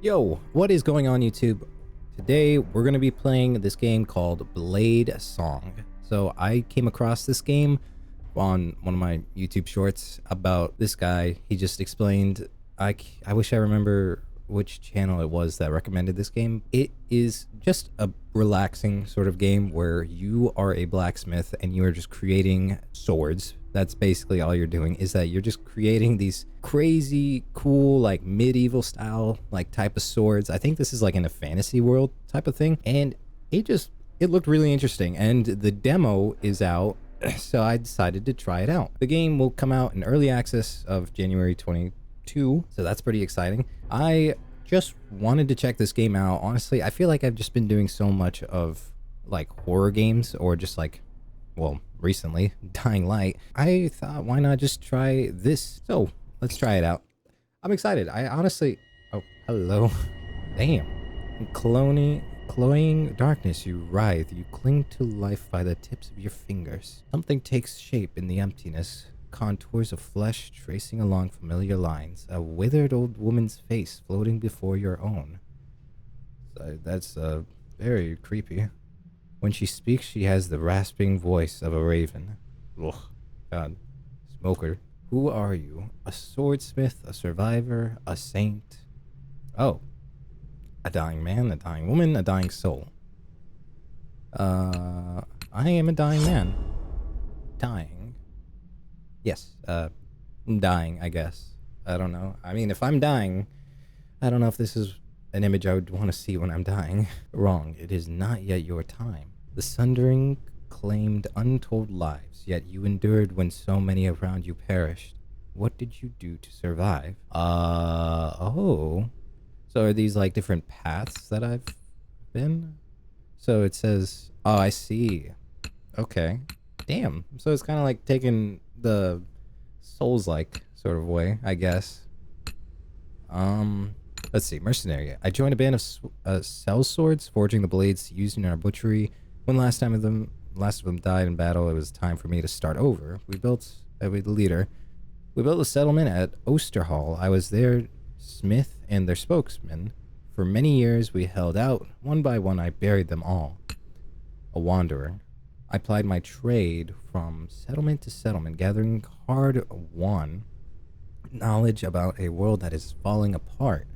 Yo, what is going on YouTube? Today we're going to be playing this game called Bladesong. So I came across this game on one of my YouTube shorts about this guy. He just explained, I wish I remember which channel it was that recommended this game. It is just a relaxing sort of game where you are a blacksmith and you are just creating swords. That's basically all you're doing, is that you're just creating these crazy cool like medieval style like type of swords. I think this is like in a fantasy world type of thing, and it looked really interesting, and the demo is out. So I decided to try it out. The game will come out in early access of January 22, so that's pretty exciting. I just wanted to check this game out. Honestly, I feel like I've just been doing so much of like horror games, or just like, well, recently Dying Light. I thought, why not just try this? So let's try it out. I'm excited. I honestly, oh, hello. Damn. In cloying darkness, you writhe. You cling to life by the tips of your fingers. Something takes shape in the emptiness. Contours of flesh tracing along familiar lines. A withered old woman's face floating before your own. That's very creepy. When she speaks, she has the rasping voice of a raven. Ugh. God. Smoker. Who are you? A swordsmith? A survivor? A saint? Oh. A dying man, a dying woman, a dying soul. I am a dying man. Dying. Yes, dying, I guess. I don't know. I mean, if I'm dying, I don't know if this is an image I would want to see when I'm dying. Wrong. It is not yet your time. The sundering claimed untold lives, yet you endured when so many around you perished. What did you do to survive? Oh. So are these like different paths that I've been? So it says, oh, I see. Okay. Damn. So it's kind of like taking the Souls-like sort of way, I guess. Let's see. Mercenary. I joined a band of cell swords, forging the blades used in our butchery. When last of them died in battle, it was time for me to start over. We built with the leader. We built a settlement at Osterhall. I was their smith and their spokesman. For many years we held out. One by one I buried them all. A wanderer. I plied my trade from settlement to settlement, gathering hard-won knowledge about a world that is falling apart.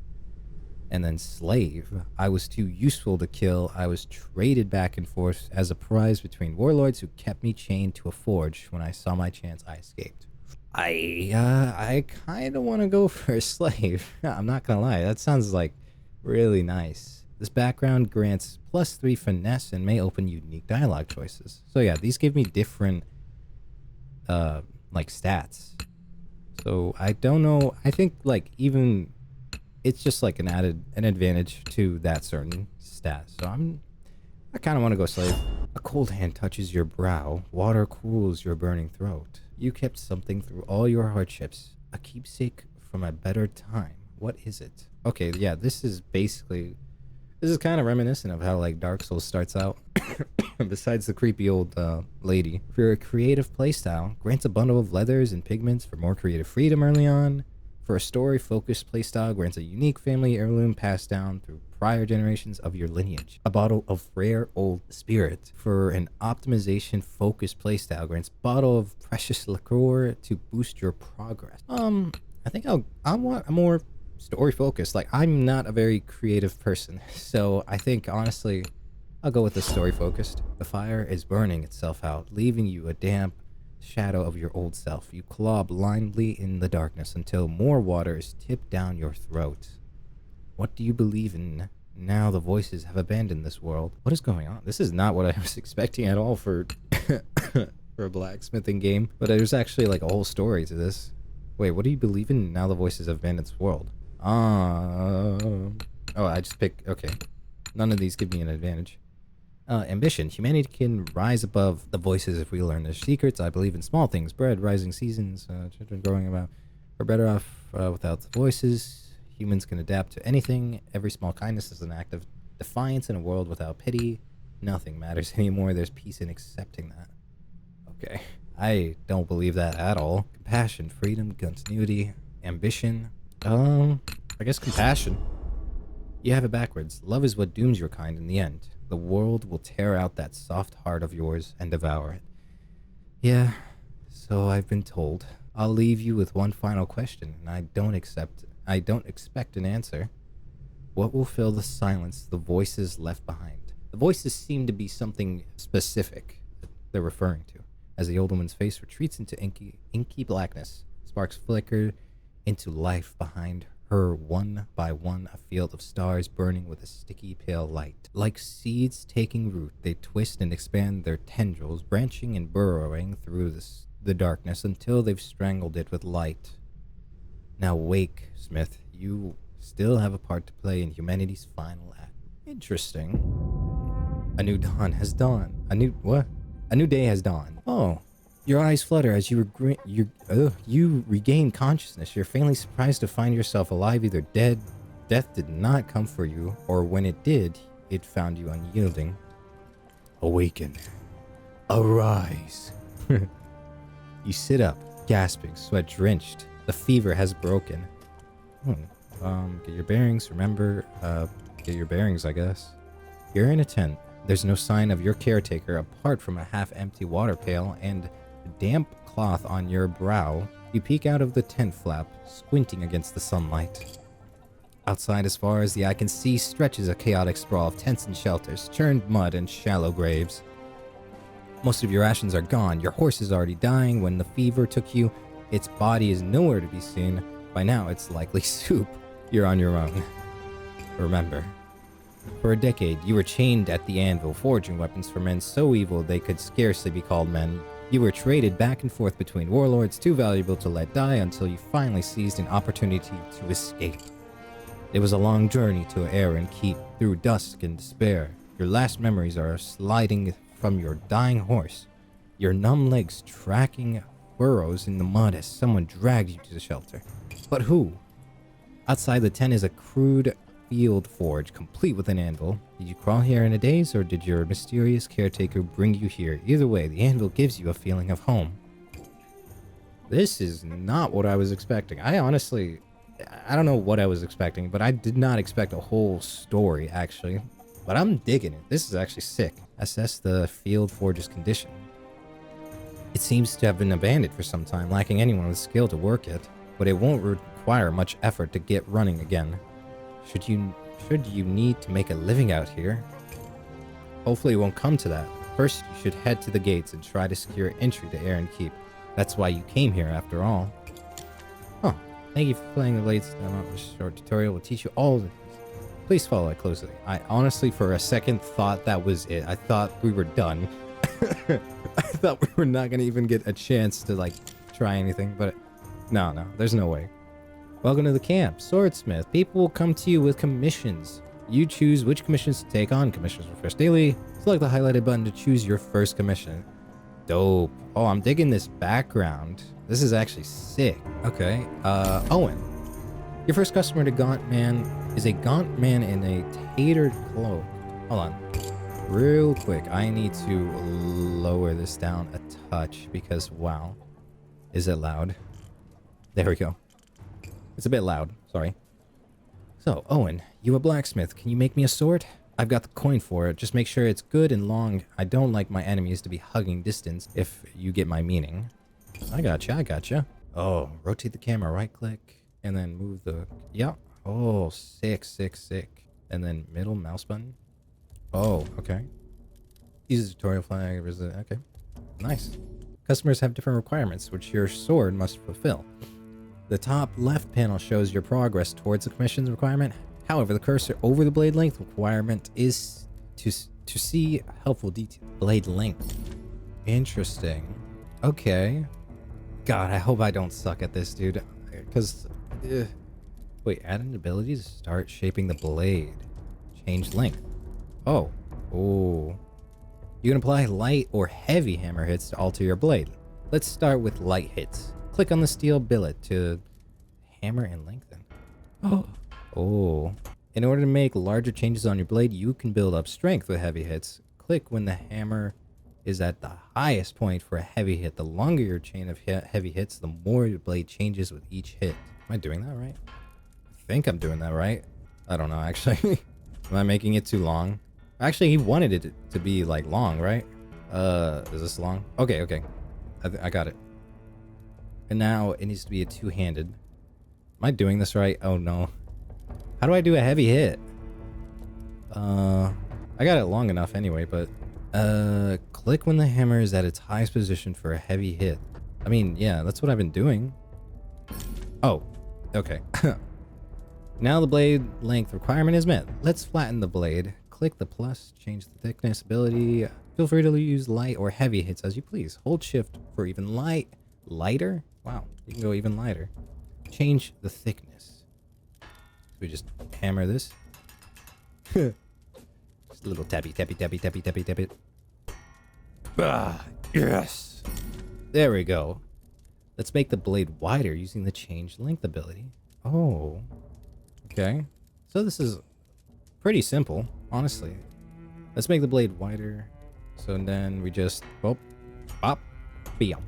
And then slave. I was too useful to kill. I was traded back and forth as a prize between warlords who kept me chained to a forge. When I saw my chance, I escaped. I kind of want to go for a slave. I'm not gonna lie. That sounds like really nice. This background grants +3 finesse and may open unique dialogue choices. So yeah, these give me different like stats. So I don't know. I think like even it's just like an advantage to that certain stat. So I kind of want to go slave. A cold hand touches your brow. Water cools your burning throat. You kept something through all your hardships. A keepsake from a better time. What is it? Okay, yeah, this is kind of reminiscent of how like Dark Souls starts out. Besides the creepy old lady. For a creative playstyle, grants a bundle of leathers and pigments for more creative freedom early on. For a story-focused playstyle, grants a unique family heirloom passed down through prior generations of your lineage. A bottle of rare old spirit. For an optimization-focused playstyle, grants bottle of precious liqueur to boost your progress. I think I want a more story-focused. Like, I'm not a very creative person, so I think honestly, I'll go with the story-focused. The fire is burning itself out, leaving you a damp shadow of your old self. You claw blindly in the darkness until more water is tipped down your throat. What do you believe in now the voices have abandoned this world? What is going on? This is not what I was expecting at all for for a blacksmithing game, but there's actually like a whole story to this. Wait, what do you believe in now the voices have abandoned this world? Oh, I just picked, okay. None of these give me an advantage. Ambition. Humanity can rise above the voices if we learn their secrets. I believe in small things. Bread, rising seasons, children growing about. We're better off without the voices. Humans can adapt to anything. Every small kindness is an act of defiance in a world without pity. Nothing matters anymore. There's peace in accepting that. Okay. I don't believe that at all. Compassion, freedom, continuity, ambition. I guess compassion. You have it backwards. Love is what dooms your kind in the end. The world will tear out that soft heart of yours and devour it. Yeah, so I've been told. I'll leave you with one final question, and I don't expect an answer. What will fill the silence the voices left behind? The voices seem to be something specific that they're referring to. As the old woman's face retreats into inky blackness, sparks flicker into life behind her one by one, a field of stars burning with a sticky pale light. Like seeds taking root, they twist and expand their tendrils, branching and burrowing through the darkness until they've strangled it with light. Now wake, Smith. You still have a part to play in humanity's final act. Interesting. A new dawn has dawned. A new day has dawned. Oh. Your eyes flutter as you regain consciousness. You're faintly surprised to find yourself alive, either dead. Death did not come for you, or when it did, it found you unyielding. Awaken. Arise. You sit up, gasping, sweat drenched. The fever has broken. Get your bearings. Remember, get your bearings, I guess. You're in a tent. There's no sign of your caretaker apart from a half-empty water pail and a damp cloth on your brow. You peek out of the tent flap, squinting against the sunlight. Outside, as far as the eye can see, stretches a chaotic sprawl of tents and shelters, churned mud and shallow graves. Most of your rations are gone. Your horse is already dying when the fever took you. Its body is nowhere to be seen. By now, it's likely soup. You're on your own. Remember, for a decade, you were chained at the anvil, forging weapons for men so evil they could scarcely be called men. You were traded back and forth between warlords too valuable to let die until you finally seized an opportunity to escape. It was a long journey to Aaron Keep, through dusk and despair. Your last memories are sliding from your dying horse, your numb legs tracking furrows in the mud as someone dragged you to the shelter. But who? Outside the tent is a crude field forge, complete with an anvil. Did you crawl here in a daze, or did your mysterious caretaker bring you here? Either way, the anvil gives you a feeling of home. This is not what I was expecting. I don't know what I was expecting, but I did not expect a whole story, actually. But I'm digging it. This is actually sick. Assess the field forge's condition. It seems to have been abandoned for some time, lacking anyone with skill to work it, but it won't require much effort to get running again. Should you need to make a living out here? Hopefully it won't come to that. First, you should head to the gates and try to secure entry to Aaron Keep. That's why you came here, after all. Oh, thank you for playing the latest demo. This short tutorial will teach you all the things. Please follow it closely. I honestly, for a second, thought that was it. I thought we were done. I thought we were not going to even get a chance to, like, try anything, but no, there's no way. Welcome to the camp, Swordsmith. People will come to you with commissions. You choose which commissions to take on. Commissions refresh daily. Select the highlighted button to choose your first commission. Dope. Oh, I'm digging this background. This is actually sick. Okay, Owen. Your first customer to Gaunt Man is a gaunt man in a tatered cloak. Hold on. Real quick, I need to lower this down a touch because, wow. Is it loud? There we go. It's a bit loud, sorry. So, Owen, you a blacksmith. Can you make me a sword? I've got the coin for it. Just make sure it's good and long. I don't like my enemies to be hugging distance, if you get my meaning. I gotcha. Oh, rotate the camera, right click, and then move the... Yeah. Oh, sick. And then middle mouse button. Oh, okay. Use the tutorial flag. Okay. Nice. Customers have different requirements, which your sword must fulfill. The top left panel shows your progress towards the commission's requirement. However, the cursor over the blade length requirement is to see helpful detail. Blade length. Interesting. Okay. God, I hope I don't suck at this, dude. Because... Wait, add an ability to start shaping the blade. Change length. Oh. You can apply light or heavy hammer hits to alter your blade. Let's start with light hits. Click on the steel billet to hammer and lengthen. Oh. In order to make larger changes on your blade, you can build up strength with heavy hits. Click when the hammer is at the highest point for a heavy hit. The longer your chain of heavy hits, the more your blade changes with each hit. Am I doing that right? I think I'm doing that right. I don't know, actually. Am I making it too long? Actually, he wanted it to be, like, long, right? Is this long? Okay, okay. I got it. And now it needs to be a two-handed. Am I doing this right? Oh, no. How do I do a heavy hit? I got it long enough anyway, but... click when the hammer is at its highest position for a heavy hit. I mean, yeah, that's what I've been doing. Oh, okay. Now the blade length requirement is met. Let's flatten the blade. Click the plus, change the thickness ability. Feel free to use light or heavy hits as you please. Hold shift for even lighter? Wow, you can go even lighter. Change the thickness. So we just hammer this. Just a little tappy, tappy, tappy, tappy, tappy, tappy. Ah, yes. There we go. Let's make the blade wider using the change length ability. Oh. Okay. So this is pretty simple, honestly. Let's make the blade wider. So then we just bop, bam.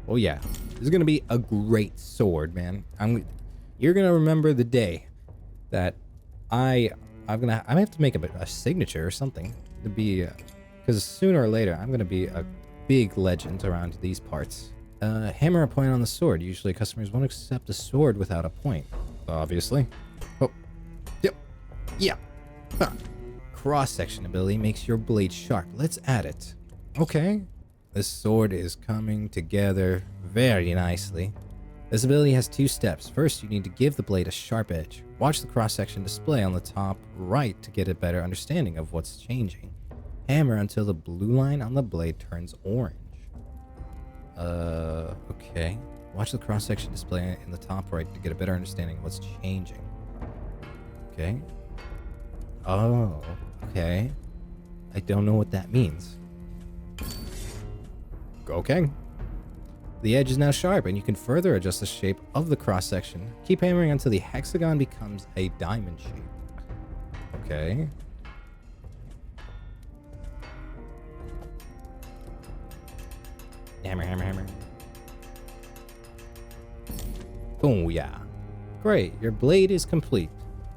Oh yeah. This is gonna be a great sword, man. You're gonna remember the day that I have to make a signature or something to be, because sooner or later I'm gonna be a big legend around these parts. Hammer a point on the sword. Usually customers won't accept a sword without a point. Obviously. Oh. Yep. Yeah. Huh. Cross-section ability makes your blade sharp. Let's add it. Okay. This sword is coming together very nicely. This ability has two steps. First, you need to give the blade a sharp edge. Watch the cross-section display on the top right to get a better understanding of what's changing. Hammer until the blue line on the blade turns orange. Okay. Watch the cross-section display in the top right to get a better understanding of what's changing. Okay. Oh, okay. I don't know what that means. Okay. The edge is now sharp, and you can further adjust the shape of the cross-section. Keep hammering until the hexagon becomes a diamond shape. Okay. Hammer, hammer, hammer. Oh, yeah. Great, your blade is complete.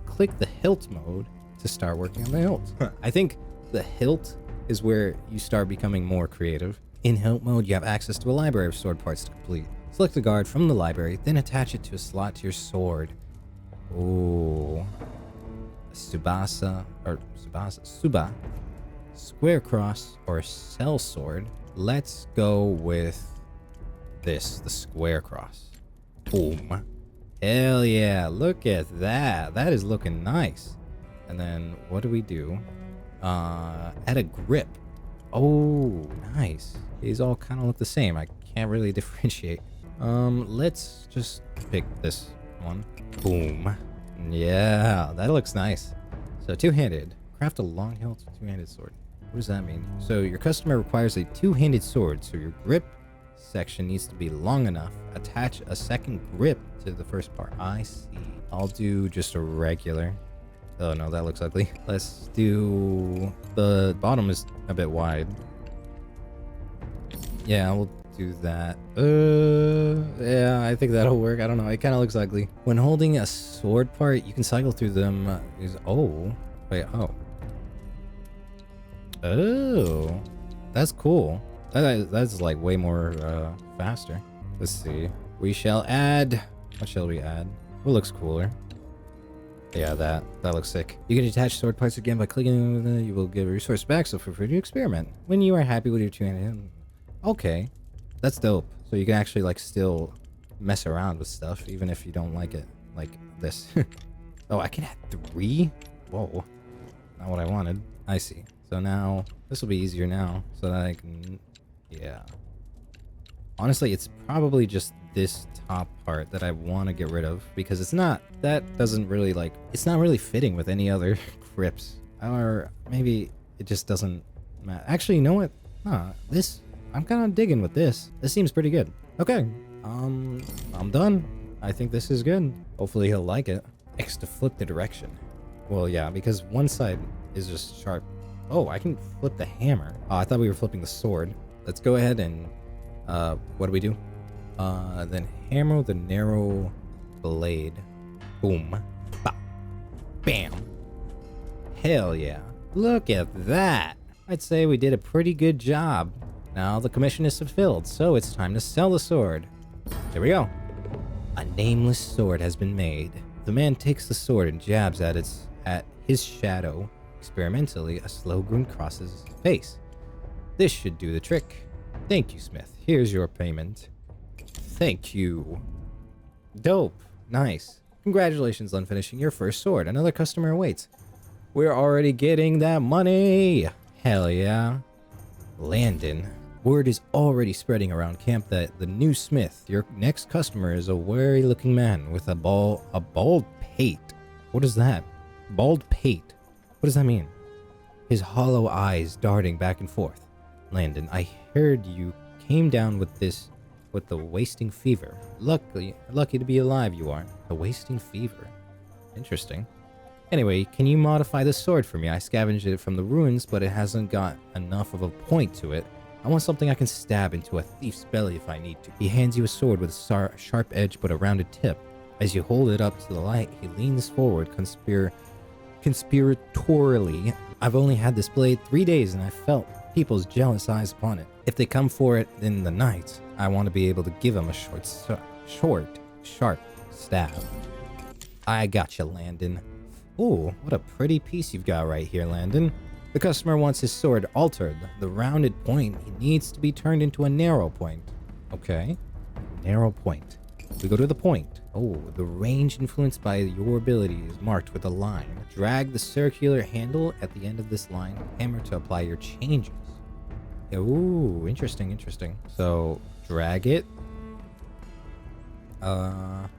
Click the hilt mode to start working on the hilt. I think the hilt is where you start becoming more creative. In hilt mode, you have access to a library of sword parts to complete. Select the guard from the library, then attach it to a slot to your sword. Ooh. Suba, square cross, or cell sword. Let's go with this, the square cross. Boom. Hell yeah, look at that. That is looking nice. And then what do we do? Add a grip. Oh, nice. These all kind of look the same. I can't really differentiate. Let's just pick this one. Boom. Yeah, that looks nice. So two-handed. Craft a long hilt two-handed sword. What does that mean? So your customer requires a two-handed sword, so your grip section needs to be long enough. Attach a second grip to the first part. I see. I'll do just a regular. Oh no, that looks ugly. Let's do... The bottom is a bit wide. Yeah, we'll do that. Yeah, I think that'll work. I don't know. It kind of looks ugly. When holding a sword part, you can cycle through them. Oh. Wait, oh. Oh. That's cool. That's like way more faster. Let's see. We shall add... What shall we add? What looks cooler? Yeah, that looks sick. You can detach sword parts again by clicking. You will get a resource back, so feel free to experiment. When you are happy with your two-handed... Okay. That's dope. So you can actually like still mess around with stuff, even if you don't like it. Like this. Oh, I can add 3? Whoa. Not what I wanted. I see. So now, this will be easier now, so that I can... Yeah. Honestly, it's probably just this top part that I want to get rid of, because it's not... That doesn't really, like... It's not really fitting with any other grips. Or maybe it just doesn't matter. Actually, you know what? Huh, this... I'm kind of digging with this. This seems pretty good. Okay. I'm done. I think this is good. Hopefully he'll like it. X to flip the direction. Well, yeah, because one side is just sharp. Oh, I can flip the hammer. Oh, I thought we were flipping the sword. Let's go ahead and, what do we do? Then hammer the narrow blade. Boom. Bah. Bam. Hell yeah. Look at that. I'd say we did a pretty good job. Now the commission is fulfilled, so it's time to sell the sword. Here we go. A nameless sword has been made. The man takes the sword and jabs at his shadow. Experimentally, a slow grin crosses his face. This should do the trick. Thank you, Smith. Here's your payment. Thank you. Dope. Nice. Congratulations on finishing your first sword. Another customer awaits. We're already getting that money. Hell yeah. Landon. Word is already spreading around camp that the new Smith, your next customer, is a wary-looking man with a bald pate. What is that? Bald pate. What does that mean? His hollow eyes darting back and forth. Landon, I heard you came down with the wasting fever. Lucky to be alive you are. The wasting fever. Interesting. Anyway, can you modify the sword for me? I scavenged it from the ruins, but it hasn't got enough of a point to it. I want something I can stab into a thief's belly if I need to. He hands you a sword with a sharp edge but a rounded tip. As you hold it up to the light, he leans forward conspiratorially. I've only had this blade 3 days and I felt people's jealous eyes upon it. If they come for it in the night, I want to be able to give them a sharp stab. I gotcha, Landon. Ooh, what a pretty piece you've got right here, Landon. The customer wants his sword altered. The rounded point needs to be turned into a narrow point. Okay. Narrow point. We go to the point. Oh, the range influenced by your ability is marked with a line. Drag the circular handle at the end of this line. Hammer to apply your changes. Ooh, interesting, interesting. So, drag it. I'd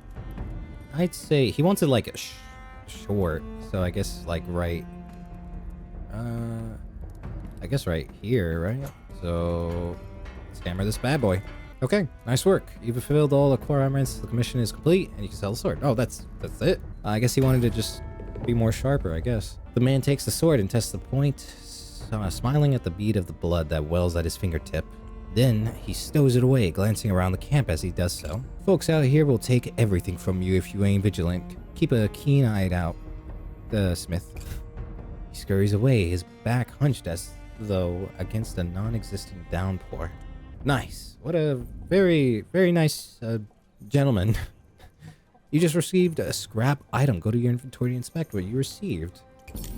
say he wants it like a short. So I guess like right. I guess right here, right? So let's hammer this bad boy. Okay, nice work. You've fulfilled all the core requirements. The commission is complete, and you can sell the sword. Oh, that's it. I guess he wanted to just be more sharper, I guess. The man takes the sword and tests the point, smiling at the bead of the blood that wells at his fingertip. Then he stows it away, glancing around the camp as he does so. Folks out here will take everything from you if you ain't vigilant. Keep a keen eye out. The Smith. He scurries away, his back hunched as though against a non-existent downpour. Nice. What a very, very nice gentleman. You just received a scrap item. Go to your inventory to inspect what you received.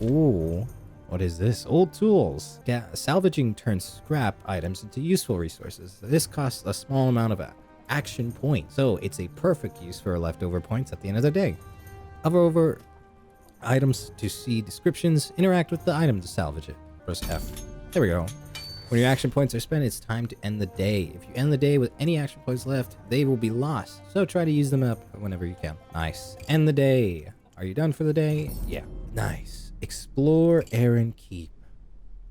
Ooh. What is this? Old tools. Yeah, salvaging turns scrap items into useful resources. This costs a small amount of action points, so it's a perfect use for leftover points at the end of the day. Hover over items to see descriptions. Interact with the item to salvage it. Press F. There we go. When your action points are spent, it's time to end the day. If you end the day with any action points left, they will be lost. So try to use them up whenever you can. Nice. End the day. Are you done for the day? Yeah. Nice. Explore Aaron Keep.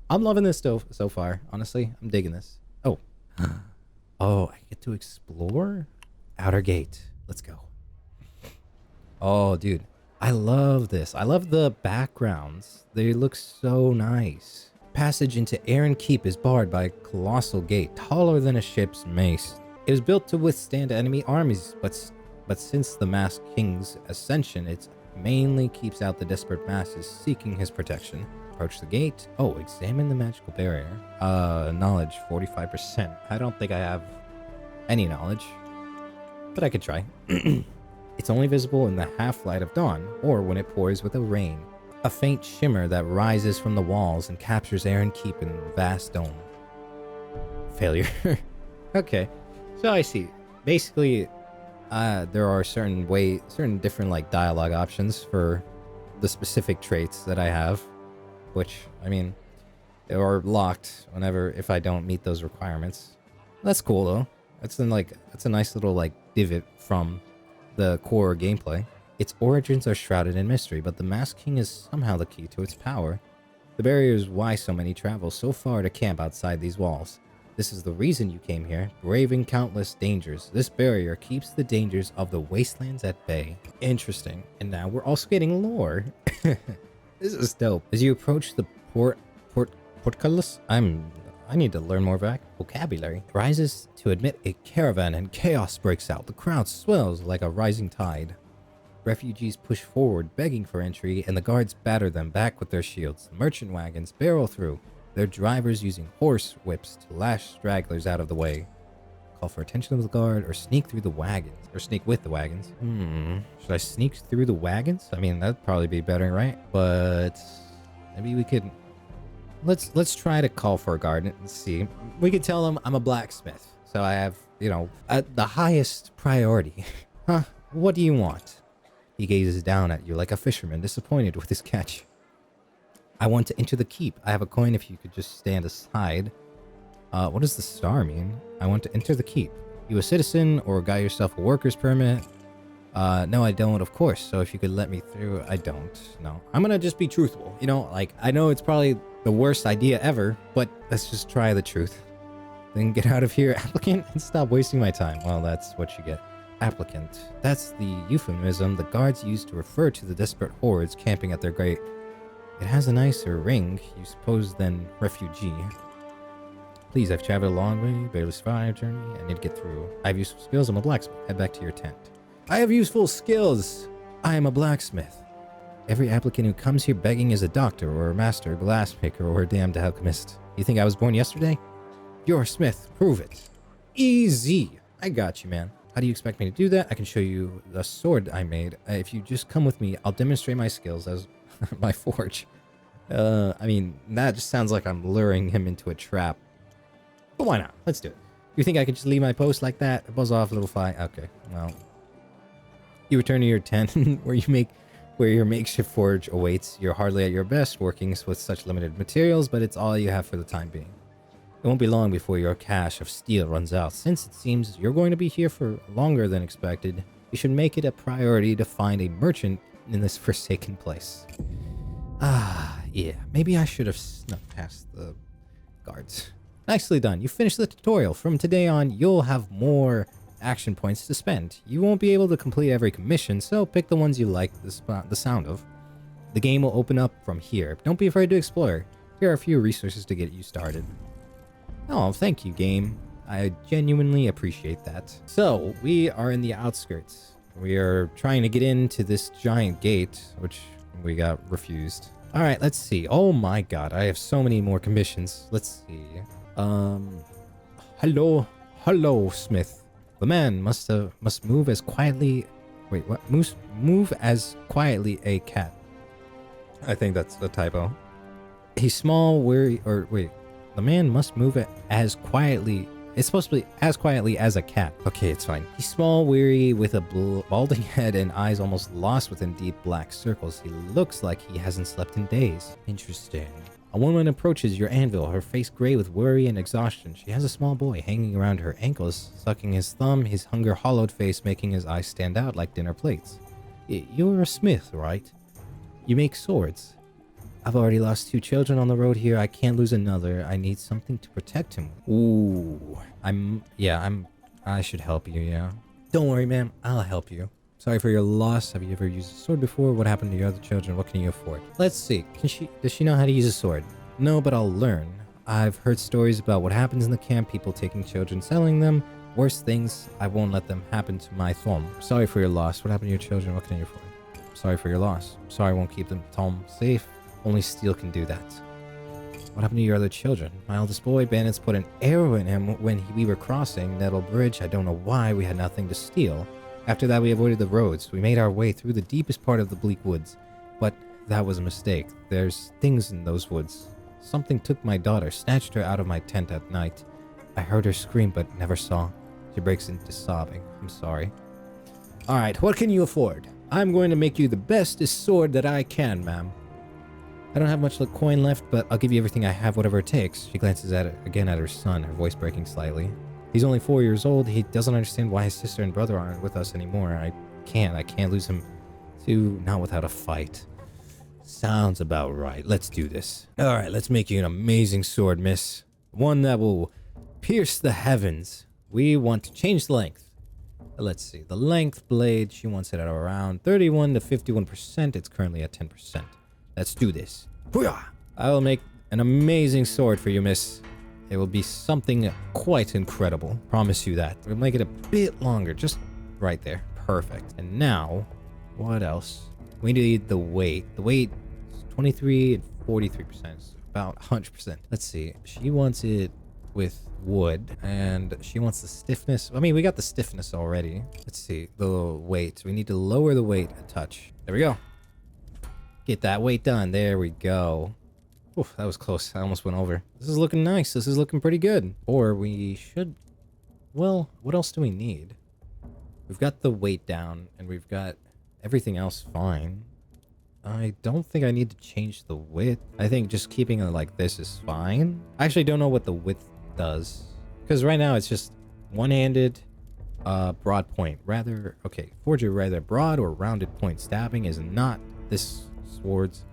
I'm loving this so far. Honestly, I'm digging this. Oh. Oh, I get to explore? Outer Gate. Let's go. Oh, dude. I love this. I love the backgrounds. They look so nice. Passage into Aaron Keep is barred by a colossal gate, taller than a ship's mace. It was built to withstand enemy armies, but since the Masked King's ascension, it mainly keeps out the desperate masses seeking his protection. Approach the gate. Oh, examine the magical barrier. Knowledge 45%. I don't think I have any knowledge, but I could try. It's only visible in the half-light of dawn, or when it pours with a rain. A faint shimmer that rises from the walls and captures Aaron Keep in vast dome. Failure. Okay, so I see. Basically, there are certain different like dialogue options for the specific traits that I have, which I mean, they are locked if I don't meet those requirements. That's cool though. That's a nice little like divot from the core gameplay. Its origins are shrouded in mystery, but the Masked King is somehow the key to its power. The barrier is why so many travel so far to camp outside these walls. This is the reason you came here, braving countless dangers. This barrier keeps the dangers of the wastelands at bay. Interesting. And now we're also getting lore. This is dope. As you approach the portcullis, I need to learn more vocabulary. Rises to admit a caravan and chaos breaks out. The crowd swells like a rising tide. Refugees push forward, begging for entry, and the guards batter them back with their shields. Merchant wagons barrel through, their drivers using horse whips to lash stragglers out of the way. Call for attention of the guard, or sneak through the wagons. Or sneak with the wagons. Should I sneak through the wagons? I mean, that'd probably be better, right? But maybe we could... Let's try to call for a guard and see. We could tell them I'm a blacksmith. So I have, you know, the highest priority. Huh? What do you want? He gazes down at you like a fisherman disappointed with his catch. I want to enter the keep. I have a coin if you could just stand aside. What does the star mean? I want to enter the keep. You a citizen or got yourself a worker's permit? No, I don't, of course. So if you could let me through, I don't. No, I'm gonna just be truthful. You know, like, I know it's probably the worst idea ever, but let's just try the truth. Then get out of here, applicant, and stop wasting my time. Well, that's what you get. Applicant. That's the euphemism the guards use to refer to the desperate hordes camping at their gate. It has a nicer ring, you suppose, than refugee. Please, I've traveled a long way, barely survived journey. I need to get through. I have useful skills. I'm a blacksmith. Head back to your tent. I have useful skills. I am a blacksmith. Every applicant who comes here begging is a doctor or a master glassmaker or a damned alchemist. You think I was born yesterday? You're a smith. Prove it. Easy. I got you, man. How do you expect me to do that? I can show you the sword I made. If you just come with me, I'll demonstrate my skills as my forge. I mean, that just sounds like I'm luring him into a trap. But why not? Let's do it. You think I could just leave my post like that? Buzz off, little fly. Okay, well. You return to your tent where your makeshift forge awaits. You're hardly at your best working with such limited materials, but it's all you have for the time being. It won't be long before your cache of steel runs out. Since it seems you're going to be here for longer than expected, you should make it a priority to find a merchant in this forsaken place. Ah, yeah. Maybe I should have snuck past the guards. Nicely done. You finished the tutorial. From today on, you'll have more action points to spend. You won't be able to complete every commission, so pick the ones you like the sound of. The game will open up from here. Don't be afraid to explore. Here are a few resources to get you started. Oh, thank you, game. I genuinely appreciate that. So, we are in the outskirts. We are trying to get into this giant gate, which we got refused. All right, let's see. Oh my god, I have so many more commissions. Let's see. Hello, Smith. The man must move as quietly... Wait, what? Move as quietly a cat. I think that's a typo. He's small, weary... Or, wait. The man must move as quietly... It's supposed to be as quietly as a cat. Okay, it's fine. He's small, weary, with a balding head and eyes almost lost within deep black circles. He looks like he hasn't slept in days. Interesting. A woman approaches your anvil, her face gray with worry and exhaustion. She has a small boy hanging around her ankles, sucking his thumb, his hunger-hollowed face making his eyes stand out like dinner plates. You're a smith, right? You make swords. I've already lost 2 children on the road here. I can't lose another. I need something to protect him. Ooh. I should help you, yeah. Don't worry, ma'am. I'll help you. Sorry for your loss. Have you ever used a sword before? What happened to your other children? What can you afford? Let's see. Does she know how to use a sword? No, but I'll learn. I've heard stories about what happens in the camp, people taking children, selling them. Worse things, I won't let them happen to my thumb. Sorry for your loss. What happened to your children? What can you afford? Sorry for your loss. Sorry I won't keep them Tom safe. Only steel can do that. What happened to your other children? My eldest boy, bandits put an arrow in him when we were crossing Nettle Bridge. I don't know why. We had nothing to steal. After that, we avoided the roads. We made our way through the deepest part of the bleak woods. But that was a mistake. There's things in those woods. Something took my daughter, snatched her out of my tent at night. I heard her scream, but never saw. She breaks into sobbing. I'm sorry. Alright, what can you afford? I'm going to make you the bestest sword that I can, ma'am. I don't have much coin left, but I'll give you everything I have, whatever it takes. She glances again at her son, her voice breaking slightly. He's only 4 years old. He doesn't understand why his sister and brother aren't with us anymore. I can't lose him too, not without a fight. Sounds about right. Let's do this. Alright, let's make you an amazing sword, miss. One that will pierce the heavens. We want to change the length. Let's see. The length blade, she wants it at around 31 to 51%. It's currently at 10%. Let's do this. I will make an amazing sword for you, miss. It will be something quite incredible. Promise you that. We'll make it a bit longer. Just right there. Perfect. And now, What else? We need the weight. The weight is 23 and 43%. It's about 100%. Let's see. She wants it with wood, and she wants the stiffness. I mean, we got the stiffness already. Let's see. The weight. We need to lower the weight a touch. There we go. Get that weight done. There we go. Oof, that was close. I almost went over. This is looking nice. This is looking pretty good. Or we should... Well, what else do we need? We've got the weight down, and we've got everything else fine. I don't think I need to change the width. I think just keeping it like this is fine. I actually don't know what the width does. Because right now it's just one-handed, broad point. Rather, okay, forge a rather broad or rounded point. Stabbing is not this sword's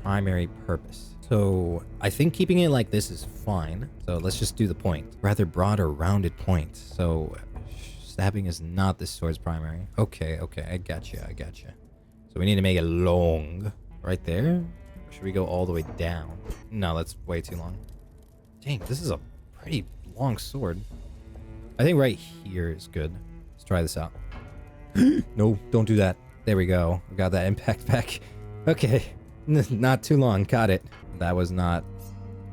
primary purpose. So I think keeping it like this is fine. So let's just do the point. Rather broad or rounded point. So stabbing is not this sword's primary. Okay, I gotcha. So we need to make it long. Right there? Or should we go all the way down? No, that's way too long. Dang, this is a pretty long sword. I think right here is good. Let's try this out. No, don't do that. There we go. We got that impact back. Okay. Not too long. Got it. That was not...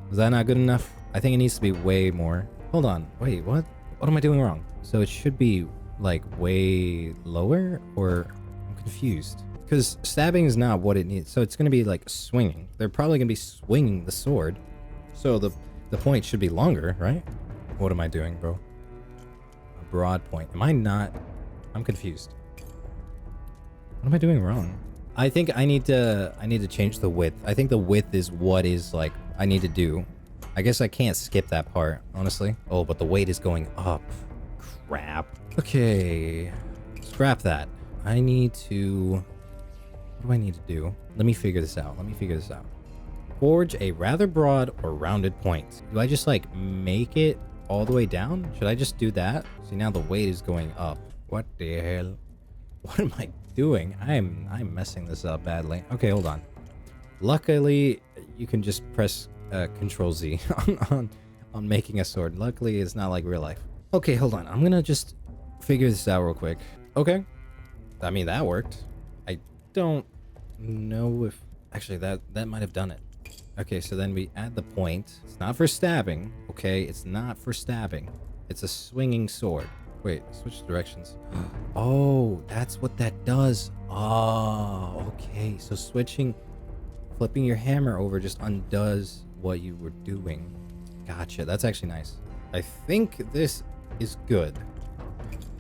Was that not good enough? I think it needs to be way more. Hold on. Wait, what? What am I doing wrong? So it should be, like, way lower? Or... I'm confused. Because stabbing is not what it needs. So it's going to be, like, swinging. They're probably going to be swinging the sword. So the point should be longer, right? What am I doing, bro? A broad point. Am I not... I'm confused. What am I doing wrong? I think I need to change the width. I think the width is what is like I need to do. I guess I can't skip that part, honestly. Oh, but the weight is going up. Crap. Okay. Scrap that. I need to... What do I need to do? Let me figure this out. Forge a rather broad or rounded point. Do I just like make it all the way down? Should I just do that? See, now the weight is going up. What the hell? What am I doing? I'm messing this up badly. Okay, hold on. Luckily, you can just press Control Z on making a sword. Luckily, it's not like real life. Okay, hold on. I'm gonna just figure this out real quick. Okay. I mean, that worked. I don't know if... Actually, that might have done it. Okay, so then we add the point. It's not for stabbing, okay? It's not for stabbing. It's a swinging sword. Wait, switch directions. Oh, that's what that does. Oh, okay. So flipping your hammer over just undoes what you were doing. Gotcha. That's actually nice. I think this is good.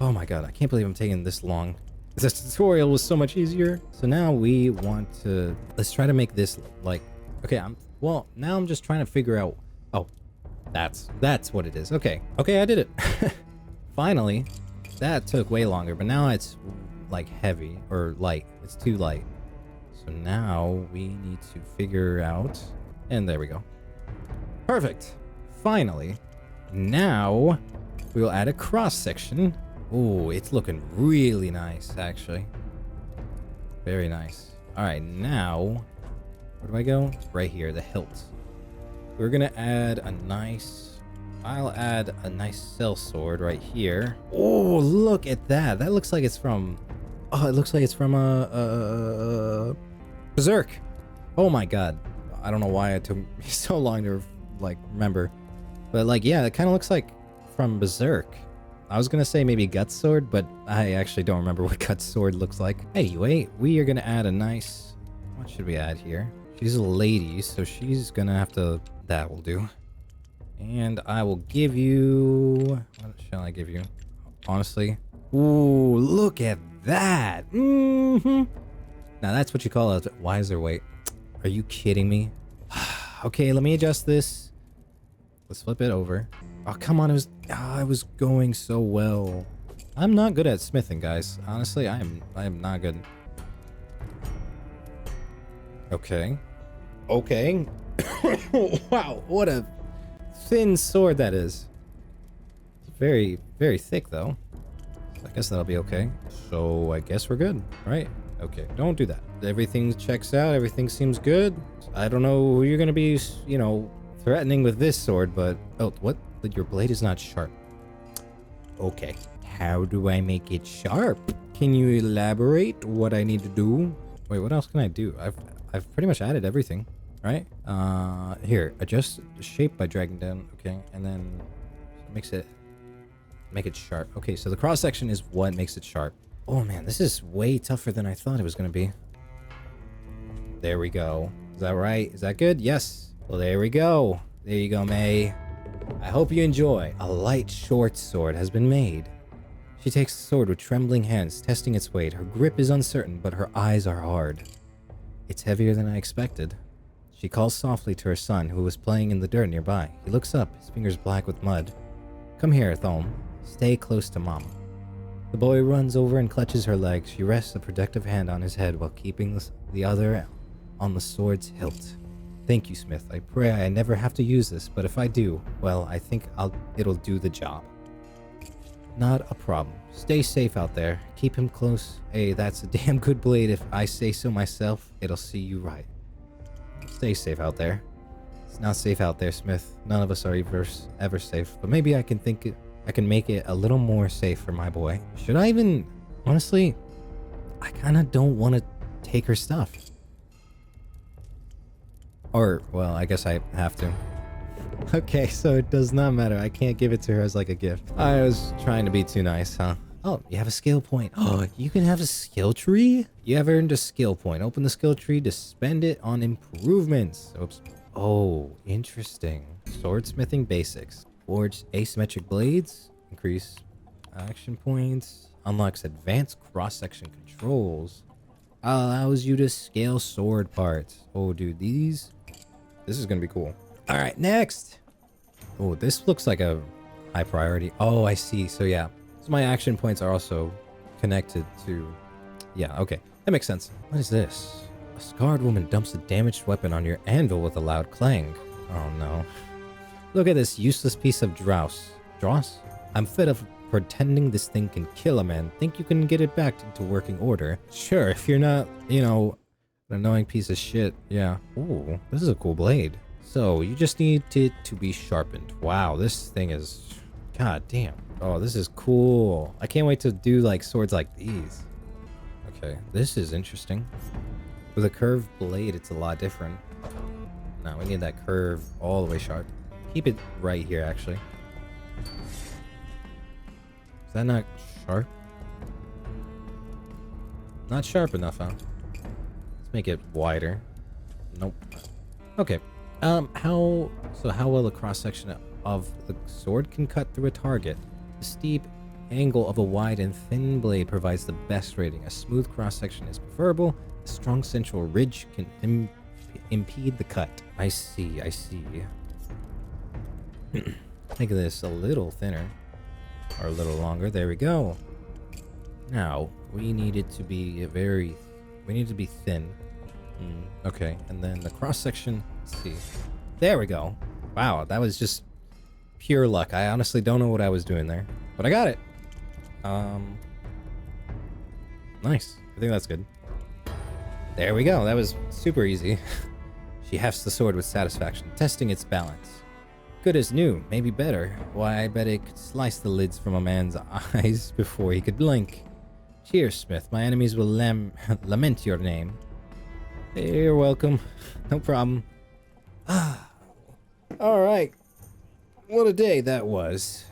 Oh my god, I can't believe I'm taking this long. This tutorial was so much easier. So now we want to... Let's try to make this like... Okay, now I'm just trying to figure out... Oh, that's what it is. Okay, I did it. Finally. That took way longer, but now it's like heavy or light. It's too light. So now we need to figure out... And there we go. Perfect. Finally. Now we will add a cross section. Oh, it's looking really nice, actually. Very nice. All right, now... Where do I go? Right here, the hilt. We're gonna add a nice... I'll add a nice sellsword right here. Oh, look at that. That looks like it's from... Oh, it looks like it's from Berserk. Oh my god. I don't know why it took me so long to like remember. But like, yeah, it kind of looks like from Berserk. I was gonna say maybe Guts Sword, but I actually don't remember what Guts Sword looks like. Anyway, we are gonna add a nice... What should we add here? She's a lady, so she's gonna have to... That will do. And I will give you... What shall I give you? Honestly. Ooh, look at that. Now that's what you call a wiser weight. Are you kidding me? Okay, let me adjust this. Let's flip it over. Oh, come on. It was going so well. I'm not good at smithing, guys. Honestly, I am not good. Okay. Okay. Wow, what a thin sword that is. It's very, very thick, though. I guess that'll be okay. So I guess we're good, right? Okay, don't do that. Everything checks out. Everything seems good. I don't know who you're gonna be, you know, threatening with this sword, but... Oh, what? Your blade is not sharp. Okay. How do I make it sharp? Can you elaborate what I need to do? Wait, what else can I do? I've pretty much added everything, right? Here, adjust the shape by dragging down. Okay, and then make it sharp. Okay, so the cross section is what makes it sharp. Oh man, this is way tougher than I thought it was gonna be. There we go. Is that right? Is that good? Yes. Well, there we go. There you go, May. I hope you enjoy. A light short sword has been made. She takes the sword with trembling hands, testing its weight. Her grip is uncertain, but her eyes are hard. It's heavier than I expected. She calls softly to her son, who was playing in the dirt nearby. He looks up, his fingers black with mud. Come here, Thome. Stay close to Mom. The boy runs over and clutches her leg. She rests a protective hand on his head while keeping the other on the sword's hilt. Thank you, Smith. I pray I never have to use this, but if I do, well, I think it'll do the job. Not a problem. Stay safe out there. Keep him close. Hey, that's a damn good blade. If I say so myself, it'll see you right. Stay safe out there. It's not safe out there, Smith. None of us are ever safe, but maybe I can make it a little more safe for my boy. Should I even... Honestly, I kind of don't want to take her stuff. Or, well, I guess I have to. Okay, so it does not matter. I can't give it to her as like a gift. I was trying to be too nice, huh? Oh, you have a skill point. Oh, you can have a skill tree? You have earned a skill point. Open the skill tree to spend it on improvements. Oops. Oh, interesting. Swordsmithing basics. Forge asymmetric blades. Increase action points. Unlocks advanced cross-section controls. Allows you to scale sword parts. Oh, dude, this is gonna be cool. All right, next. Oh, this looks like a high priority. Oh, I see. So yeah, so my action points are also connected to... Yeah, okay. That makes sense. What is this? A scarred woman dumps a damaged weapon on your anvil with a loud clang. Oh no. Look at this useless piece of dross. Dross? I'm fed of pretending this thing can kill a man. Think you can get it back into working order? Sure, if you're not, you know, an annoying piece of shit. Yeah. Ooh, this is a cool blade. So, you just need it to be sharpened. Wow, this thing is... God damn. Oh, this is cool. I can't wait to do, like, swords like these. Okay, this is interesting. With a curved blade, it's a lot different. Now, we need that curve all the way sharp. Keep it right here, actually. Is that not sharp? Not sharp enough, huh? Let's make it wider. Nope. Okay. How well a cross-section of the sword can cut through a target. The steep angle of a wide and thin blade provides the best rating. A smooth cross-section is preferable. A strong central ridge can impede the cut. I see. Make this a little thinner. Or a little longer. There we go. Now, we need it to be thin. Okay, and then the cross-section, let's see. There we go. Wow, that was just pure luck. I honestly don't know what I was doing there, but I got it. Nice. I think that's good. There we go. That was super easy. She hefts the sword with satisfaction, testing its balance. Good as new, maybe better. Why, I bet it could slice the lids from a man's eyes before he could blink. Cheers, Smith. My enemies will lament your name. You're welcome. No problem. Alright. What a day that was.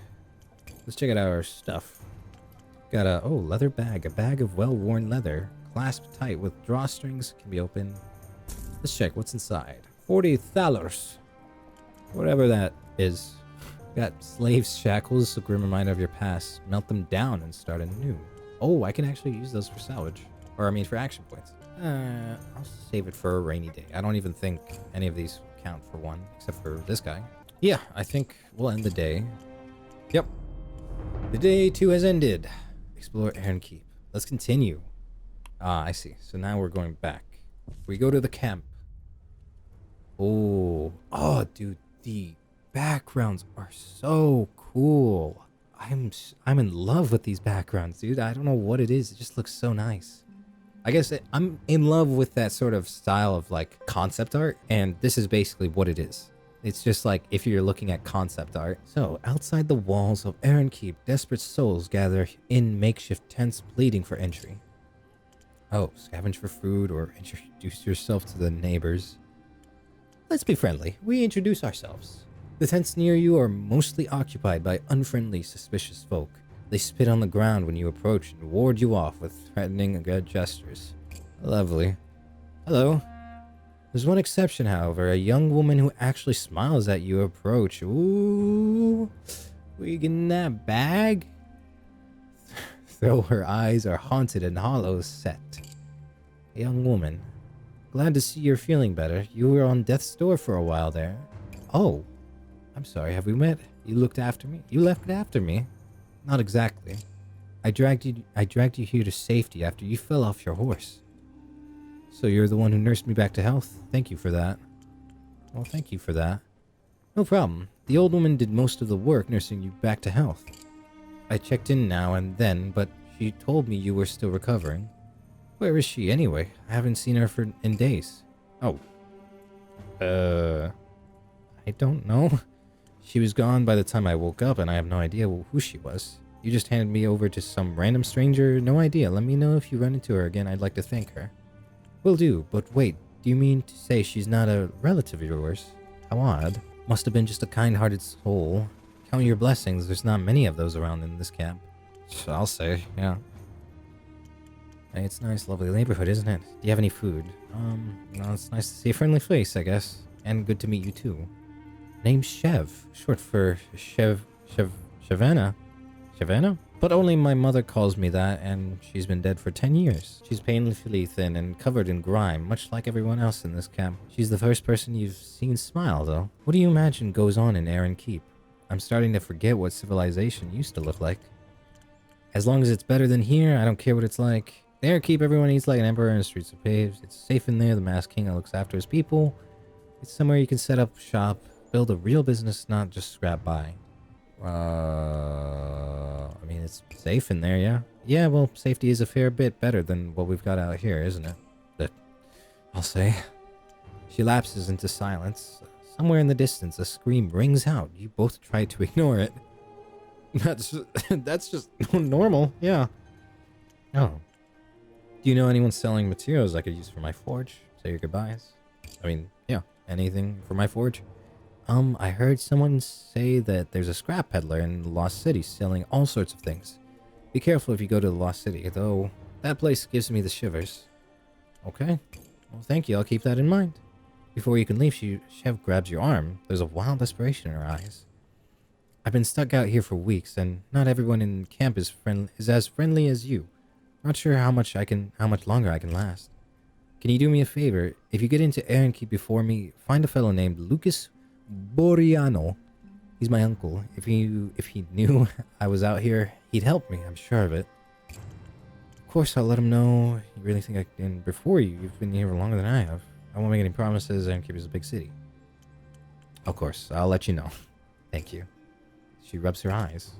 Let's check out our stuff. Got a, leather bag. A bag of well-worn leather. Clasped tight with drawstrings. Can be opened. Let's check what's inside. 40 thalers. Whatever that is. Got slaves' shackles. A grim reminder of your past. Melt them down and start anew. Oh, I can actually use those for salvage. Or, I mean, for action points. I'll save it for a rainy day. I don't even think any of these count for one, except for this guy. Yeah, I think we'll end the day. Yep. The day 2 has ended. Explore Aaron Keep. Let's continue. I see. So now we're going back. We go to the camp. Oh, dude, the backgrounds are so cool. I'm in love with these backgrounds, dude. I don't know what it is. It just looks so nice. I guess I'm in love with that sort of style of like concept art, and this is basically what it is. It's just like if you're looking at concept art. So, outside the walls of Aaron Keep, desperate souls gather in makeshift tents pleading for entry. Oh, scavenge for food or introduce yourself to the neighbors. Let's be friendly. We introduce ourselves. The tents near you are mostly occupied by unfriendly, suspicious folk. They spit on the ground when you approach and ward you off with threatening gestures. Lovely. Hello. There's one exception, however, a young woman who actually smiles at you approach. Ooh, we getting that bag? Though her eyes are haunted and hollow set. A young woman. Glad to see you're feeling better. You were on death's door for a while there. Oh, I'm sorry, have we met? You looked after me? You left after me? Not exactly. I dragged you here to safety after you fell off your horse. So you're the one who nursed me back to health. Thank you for that. Well, thank you for that. No problem. The old woman did most of the work nursing you back to health. I checked in now and then, but she told me you were still recovering. Where is she anyway? I haven't seen her in days. Oh. I don't know. She was gone by the time I woke up and I have no idea who she was. You just handed me over to some random stranger? No idea. Let me know if you run into her again. I'd like to thank her. Will do, but wait, do you mean to say she's not a relative of yours? How odd. Must have been just a kind-hearted soul. Count your blessings, there's not many of those around in this camp. I'll say, yeah. Hey, it's a nice, lovely neighborhood, isn't it? Do you have any food? No, it's nice to see a friendly face, I guess. And good to meet you, too. Name's Chev, short for Shavana. Shavana? But only my mother calls me that, and she's been dead for 10 years. She's painfully thin and covered in grime, much like everyone else in this camp. She's the first person you've seen smile, though. What do you imagine goes on in Aaron Keep? I'm starting to forget what civilization used to look like. As long as it's better than here, I don't care what it's like. In Aaron Keep, everyone eats like an emperor in the streets of paved. It's safe in there, the masked king looks after his people. It's somewhere you can set up shop, build a real business, not just scrap by. I mean, it's safe in there, yeah? Yeah, well, safety is a fair bit better than what we've got out here, isn't it? But I'll say. She lapses into silence. Somewhere in the distance, a scream rings out. You both try to ignore it. That's just normal, yeah. Oh. Do you know anyone selling materials I could use for my forge? Say your goodbyes. I mean, yeah, anything for my forge. I heard someone say that there's a scrap peddler in the Lost City selling all sorts of things. Be careful if you go to the Lost City, though that place gives me the shivers. Okay. Well, thank you. I'll keep that in mind. Before you can leave, Chev grabs your arm. There's a wild desperation in her eyes. I've been stuck out here for weeks, and not everyone in camp is as friendly as you. Not sure how much longer I can last. Can you do me a favor? If you get into Aaron Keep before me, find a fellow named Lucas Boriano. He's my uncle. If he knew I was out here, he'd help me. I'm sure of it. Of course, I'll let him know. You really think I can? Before you? You've been here longer than I have. I won't make any promises. Aaron Keep is a big city. Of course, I'll let you know. Thank you. She rubs her eyes.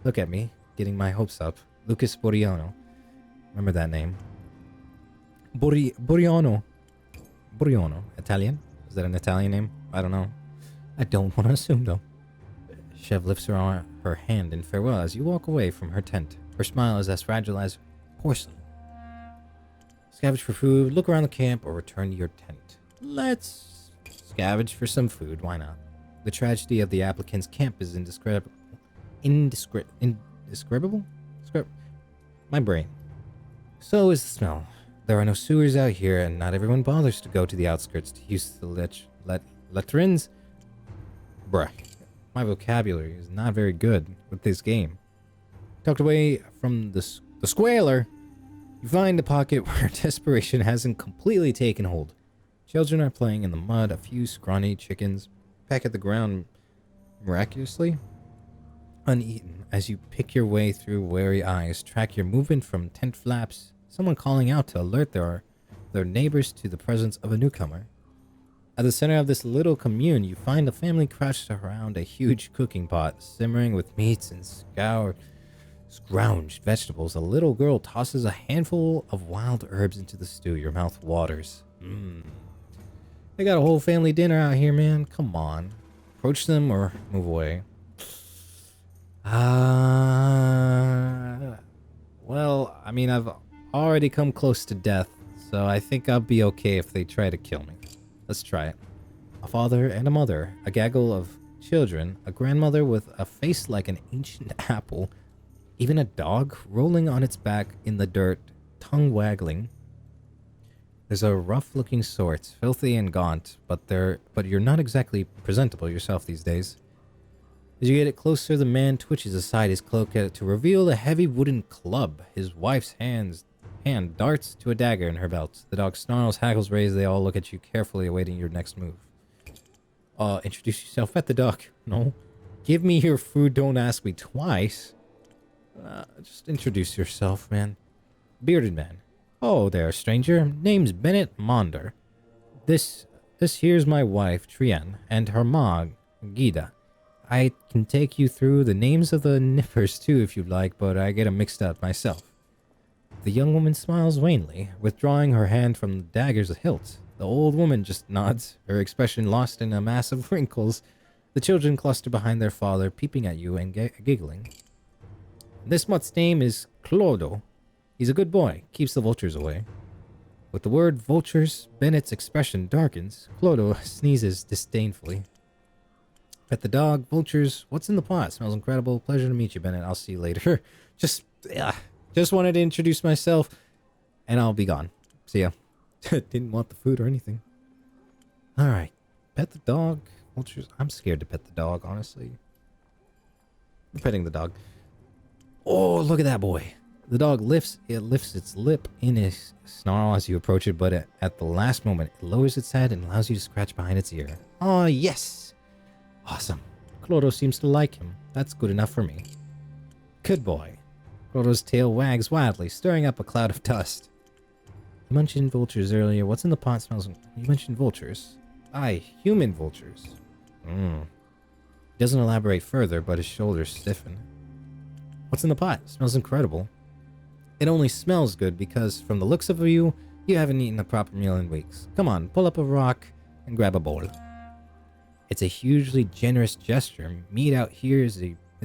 Look at me, getting my hopes up. Lucas Boriano. Remember that name. Boriano. Boriano. Italian? Is that an Italian name? I don't know. I don't want to assume, though. Chev lifts her hand in farewell as you walk away from her tent. Her smile is as fragile as porcelain. Scavenge for food, look around the camp, or return to your tent. Let's scavenge for some food, why not? The tragedy of the applicant's camp is indescribable. My brain. So is the smell. There are no sewers out here, and not everyone bothers to go to the outskirts to use the latrines. Bruh, my vocabulary is not very good with this game. Tucked away from the squalor, you find a pocket where desperation hasn't completely taken hold. Children are playing in the mud, a few scrawny chickens peck at the ground miraculously uneaten. As you pick your way through wary eyes, track your movement from tent flaps, someone calling out to alert their neighbors to the presence of a newcomer. At the center of this little commune, you find a family crouched around a huge cooking pot, simmering with meats and scrounged vegetables. A little girl tosses a handful of wild herbs into the stew. Your mouth waters. They got a whole family dinner out here, man. Come on. approach them or move away? Well, I mean, I've already come close to death, so I think I'll be okay if they try to kill me. Let's try it. A father and a mother, a gaggle of children, a grandmother with a face like an ancient apple, even a dog rolling on its back in the dirt, tongue waggling. There's a rough-looking sort, filthy and gaunt, but you're not exactly presentable yourself these days. As you get it closer, the man twitches aside his cloak to reveal a heavy wooden club. His wife's hand darts to a dagger in her belt. The dog snarls, hackles raised. They all look at you carefully, awaiting your next move. Introduce yourself. Pet the dog. No. Give me your food. Don't ask me twice. Just introduce yourself, man. Bearded man. Oh there, stranger. Name's Bennett Monder. This here's my wife, Trienne, and her ma, Gida. I can take you through the names of the nippers too if you'd like, but I get 'em mixed up myself. The young woman smiles wanly, withdrawing her hand from the dagger's hilt. The old woman just nods, her expression lost in a mass of wrinkles. The children cluster behind their father, peeping at you and giggling. This mutt's name is Clodo. He's a good boy, keeps the vultures away. With the word vultures, Bennett's expression darkens. Clodo sneezes disdainfully. Pet the dog, vultures, what's in the pot? Smells incredible. Pleasure to meet you, Bennett. I'll see you later. Just wanted to introduce myself, and I'll be gone. See ya. Didn't want the food or anything. Alright. Pet the dog, vultures. I'm scared to pet the dog, honestly. I'm petting the dog. Oh, look at that boy. The dog lifts its lip in a snarl as you approach it, but at the last moment, it lowers its head and allows you to scratch behind its ear. Oh, yes! Awesome. Clodo seems to like him. That's good enough for me. Good boy. Clodo's tail wags wildly, stirring up a cloud of dust. You mentioned vultures earlier. What's in the pot smells... You mentioned vultures. Aye, human vultures. He doesn't elaborate further, but his shoulders stiffen. What's in the pot? Smells incredible. It only smells good because, from the looks of you, you haven't eaten a proper meal in weeks. Come on, pull up a rock and grab a bowl. It's a hugely generous gesture. Meat out here is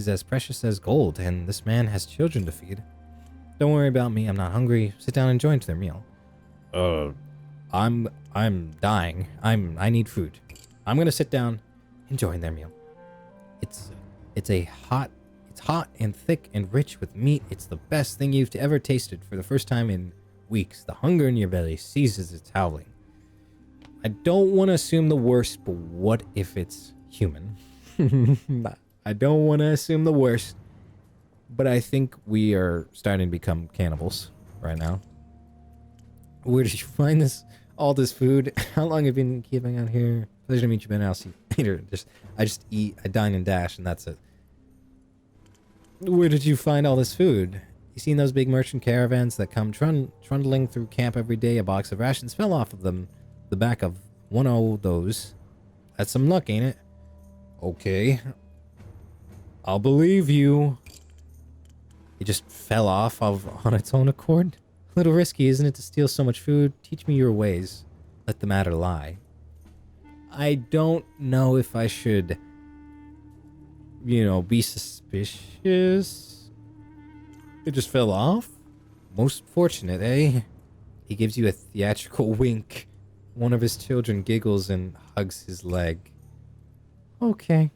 as precious as gold, and this man has children to feed. Don't worry about me. I'm not hungry. Sit down and join their meal. I'm dying. I need food. I'm gonna sit down and join their meal. It's hot and thick and rich with meat. It's the best thing you've ever tasted. For the first time in weeks, the hunger in your belly ceases its howling. I don't want to assume the worst, but what if it's human? I don't want to assume the worst, but I think we are starting to become cannibals right now. Where did you find all this food? How long have you been keeping out here? Pleasure to meet you, Ben. I'll see you later. I just eat, I dine and dash, and that's it. Where did you find all this food? You seen those big merchant caravans that come trundling through camp every day? A box of rations fell off of them. The back of one of those. That's some luck, ain't it? Okay. I'll believe you. It just fell off on its own accord? A little risky, isn't it, to steal so much food? Teach me your ways. Let the matter lie. I don't know if I should, be suspicious. It just fell off? Most fortunate, eh? He gives you a theatrical wink. One of his children giggles and hugs his leg. Okay.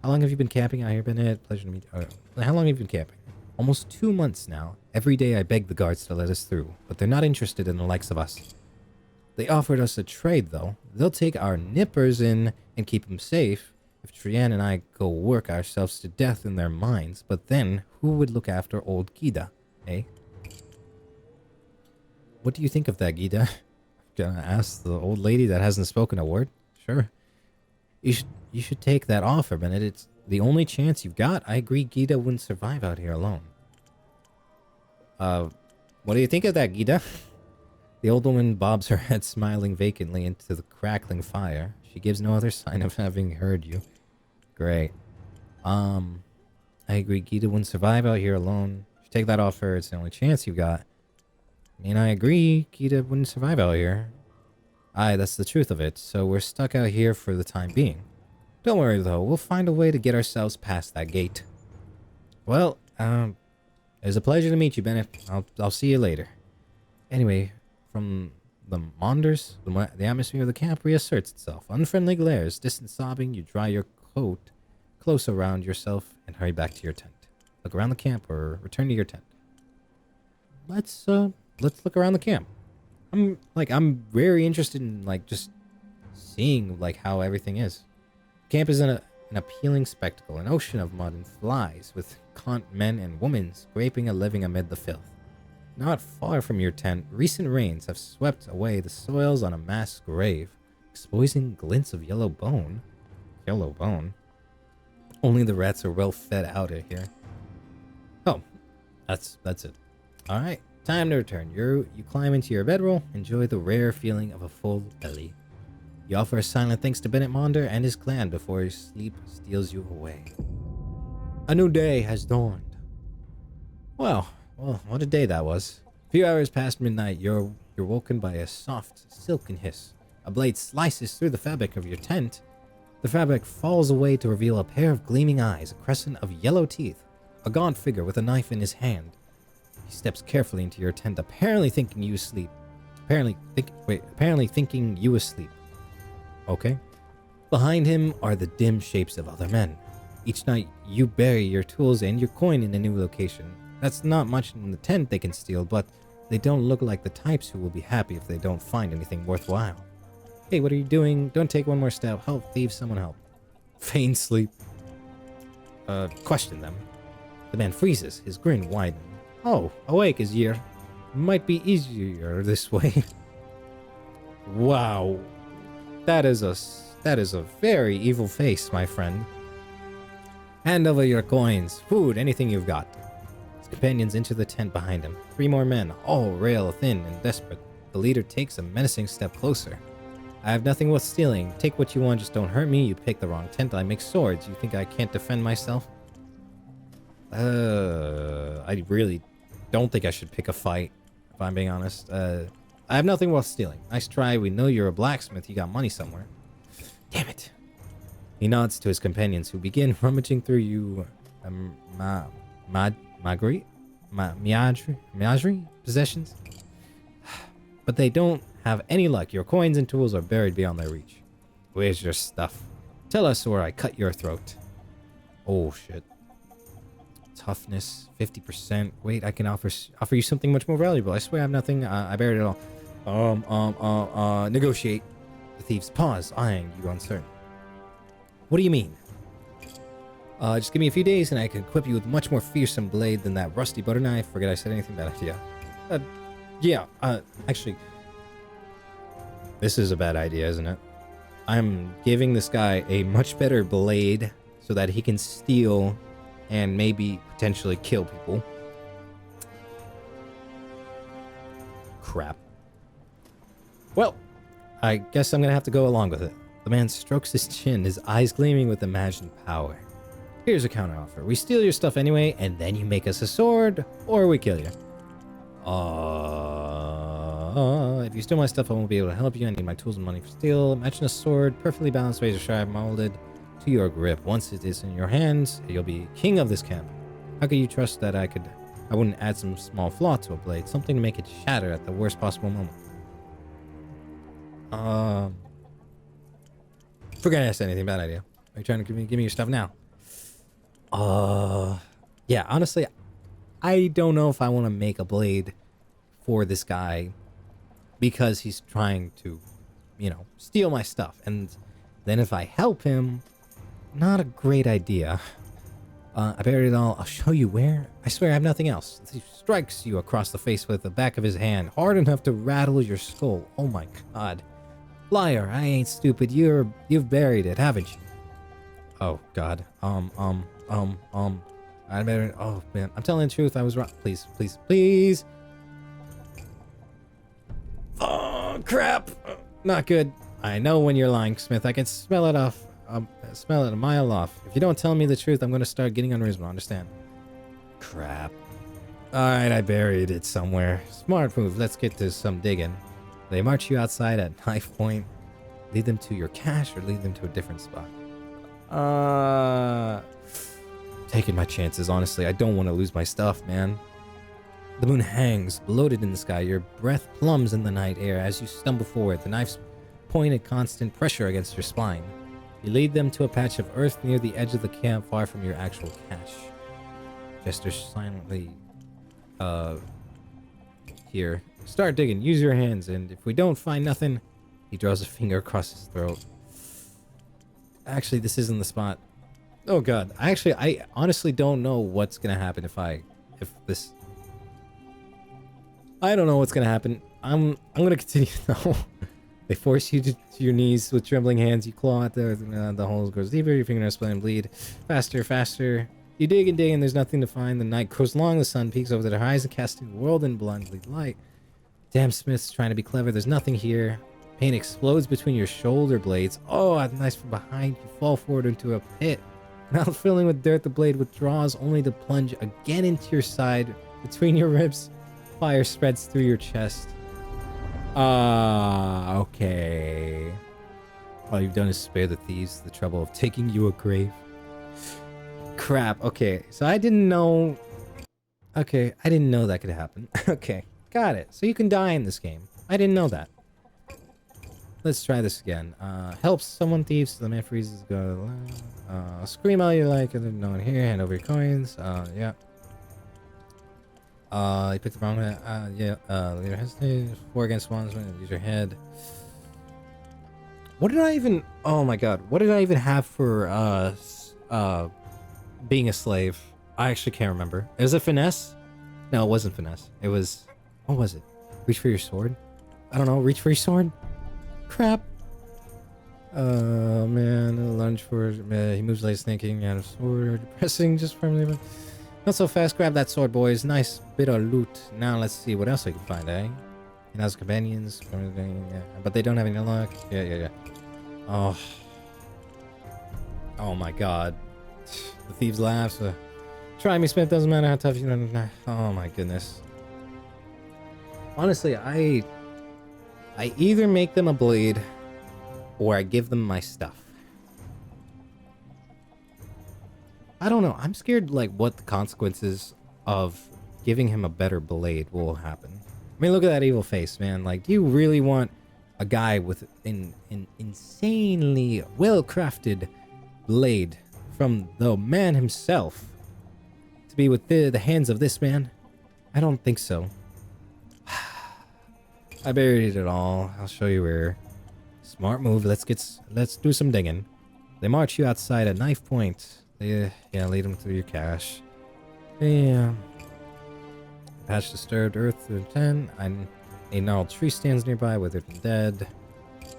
How long have you been camping out here, Bennett? Pleasure to meet you. How long have you been camping? Almost 2 months now. Every day I beg the guards to let us through, but they're not interested in the likes of us. They offered us a trade, though. They'll take our nippers in and keep them safe if Trienne and I go work ourselves to death in their mines. But then, who would look after old Gida, eh? What do you think of that, Gida? Gonna ask the old lady that hasn't spoken a word. Sure. You should take that offer, Bennett. It's the only chance you've got. I agree Gida wouldn't survive out here alone. What do you think of that, Gida? The old woman bobs her head, smiling vacantly into the crackling fire. She gives no other sign of having heard you. Great. I agree Gida wouldn't survive out here alone. If you take that offer, it's the only chance you've got. I mean, I agree Gida wouldn't survive out here. Aye, that's the truth of it. So we're stuck out here for the time being. Don't worry, though. We'll find a way to get ourselves past that gate. Well, it was a pleasure to meet you, Bennett. I'll see you later. Anyway, from the Monders, the atmosphere of the camp reasserts itself. Unfriendly glares, distant sobbing, you dry your coat close around yourself and hurry back to your tent. Look around the camp or return to your tent. Let's look around the camp. I'm very interested in just seeing how everything is. Camp is an appealing spectacle, an ocean of mud and flies, with gaunt men and women scraping a living amid the filth. Not far from your tent, recent rains have swept away the soils on a mass grave, exposing glints of yellow bone. Yellow bone? Only the rats are well fed out of here. Oh, that's it. Alright, time to return. You climb into your bedroll, enjoy the rare feeling of a full belly. You offer a silent thanks to Bennett Monder and his clan before your sleep steals you away. A new day has dawned. Well, what a day that was. A few hours past midnight, you're woken by a soft, silken hiss. A blade slices through the fabric of your tent. The fabric falls away to reveal a pair of gleaming eyes, a crescent of yellow teeth, a gaunt figure with a knife in his hand. He steps carefully into your tent, apparently thinking you asleep. Apparently thinking you asleep. Okay. Behind him are the dim shapes of other men. Each night, you bury your tools and your coin in a new location. That's not much in the tent they can steal, but they don't look like the types who will be happy if they don't find anything worthwhile. Hey, what are you doing? Don't take one more step. Help thieves, someone help. Feign sleep. Question them. The man freezes, his grin widening. Oh, awake is year. Might be easier this way. Wow. That is a very evil face, my friend. Hand over your coins, food, anything you've got. His companions enter the tent behind him. 3 more men, all rail thin and desperate. The leader takes a menacing step closer. I have nothing worth stealing. Take what you want, just don't hurt me. You picked the wrong tent. I make swords. You think I can't defend myself? I really don't think I should pick a fight, if I'm being honest. I have nothing worth stealing. Nice try. We know you're a blacksmith. You got money somewhere. Damn it. He nods to his companions, who begin rummaging through you, Miagri possessions. But they don't have any luck. Your coins and tools are buried beyond their reach. Where's your stuff? Tell us or I cut your throat. Oh, shit. Toughness, 50%. Wait, I can offer you something much more valuable. I swear I have nothing. I buried it all. Negotiate. The thieves pause, eyeing you uncertain. What do you mean? Just give me a few days and I can equip you with much more fearsome blade than that rusty butter knife. Forget I said anything bad idea. Actually, this is a bad idea, isn't it? I'm giving this guy a much better blade so that he can steal and maybe potentially kill people. Crap. Well, I guess I'm gonna have to go along with it. The man strokes his chin, his eyes gleaming with imagined power. Here's a counteroffer. We steal your stuff anyway, and then you make us a sword, or we kill you. If you steal my stuff, I won't be able to help you. I need my tools and money for steel. Imagine a sword, perfectly balanced, razor sharp, molded to your grip. Once it is in your hands, you'll be king of this camp. How could you trust that I wouldn't add some small flaw to a blade, something to make it shatter at the worst possible moment? Forget I said anything. Bad idea. Are you trying to give me your stuff now? Yeah, honestly, I don't know if I want to make a blade for this guy because he's trying to, steal my stuff. And then if I help him, not a great idea. I buried it all. I'll show you where. I swear I have nothing else. He strikes you across the face with the back of his hand, hard enough to rattle your skull. Oh my god. Liar, I ain't stupid. You've buried it, haven't you? Oh god. I better. Oh man, I'm telling the truth. I was wrong. Please, please, please. Oh crap! Not good. I know when you're lying, Smith. I can smell it off. Smell it a mile off. If you don't tell me the truth, I'm gonna start getting unreasonable. Understand? Crap. All right, I buried it somewhere. Smart move. Let's get to some digging. They march you outside at knife point. Lead them to your cache or lead them to a different spot. Taking my chances, honestly. I don't want to lose my stuff, man. The moon hangs, bloated in the sky. Your breath plums in the night air as you stumble forward, the knife's point at constant pressure against your spine. You lead them to a patch of earth near the edge of the camp, far from your actual cache. Jester silently, here. Start digging, use your hands, and if we don't find nothing, he draws a finger across his throat. Actually, this isn't the spot. Oh god, I honestly don't know what's gonna happen if this... I don't know what's gonna happen. I'm gonna continue though. They force you to your knees with trembling hands. You claw at the hole goes deeper. Your fingernails split and bleed. Faster, faster. You dig and there's nothing to find. The night grows long. The sun peeks over the horizon, casting the world in blindly light. Damn Smith's trying to be clever. There's nothing here. Pain explodes between your shoulder blades. Oh, nice from behind. You fall forward into a pit. Mouth filling with dirt, the blade withdraws only to plunge again into your side. Between your ribs, fire spreads through your chest. Okay. All you've done is spare the thieves the trouble of taking you a grave. Crap, okay. So I didn't know... Okay, I didn't know that could happen. Okay, got it. So you can die in this game. I didn't know that. Let's try this again. Help someone thieves so the man freezes go. Scream all you like, and there's no one here. Hand over your coins. Yeah. You picked the wrong one. Yeah. Leader hesitate. 4 against 1. Use your head. What did I even... Oh my god. What did I even have for, being a slave? I actually can't remember. Is it finesse? No, it wasn't finesse. It was... What was it? Reach for your sword? I don't know. Reach for your sword? Crap. Oh man, lunge for he moves like thinking out of sword, pressing just firmly. Not so fast. Grab that sword, boys. Nice bit of loot. Now let's see what else I can find, eh? He has companions, yeah. But they don't have any luck. Yeah. Oh. Oh my god. The thieves laughs. Try me, Smith. Doesn't matter how tough you are. Oh my goodness. Honestly, I either make them a blade or I give them my stuff. I don't know. I'm scared like what the consequences of giving him a better blade will happen. I mean, look at that evil face, man. Like, do you really want a guy with an insanely well-crafted blade from the man himself to be with the hands of this man? I don't think so. I buried it all. I'll show you where. Smart move. Let's do some digging. They march you outside at knife point. Lead them through your cache. Yeah. Patch disturbed earth through 10. A gnarled tree stands nearby, withered and dead.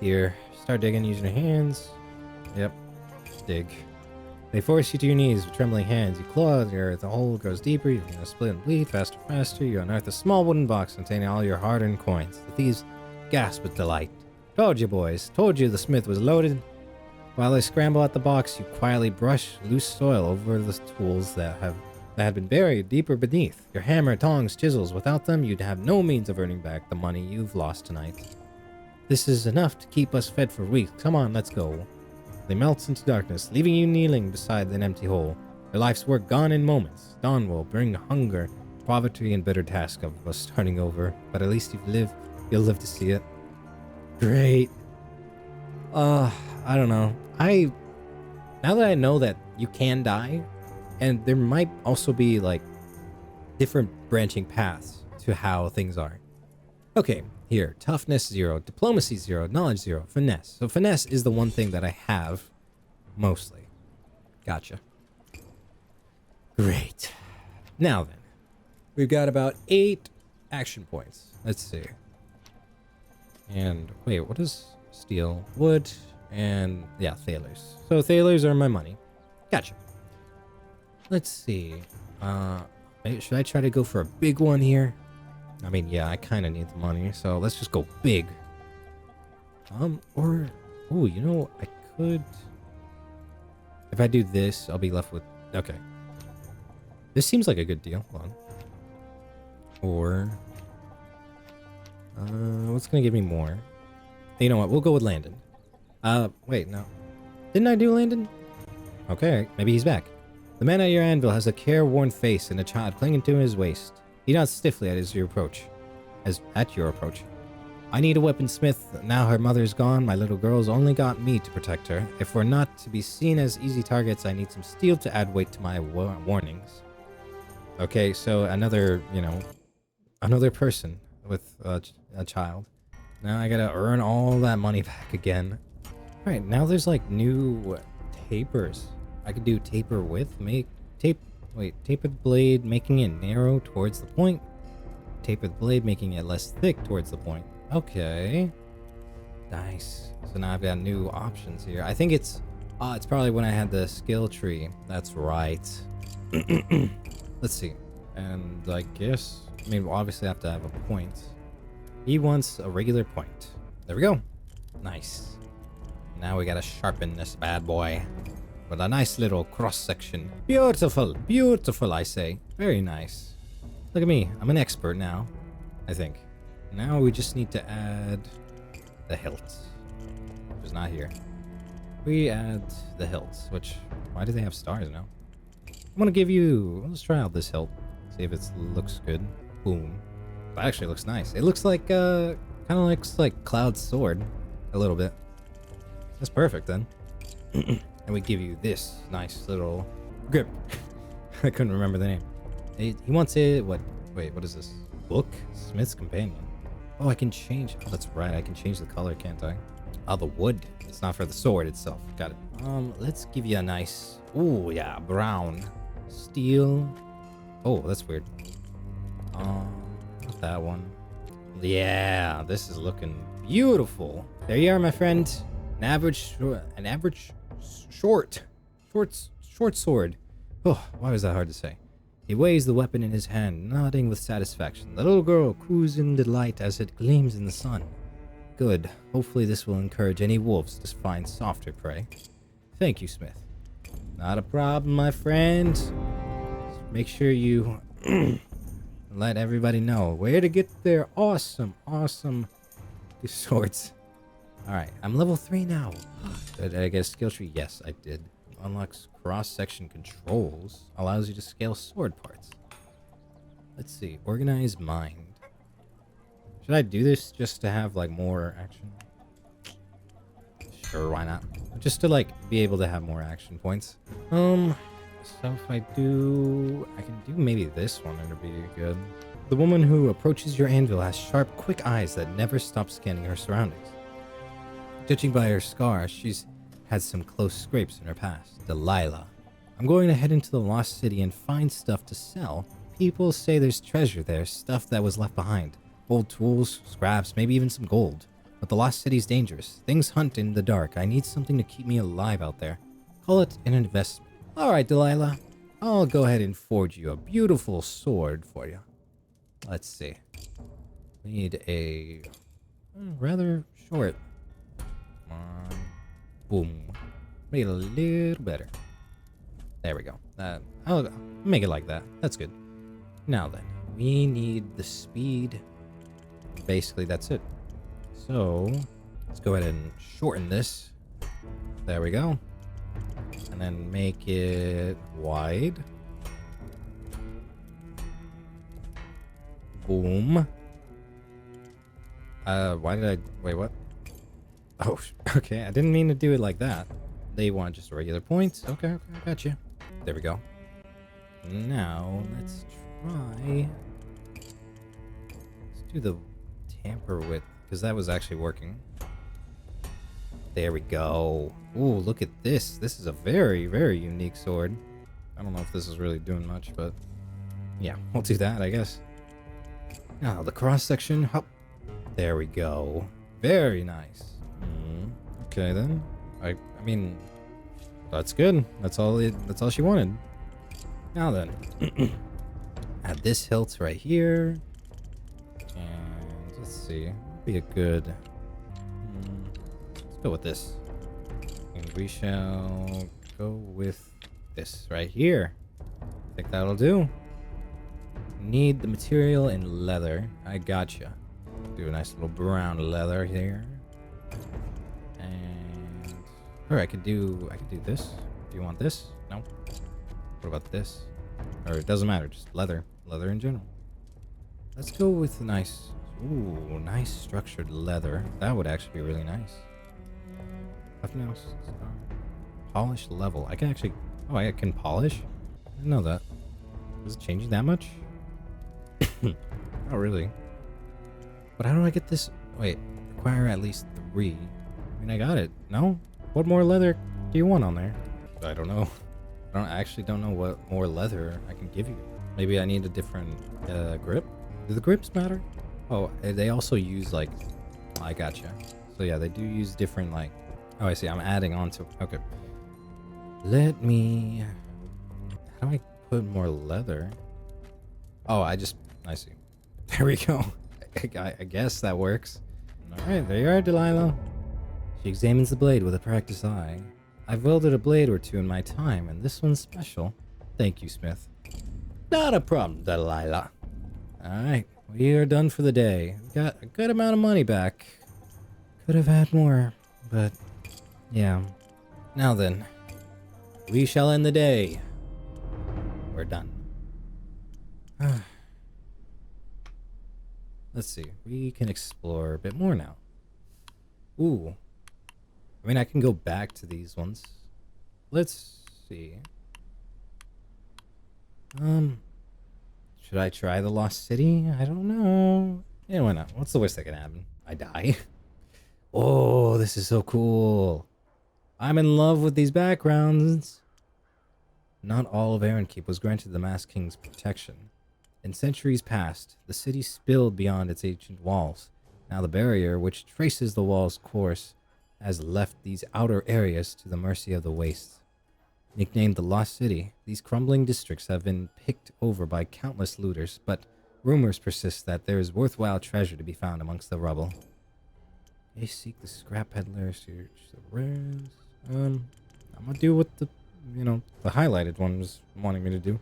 Here. Start digging using your hands. Yep. Dig. They force you to your knees with trembling hands. You claw at the earth. The hole grows deeper. You're gonna split and bleed faster. You unearth a small wooden box containing all your hard-earned coins. The thieves gasp with delight. Told you, boys. Told you the smith was loaded. While they scramble at the box, you quietly brush loose soil over the tools that had been buried deeper beneath. Your hammer, tongs, chisels. Without them, you'd have no means of earning back the money you've lost tonight. This is enough to keep us fed for weeks. Come on, let's go. They melt into darkness, leaving you kneeling beside an empty hole. Your life's work gone in moments. Dawn will bring hunger, poverty, and bitter task of us starting over. But at least you'll live to see it. Great. I don't know. Now that I know that you can die, and there might also be like different branching paths to how things are. Okay, here, toughness 0, diplomacy 0, knowledge 0, finesse. So finesse is the one thing that I have mostly. Gotcha. Great. Now then, we've got about 8 action points. Let's see. And wait, what is steel? Wood, and yeah, thalers. So thalers are my money. Gotcha. Let's see. Should I try to go for a big one here? I mean, yeah, I kind of need the money, so let's just go big. Or, oh, you know, I could. If I do this, I'll be left with. Okay. This seems like a good deal. Hold on. Or, what's gonna give me more? You know what? We'll go with Landon. Wait, no. Didn't I do Landon? Okay, maybe he's back. The man at your anvil has a careworn face and a child clinging to his waist. He nods stiffly at your approach. I need a weaponsmith. Now her mother's gone. My little girl's only got me to protect her. If we're not to be seen as easy targets, I need some steel to add weight to my warnings. Okay, so another person with a child. Now I gotta earn all that money back again. Alright, now there's like new tapers. I could do taper width, tapered blade, making it narrow towards the point. Tapered blade, making it less thick towards the point. Okay. Nice. So now I've got new options here. I think it's probably when I had the skill tree. That's right. Let's see. And I guess, we'll obviously have to have a point. He wants a regular point. There we go. Nice. Now we gotta sharpen this bad boy with a nice little cross section. Beautiful, beautiful, I say. Very nice. Look at me. I'm an expert now, I think. Now we just need to add the hilts, which is not here. We add the hilts, which, why do they have stars now? I'm gonna give you, let's try out this hilt. See if it looks good. Boom. That actually looks nice. It looks like, kind of looks like Cloud's sword, a little bit. That's perfect then. And we give you this nice little grip. I couldn't remember the name. He wants it, what is this? Book? Smith's Companion. Oh, I can change. Oh, that's right. I can change the color, can't I? Oh, the wood. It's not for the sword itself. Got it. Let's give you a nice... Oh, yeah. Brown. Steel. Oh, that's weird. Not that one. Yeah, this is looking beautiful. There you are, my friend. An average short sword. Oh, why was that hard to say? He weighs the weapon in his hand, nodding with satisfaction. The little girl coos in delight as it gleams in the sun. Good. Hopefully this will encourage any wolves to find softer prey. Thank you, Smith. Not a problem, my friend. Just make sure you let everybody know where to get their awesome swords. Alright, I'm level 3 now. Did I get a skill tree? Yes, I did. Unlocks cross-section controls. Allows you to scale sword parts. Let's see. Organize mind. Should I do this just to have, like, more action? Sure, why not? Just to, like, be able to have more action points. So if I can do maybe this one. It'll be good. The woman who approaches your anvil has sharp, quick eyes that never stop scanning her surroundings. Judging by her scars, she's had some close scrapes in her past. Delilah. I'm going to head into the lost city and find stuff to sell. People say there's treasure there, stuff that was left behind. Old tools, scraps, maybe even some gold. But the lost city's dangerous. Things hunt in the dark. I need something to keep me alive out there. Call it an investment. Alright, Delilah. I'll go ahead and forge you a beautiful sword for you. Let's see. We need a rather short. Come on. Boom. Make it a little better. There we go. I'll make it like that. That's good. Now then, we need the speed. Basically, that's it. So, let's go ahead and shorten this. There we go. And then make it wide. Boom. Why did I... Wait, what? Oh, okay. I didn't mean to do it like that. They want just regular points. Okay, I got you. There we go. Now, let's try... Let's do the tamper width, because that was actually working. There we go. Ooh, look at this. This is a very, very unique sword. I don't know if this is really doing much, but... Yeah, we'll do that, I guess. Now, the cross-section. Hop. There we go. Very nice. Okay, then. I mean... That's good. That's all she wanted. Now then. Add this hilt right here. And let's see. Be a good... Let's go with this. And we shall go with this right here. I think that'll do. Need the material in leather. I gotcha. Do a nice little brown leather here. And... Or I could do this. Do you want this? No. What about this? Or it doesn't matter, just leather. Leather in general. Let's go with nice... Ooh, nice structured leather. That would actually be really nice. Nothing else. Polish level. I can actually... Oh, I can polish? I didn't know that. Is it changing that much? Not really. But how do I get this? Wait, require at least 3. I mean, I got it. No? What more leather do you want on there? I don't know. I actually don't know what more leather I can give you. Maybe I need a different grip? Do the grips matter? Oh, they also use like... I gotcha. So yeah, they do use different like... Oh, I see. I'm adding on to... Okay. Let me... How do I put more leather? Oh, I see. There we go. I guess that works. Alright, there you are, Delilah. She examines the blade with a practiced eye. I've welded a blade or 2 in my time, and this one's special. Thank you, Smith. Not a problem, Delilah. Alright, we are done for the day. We got a good amount of money back. Could have had more, but yeah. Now then, we shall end the day. We're done. Let's see. We can explore a bit more now. Ooh. I mean, I can go back to these ones. Let's see. Should I try the Lost City? I don't know. Yeah, why not? What's the worst that can happen? I die. Oh, this is so cool. I'm in love with these backgrounds. Not all of Keep was granted the Masked King's protection. In centuries past, the city spilled beyond its ancient walls. Now the barrier, which traces the wall's course, has left these outer areas to the mercy of the wastes. Nicknamed the Lost City, these crumbling districts have been picked over by countless looters, but rumors persist that there is worthwhile treasure to be found amongst the rubble. They seek the scrap peddler, search the wares. I'm gonna do what the highlighted one was wanting me to do.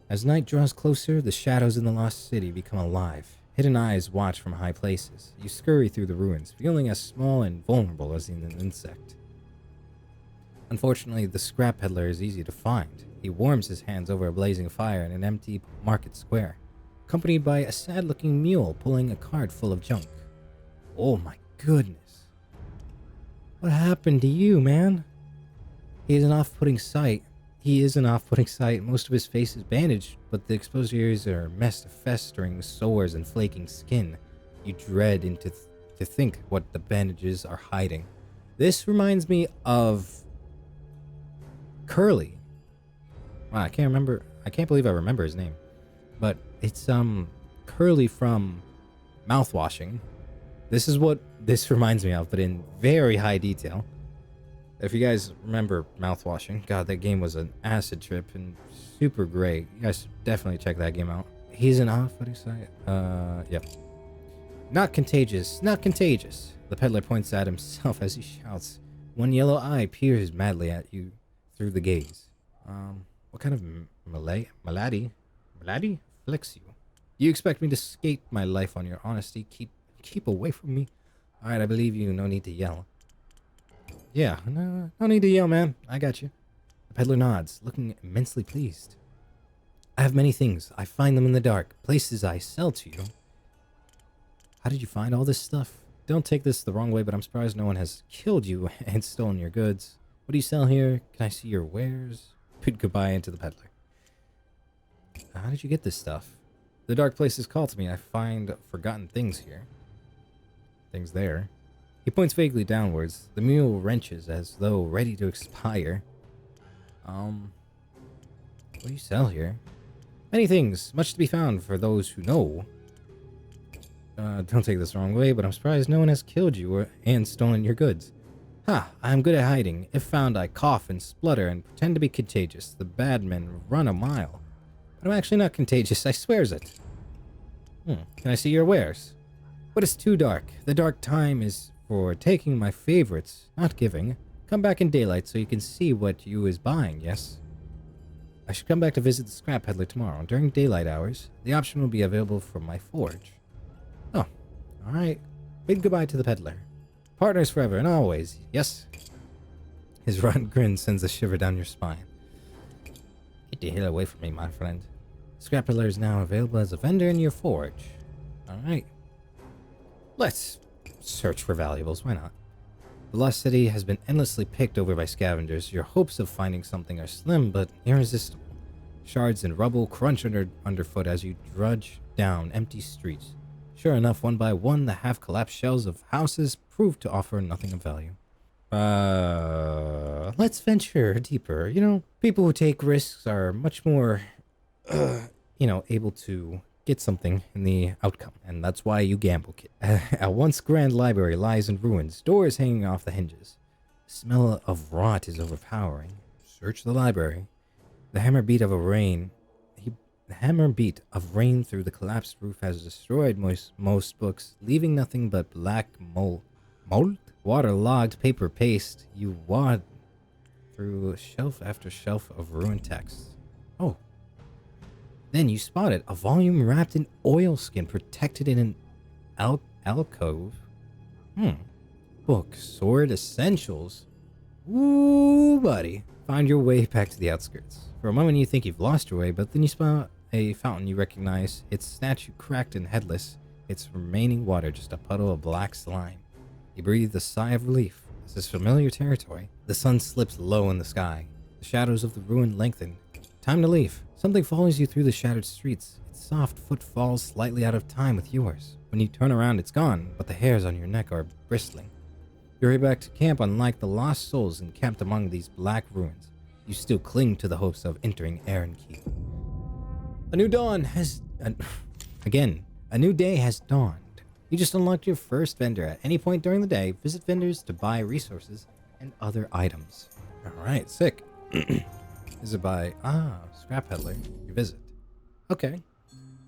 As night draws closer, the shadows in the Lost City become alive. Hidden eyes watch from high places. You scurry through the ruins, feeling as small and vulnerable as an insect. Unfortunately, the scrap peddler is easy to find. He warms his hands over a blazing fire in an empty market square, accompanied by a sad-looking mule pulling a cart full of junk. Oh my goodness. What happened to you, man? He is an off-putting sight. Most of his face is bandaged, but the exposed areas are messed with festering sores and flaking skin. You dread to think what the bandages are hiding. This reminds me of Curly. Wow, I can't believe I remember his name. But it's Curly from Mouthwashing. This is what this reminds me of, but in very high detail. If you guys remember Mouthwashing, God, that game was an acid trip and super great. You guys should definitely check that game out. He's an off-putting sight. Yep. Not contagious, not contagious. The peddler points at himself as he shouts. One yellow eye peers madly at you through the gaze. What kind of malady afflicts you? You expect me to skate my life on your honesty? Keep away from me. All right, I believe you. No need to yell. Yeah, no need to yell, man. I got you. The peddler nods, looking immensely pleased. I have many things. I find them in the dark. Places I sell to you. How did you find all this stuff? Don't take this the wrong way, but I'm surprised no one has killed you and stolen your goods. What do you sell here? Can I see your wares? Bid goodbye into the peddler. How did you get this stuff? The dark places call to me. I find forgotten things here. Things there. He points vaguely downwards. The mule wrenches as though ready to expire. What do you sell here? Many things, much to be found for those who know. Don't take this the wrong way, but I'm surprised no one has killed you and stolen your goods. Ha, I'm good at hiding. If found, I cough and splutter and pretend to be contagious. The bad men run a mile. But I'm actually not contagious, I swears it. Can I see your wares? But it's too dark. The dark time is for taking my favorites, not giving. Come back in daylight so you can see what you is buying, yes? I should come back to visit the scrap peddler tomorrow. During daylight hours, the option will be available from my forge. Oh, alright. Bid goodbye to the peddler. Partners forever and always, yes? His rotten grin sends a shiver down your spine. Get the hell away from me, my friend. Scrap Peddler is now available as a vendor in your forge. Alright. Let's search for valuables, why not? The lost city has been endlessly picked over by scavengers. Your hopes of finding something are slim, but irresistible. Shards and rubble crunch underfoot as you drudge down empty streets. Sure enough, one by one, the half-collapsed shells of houses prove to offer nothing of value. Let's venture deeper. You know, people who take risks are much more, able to get something in the outcome. And that's why you gamble, kid. A once grand library lies in ruins, doors hanging off the hinges. The smell of rot is overpowering. Search the library. The hammer beat of rain through the collapsed roof has destroyed most books, leaving nothing but black mold? Waterlogged paper paste. You wad through shelf after shelf of ruined texts. Oh. Then you spotted a volume wrapped in oilskin, protected in an alcove. Book, sword, essentials. Ooh, buddy. Find your way back to the outskirts. For a moment you think you've lost your way, but then you spot a fountain you recognize. Its statue cracked and headless, its remaining water just a puddle of black slime. You breathe a sigh of relief. This is familiar territory. The sun slips low in the sky. The shadows of the ruin lengthen. Time to leave. Something follows you through the shattered streets. Its soft foot falls slightly out of time with yours. When you turn around, it's gone, but the hairs on your neck are bristling. You hurry back to camp. Unlike the lost souls encamped among these black ruins, you still cling to the hopes of entering Keep. A new dawn has... a new day has dawned. You just unlocked your first vendor. At any point during the day, visit vendors to buy resources and other items. Alright, sick. Is it by... Scrap Peddler. You visit. Okay.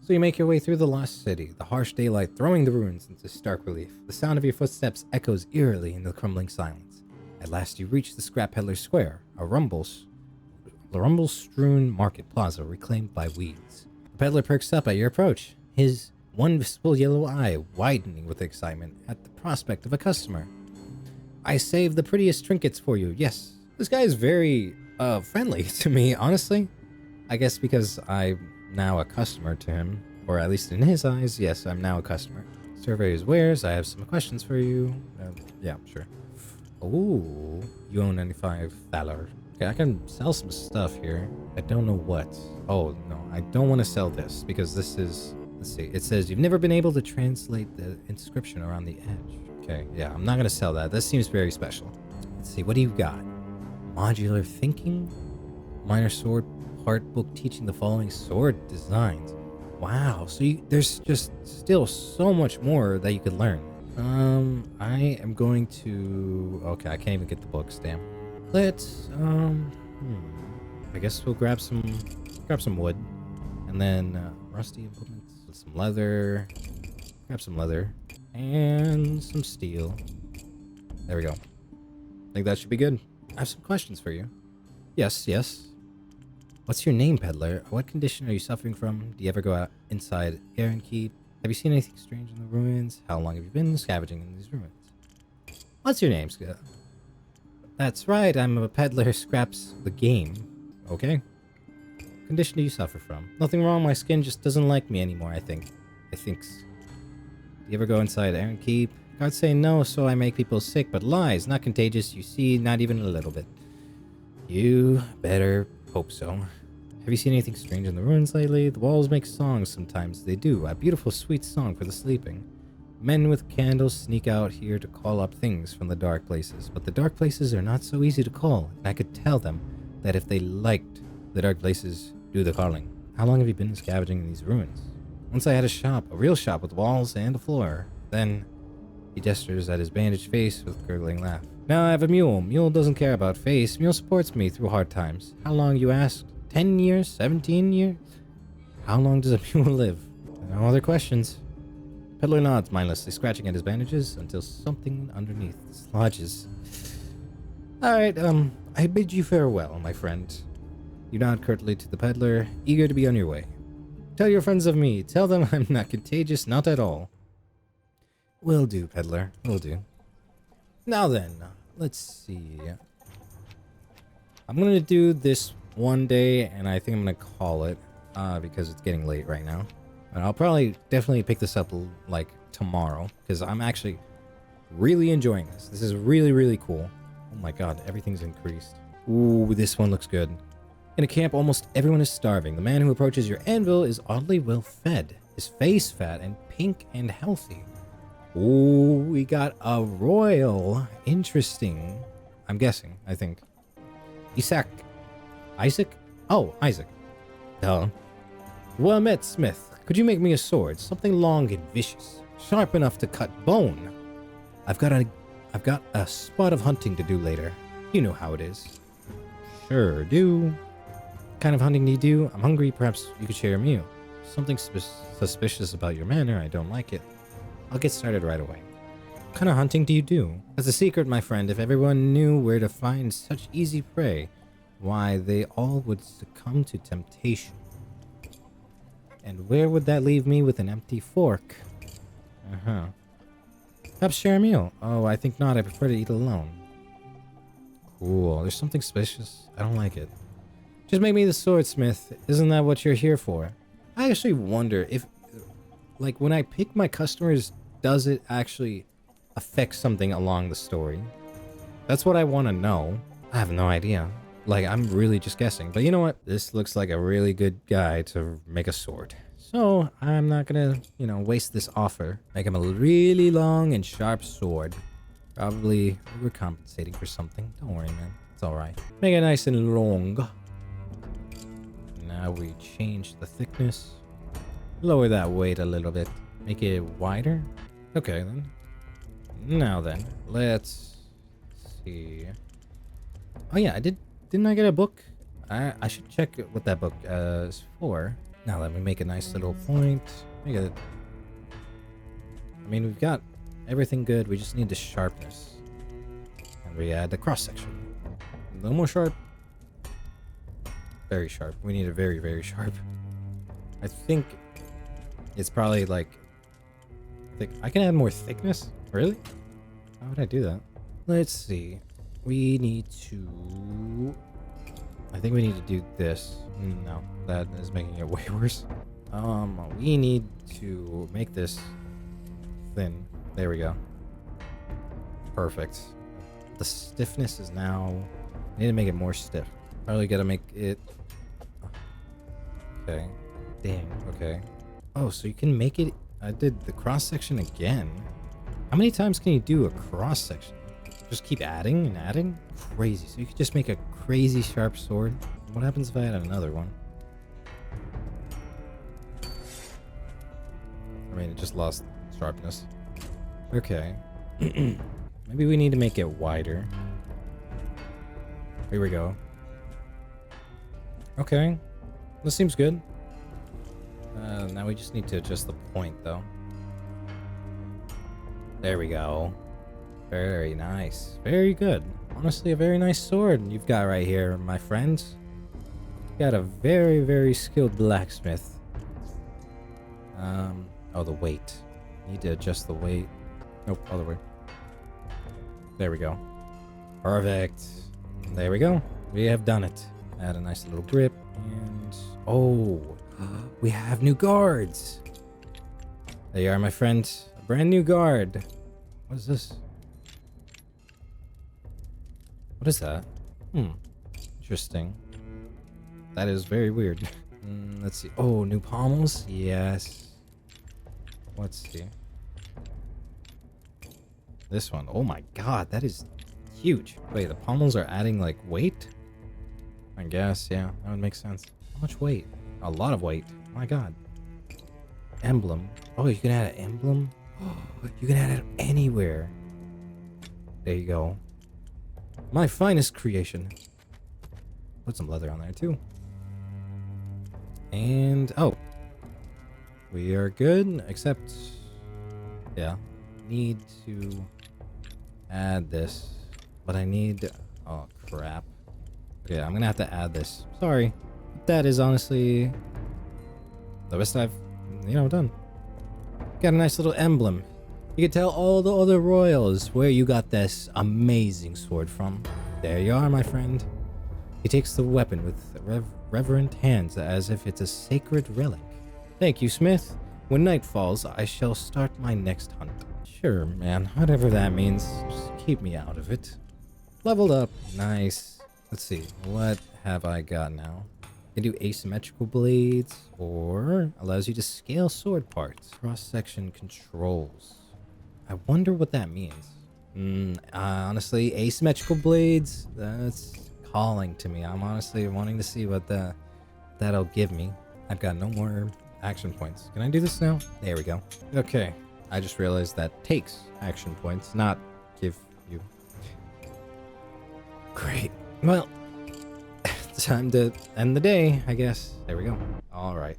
So you make your way through the lost city, the harsh daylight throwing the ruins into stark relief. The sound of your footsteps echoes eerily in the crumbling silence. At last you reach the Scrap Peddler Square, a rumble-strewn market plaza reclaimed by weeds. The peddler perks up at your approach, his one visible yellow eye widening with excitement at the prospect of a customer. I saved the prettiest trinkets for you, yes. This guy is very, friendly to me, honestly. I guess because I'm now a customer to him, or at least in his eyes, yes, I'm now a customer. Survey his wares, I have some questions for you. Yeah, sure. Ooh, you own 95 valor. Okay, I can sell some stuff here. I don't know what. Oh, no, I don't want to sell this because this is... Let's see, it says you've never been able to translate the inscription around the edge. Okay, yeah, I'm not going to sell that. This seems very special. Let's see, what do you got? Modular thinking? Minor sword part book teaching the following sword designs. Wow, so there's just still so much more that you could learn. I am going to... Okay, I can't even get the books, damn. Let's, I guess we'll grab some wood. And then, rusty implements, some leather. Grab some leather. And some steel. There we go. I think that should be good. I have some questions for you. Yes, yes. What's your name, peddler? What condition are you suffering from? Do you ever go out inside Keep? Have you seen anything strange in the ruins? How long have you been scavenging in these ruins? What's your name, Scott? That's right, I'm a peddler scraps the game. Okay. Condition do you suffer from? Nothing wrong, my skin just doesn't like me anymore, I think. Do you ever go inside Keep? Guards say no, so I make people sick, but lies, not contagious, you see, not even a little bit. You better hope so. Have you seen anything strange in the ruins lately? The walls make songs sometimes, they do. A beautiful sweet song for the sleeping. Men with candles sneak out here to call up things from the dark places, but the dark places are not so easy to call, and I could tell them that if they liked the dark places, do the calling. How long have you been scavenging in these ruins? Once I had a shop, a real shop with walls and a floor. Then he gestures at his bandaged face with a gurgling laugh. Now I have a mule. Mule doesn't care about face. Mule supports me through hard times. How long, you asked? 10 years? 17 years? How long does a mule live? No other questions. Peddler nods mindlessly, scratching at his bandages until something underneath dislodges. Alright, I bid you farewell, my friend. You nod curtly to the peddler, eager to be on your way. Tell your friends of me. Tell them I'm not contagious, not at all. Will do, peddler. Will do. Now then, let's see. I'm gonna do this one day, and I think I'm gonna call it because it's getting late right now. And I'll probably definitely pick this up like tomorrow because I'm actually really enjoying this. This is really, really cool. Oh my god, everything's increased. Ooh, this one looks good. In a camp, almost everyone is starving. The man who approaches your anvil is oddly well fed. His face fat and pink and healthy. Ooh, we got a royal. Interesting. I'm guessing, I think. Isaac? Oh, Isaac. Duh. Well met, Smith. Could you make me a sword? Something long and vicious. Sharp enough to cut bone. I've got a spot of hunting to do later. You know how it is. Sure do. What kind of hunting do you do? I'm hungry. Perhaps you could share a meal. Something suspicious about your manner. I don't like it. I'll get started right away. What kind of hunting do you do? As a secret, my friend, if everyone knew where to find such easy prey, why, they all would succumb to temptation. And where would that leave me with an empty fork? Uh-huh. Perhaps share a meal. Oh, I think not. I prefer to eat alone. Cool. There's something suspicious. I don't like it. Just make me the swordsmith. Isn't that what you're here for? I actually wonder if, like, when I pick my customers, does it actually affect something along the story? That's what I want to know. I have no idea. Like, I'm really just guessing. But you know what? This looks like a really good guy to make a sword. So, I'm not gonna, you know, waste this offer. Make him a really long and sharp sword. Probably overcompensating for something. Don't worry, man. It's alright. Make it nice and long. Now we change the thickness. Lower that weight a little bit. Make it wider. Okay, then. Now then, let's see. Oh yeah, didn't I get a book? I should check what that book is for. Now let me make a nice little point. Make it. I mean, we've got everything good. We just need the sharpness, and we add the cross section. A little more sharp. Very sharp. We need it very, very sharp. I think it's probably like thick. I can add more thickness. Really? How would I do that? Let's see. We need to... I think we need to do this. No, that is making it way worse. We need to make this thin. There we go. Perfect. The stiffness is now... I need to make it more stiff. Probably gotta make it... Okay. Dang, okay. Oh, so you can make it... I did the cross-section again. How many times can you do a cross-section? Just keep adding and adding? Crazy. So you could just make a crazy sharp sword. What happens if I add another one? I mean, it just lost sharpness. Okay. Maybe we need to make it wider. Here we go. Okay. This seems good. Now we just need to adjust the point, though. There we go. Very nice. Very good. Honestly, a very nice sword you've got right here, my friends. You got a very, very skilled blacksmith. Oh, the weight. Need to adjust the weight. Nope, other way. There we go. Perfect. There we go. We have done it. Add a nice little grip, and... Oh! We have new guards! There you are, my friend. A brand new guard. What is this? What is that? Interesting. That is very weird. Let's see. Oh, new pommels? Yes. Let's see. This one. Oh my god, that is huge. Wait, the pommels are adding, like, weight? I guess, yeah. That would make sense. How much weight? A lot of weight. Oh my god. Emblem. Oh, you can add an emblem? Oh, you can add it anywhere. There you go. My finest creation. Put some leather on there, too. And, oh. We are good, except... Yeah. Need to add this. But I need... Oh, crap. Okay, I'm gonna have to add this. Sorry. That is honestly... the best I've, done. Got a nice little emblem. You can tell all the other royals where you got this amazing sword from. There you are, my friend. He takes the weapon with reverent hands as if it's a sacred relic. Thank you, Smith. When night falls, I shall start my next hunt. Sure, man. Whatever that means. Just keep me out of it. Leveled up. Nice. Let's see. What have I got now? I can do asymmetrical blades, or allows you to scale sword parts. Cross-section controls. I wonder what that means. Honestly, asymmetrical blades, that's calling to me. I'm honestly wanting to see what that'll give me. I've got no more action points. Can I do this now? There we go. Okay. I just realized that takes action points, not give you. Great. Well, time to end the day, I guess. There we go. All right.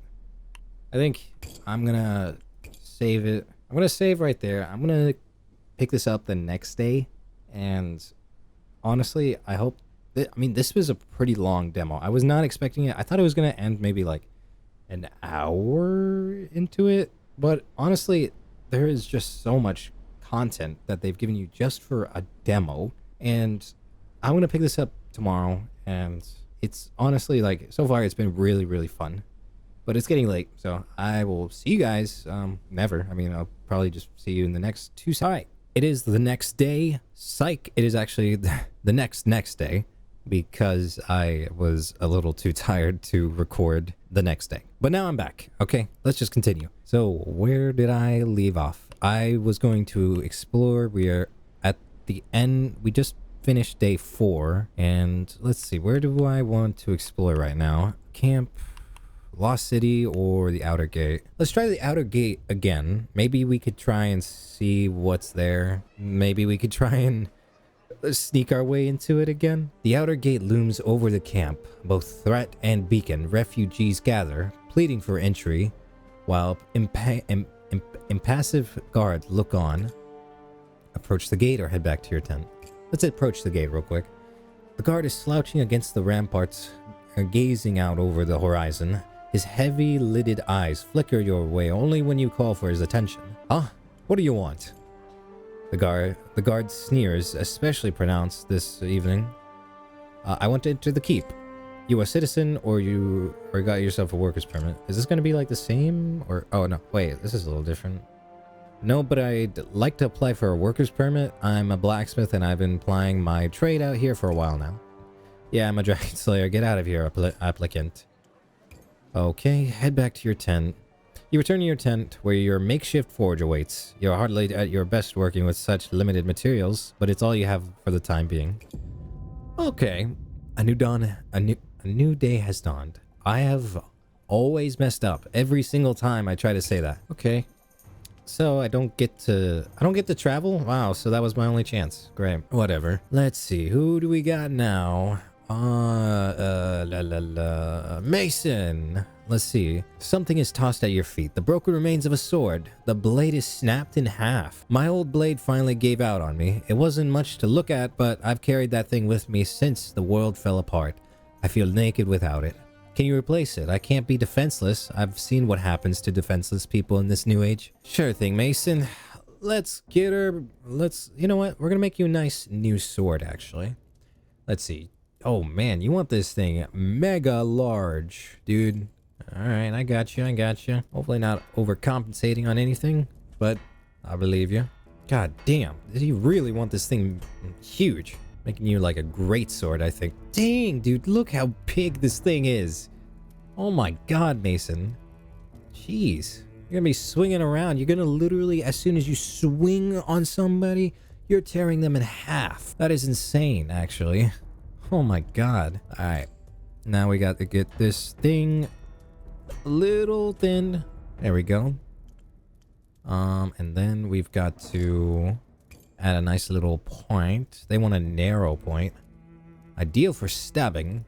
I think I'm gonna save it. I'm gonna save right there. I'm gonna pick this up the next day, and honestly, I hope that, I mean, this was a pretty long demo. I was not expecting it. I thought it was gonna end maybe like an hour into it, but honestly, there is just so much content that they've given you just for a demo, and I'm gonna pick this up tomorrow, and it's honestly, like, so far it's been really, really fun. But it's getting late, so I will see you guys never. I mean, I'll probably just see you in the next two. All right, it is the next day. Psych, it is actually the next day, because I was a little too tired to record the next day. But now I'm back. Okay, let's just continue. So where did I leave off? I was going to explore. We are at the end. We just finished day 4, and let's see, where do I want to explore right now? Camp, Lost City, or the Outer Gate? Let's try the Outer Gate again. Maybe we could try and see what's there. Maybe we could try and sneak our way into it again. The Outer Gate looms over the camp, both threat and beacon. Refugees gather, pleading for entry, while impassive guards look on. Approach the gate or head back to your tent. Let's approach the gate real quick. The guard is slouching against the ramparts, gazing out over the horizon. His heavy-lidded eyes flicker your way only when you call for his attention. Huh? What do you want? The guard sneers, especially pronounced this evening. I want to enter the keep. You a citizen, or got yourself a worker's permit? Is this going to be like the same, or... Oh, no. Wait, this is a little different. No, but I'd like to apply for a worker's permit. I'm a blacksmith, and I've been plying my trade out here for a while now. Yeah, I'm a dragon slayer. Get out of here, applicant. Okay, head back to your tent. You return to your tent, where your makeshift forge awaits. You're hardly at your best working with such limited materials, but it's all you have for the time being. Okay, a new day has dawned. I have always messed up every single time I try to say that. Okay. So I don't get to travel? Wow, so that was my only chance. Great. Whatever. Let's see. Who do we got now? Mason. Let's see. Something is tossed at your feet. The broken remains of a sword. The blade is snapped in half. My old blade finally gave out on me. It wasn't much to look at, but I've carried that thing with me since the world fell apart. I feel naked without it. Can you replace it? I can't be defenseless. I've seen what happens to defenseless people in this new age. Sure thing, Mason. Let's get her... You know what? We're gonna make you a nice new sword, actually. Let's see. Oh, man. You want this thing mega large, dude. Alright, I got you. Hopefully not overcompensating on anything, but I believe you. God damn. Did he really want this thing huge? Making you like a great sword, I think. Dang, dude, look how big this thing is. Oh my god, Mason. Jeez. You're gonna be swinging around. You're gonna literally, as soon as you swing on somebody, you're tearing them in half. That is insane, actually. Oh my god. Alright. Now we got to get this thing a little thin. There we go. And then we've got to... add a nice little point. They want a narrow point. Ideal for stabbing.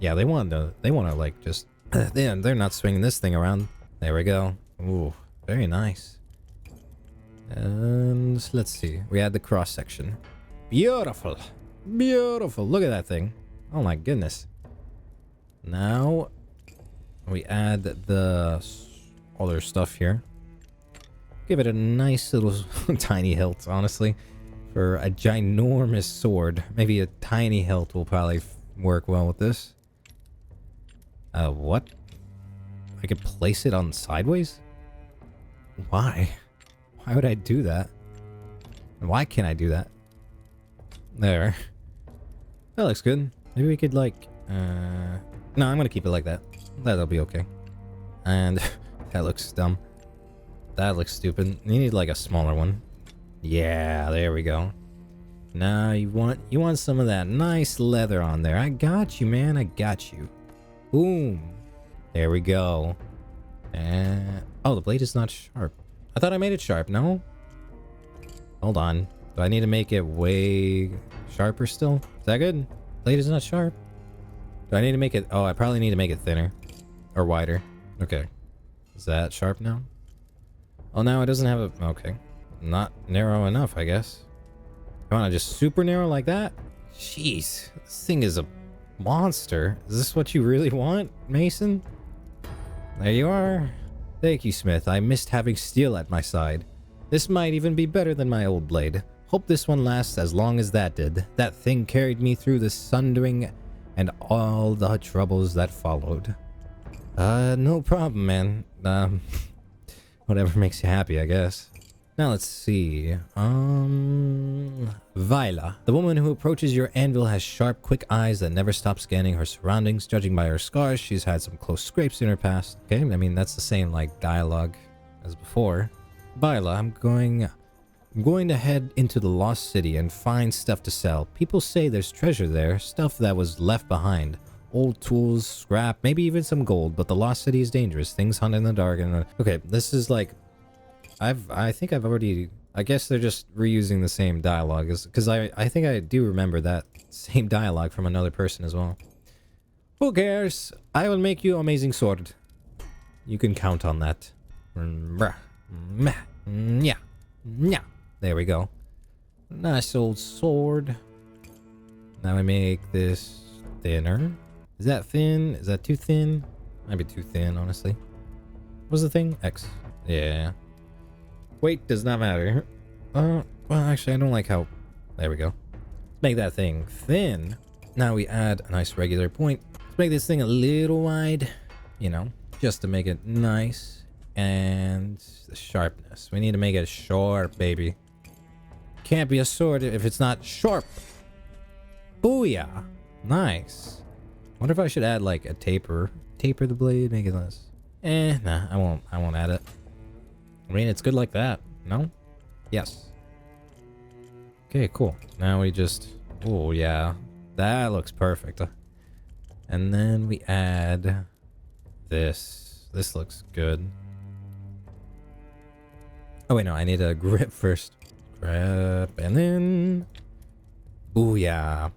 Yeah, they want to like just... they're not swinging this thing around. There we go. Ooh, very nice. And let's see. We add the cross section. Beautiful. Beautiful. Look at that thing. Oh my goodness. Now we add the other stuff here. Give it a nice little tiny hilt, honestly. For a ginormous sword. Maybe a tiny hilt will probably work well with this. What? I could place it on sideways? Why? Why would I do that? And why can't I do that? There. That looks good. Maybe we could like, no, I'm gonna keep it like that. That'll be okay. And that looks dumb. That looks stupid. You need like a smaller one. Yeah, there we go. Now you want some of that nice leather on there. I got you, man. I got you. Boom. There we go. And oh, the blade is not sharp. I thought I made it sharp. No? Hold on. Do I need to make it way sharper still? Is that good? Blade is not sharp. Do I need to make it... Oh, I probably need to make it thinner. Or wider. Okay. Is that sharp now? Oh, now it doesn't have a... Okay. Not narrow enough, I guess. Come on, just super narrow like that? Jeez. This thing is a monster. Is this what you really want, Mason? There you are. Thank you, Smith. I missed having steel at my side. This might even be better than my old blade. Hope this one lasts as long as that did. That thing carried me through the sundering and all the troubles that followed. No problem, man. Whatever makes you happy, I guess. Now let's see. Vila. The woman who approaches your anvil has sharp, quick eyes that never stop scanning her surroundings. Judging by her scars, she's had some close scrapes in her past. Okay, I mean, that's the same, like, dialogue as before. Vila, I'm going to head into the lost city and find stuff to sell. People say there's treasure there, stuff that was left behind. Old tools, scrap, maybe even some gold, but the lost city is dangerous. Things hunt in the dark and... Okay, this is like... I think I've already... I guess they're just reusing the same dialogue, because I think I do remember that same dialogue from another person as well. Who cares? I will make you amazing sword. You can count on that. Yeah. There we go. Nice old sword. Now we make this thinner. Is that thin? Is that too thin? Might be too thin, honestly. What's the thing? X. Yeah. Weight does not matter. Well, actually, I don't like how... There we go. Let's make that thing thin. Now we add a nice regular point. Let's make this thing a little wide. You know, just to make it nice. And the sharpness. We need to make it sharp, baby. Can't be a sword if it's not sharp. Booyah. Nice. Wonder if I should add like a taper. Taper the blade, make it less. Nah, I won't add it. I mean, it's good like that. No? Yes. Okay, cool. Now we just... Oh, yeah. That looks perfect. And then we add this. This looks good. Oh, wait, no. I need a grip first. Grip. And then... Booyah.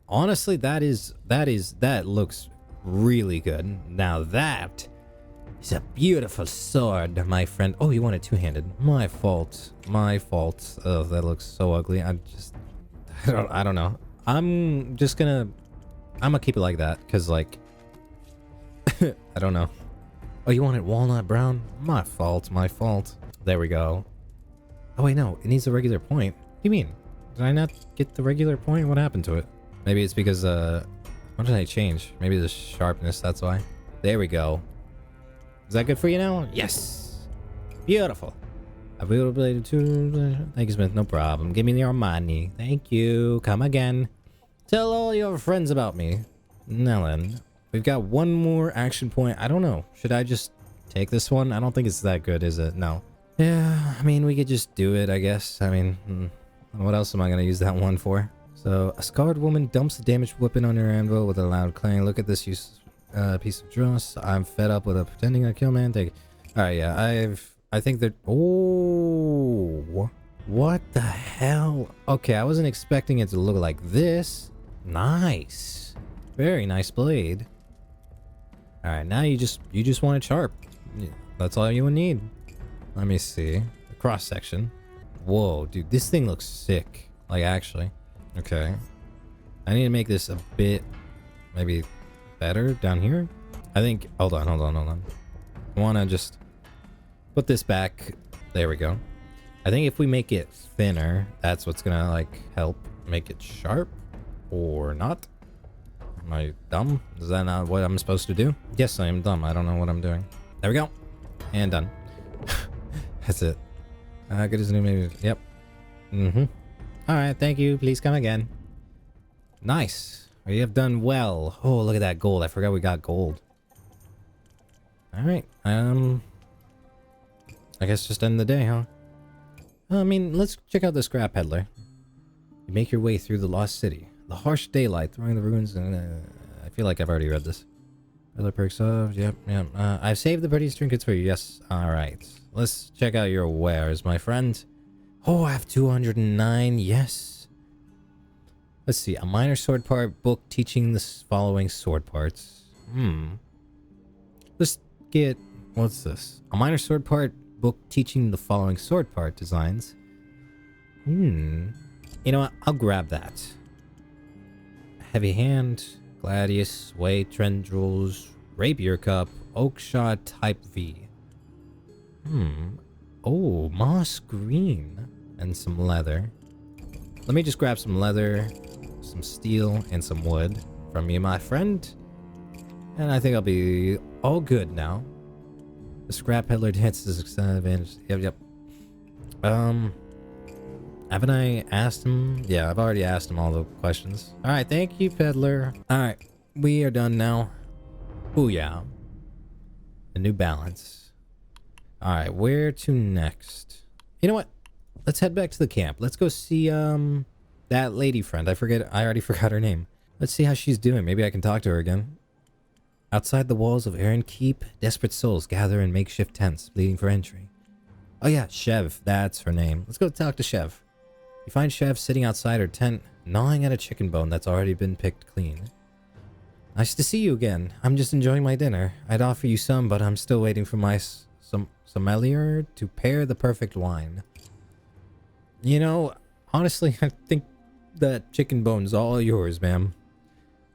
Honestly, that looks really good. Now that... It's a beautiful sword, my friend. Oh, you want it two-handed. My fault. My fault. Oh, that looks so ugly. I don't know. I'm gonna keep it like that, because, like... I don't know. Oh, you want it walnut brown? My fault. My fault. There we go. Oh, wait, no. It needs a regular point. What do you mean? Did I not get the regular point? What happened to it? Maybe it's because, what did I change? Maybe the sharpness, that's why. There we go. Is that good for you now? Yes. Beautiful. I will play too. Thank you, Smith. No problem. Give me your money. Thank you. Come again. Tell all your friends about me. Now then, we've got one more action point. I don't know. Should I just take this one? I don't think it's that good, is it? No. Yeah, I mean, we could just do it, I guess. I mean, what else am I going to use that one for? So, a scarred woman dumps a damaged weapon on her anvil with a loud clang. Look at this piece of dross. I'm fed up with pretending to kill man. Take it. Alright, yeah, I think that... Oh, what the hell? Okay, I wasn't expecting it to look like this. Nice. Very nice blade. Alright, now you just want it sharp. That's all you would need. Let me see. The cross section. Whoa, dude, this thing looks sick. Like, actually. Okay. I need to make this a bit... Maybe... better down here. I think hold on. I want to just put this back. There we go. I think if we make it thinner, that's what's gonna like help make it sharp or not. Am I dumb? Is that not what I'm supposed to do? Yes, I am dumb. I don't know what I'm doing. There we go. And done. That's it. Good as new maybe. Yep. Mm-hmm. Alright, thank you. Please come again. Nice. You have done well. Oh, look at that gold. I forgot we got gold. Alright. I guess just end the day, huh? I mean, let's check out the scrap peddler. You make your way through the lost city. The harsh daylight throwing the ruins and I feel like I've already read this. Other perks of yep. I've saved the prettiest trinkets for you. Yes. Alright. Let's check out your wares, my friend. Oh, I have 209. Yes. Let's see. A minor sword part book teaching the following sword parts. Let's get... What's this? A minor sword part book teaching the following sword part designs. You know what? I'll grab that. Heavy hand, gladius, way tendrils, rapier cup, oak shot type V. Oh, moss green and some leather. Let me just grab some leather, some steel, and some wood from you, my friend. And I think I'll be all good now. The scrap peddler hits his advantage. Yep. Haven't I asked him? Yeah, I've already asked him all the questions. Alright, thank you, peddler. Alright, we are done now. Booyah. A new balance. Alright, where to next? You know what? Let's head back to the camp. Let's go see, that lady friend. I already forgot her name. Let's see how she's doing. Maybe I can talk to her again. Outside the walls of Aaron Keep, desperate souls gather in makeshift tents, bleeding for entry. Oh yeah, Chev. That's her name. Let's go talk to Chev. You find Chev sitting outside her tent, gnawing at a chicken bone that's already been picked clean. Nice to see you again. I'm just enjoying my dinner. I'd offer you some, but I'm still waiting for my sommelier to pair the perfect wine. You know, honestly, I think that chicken bone's all yours, ma'am.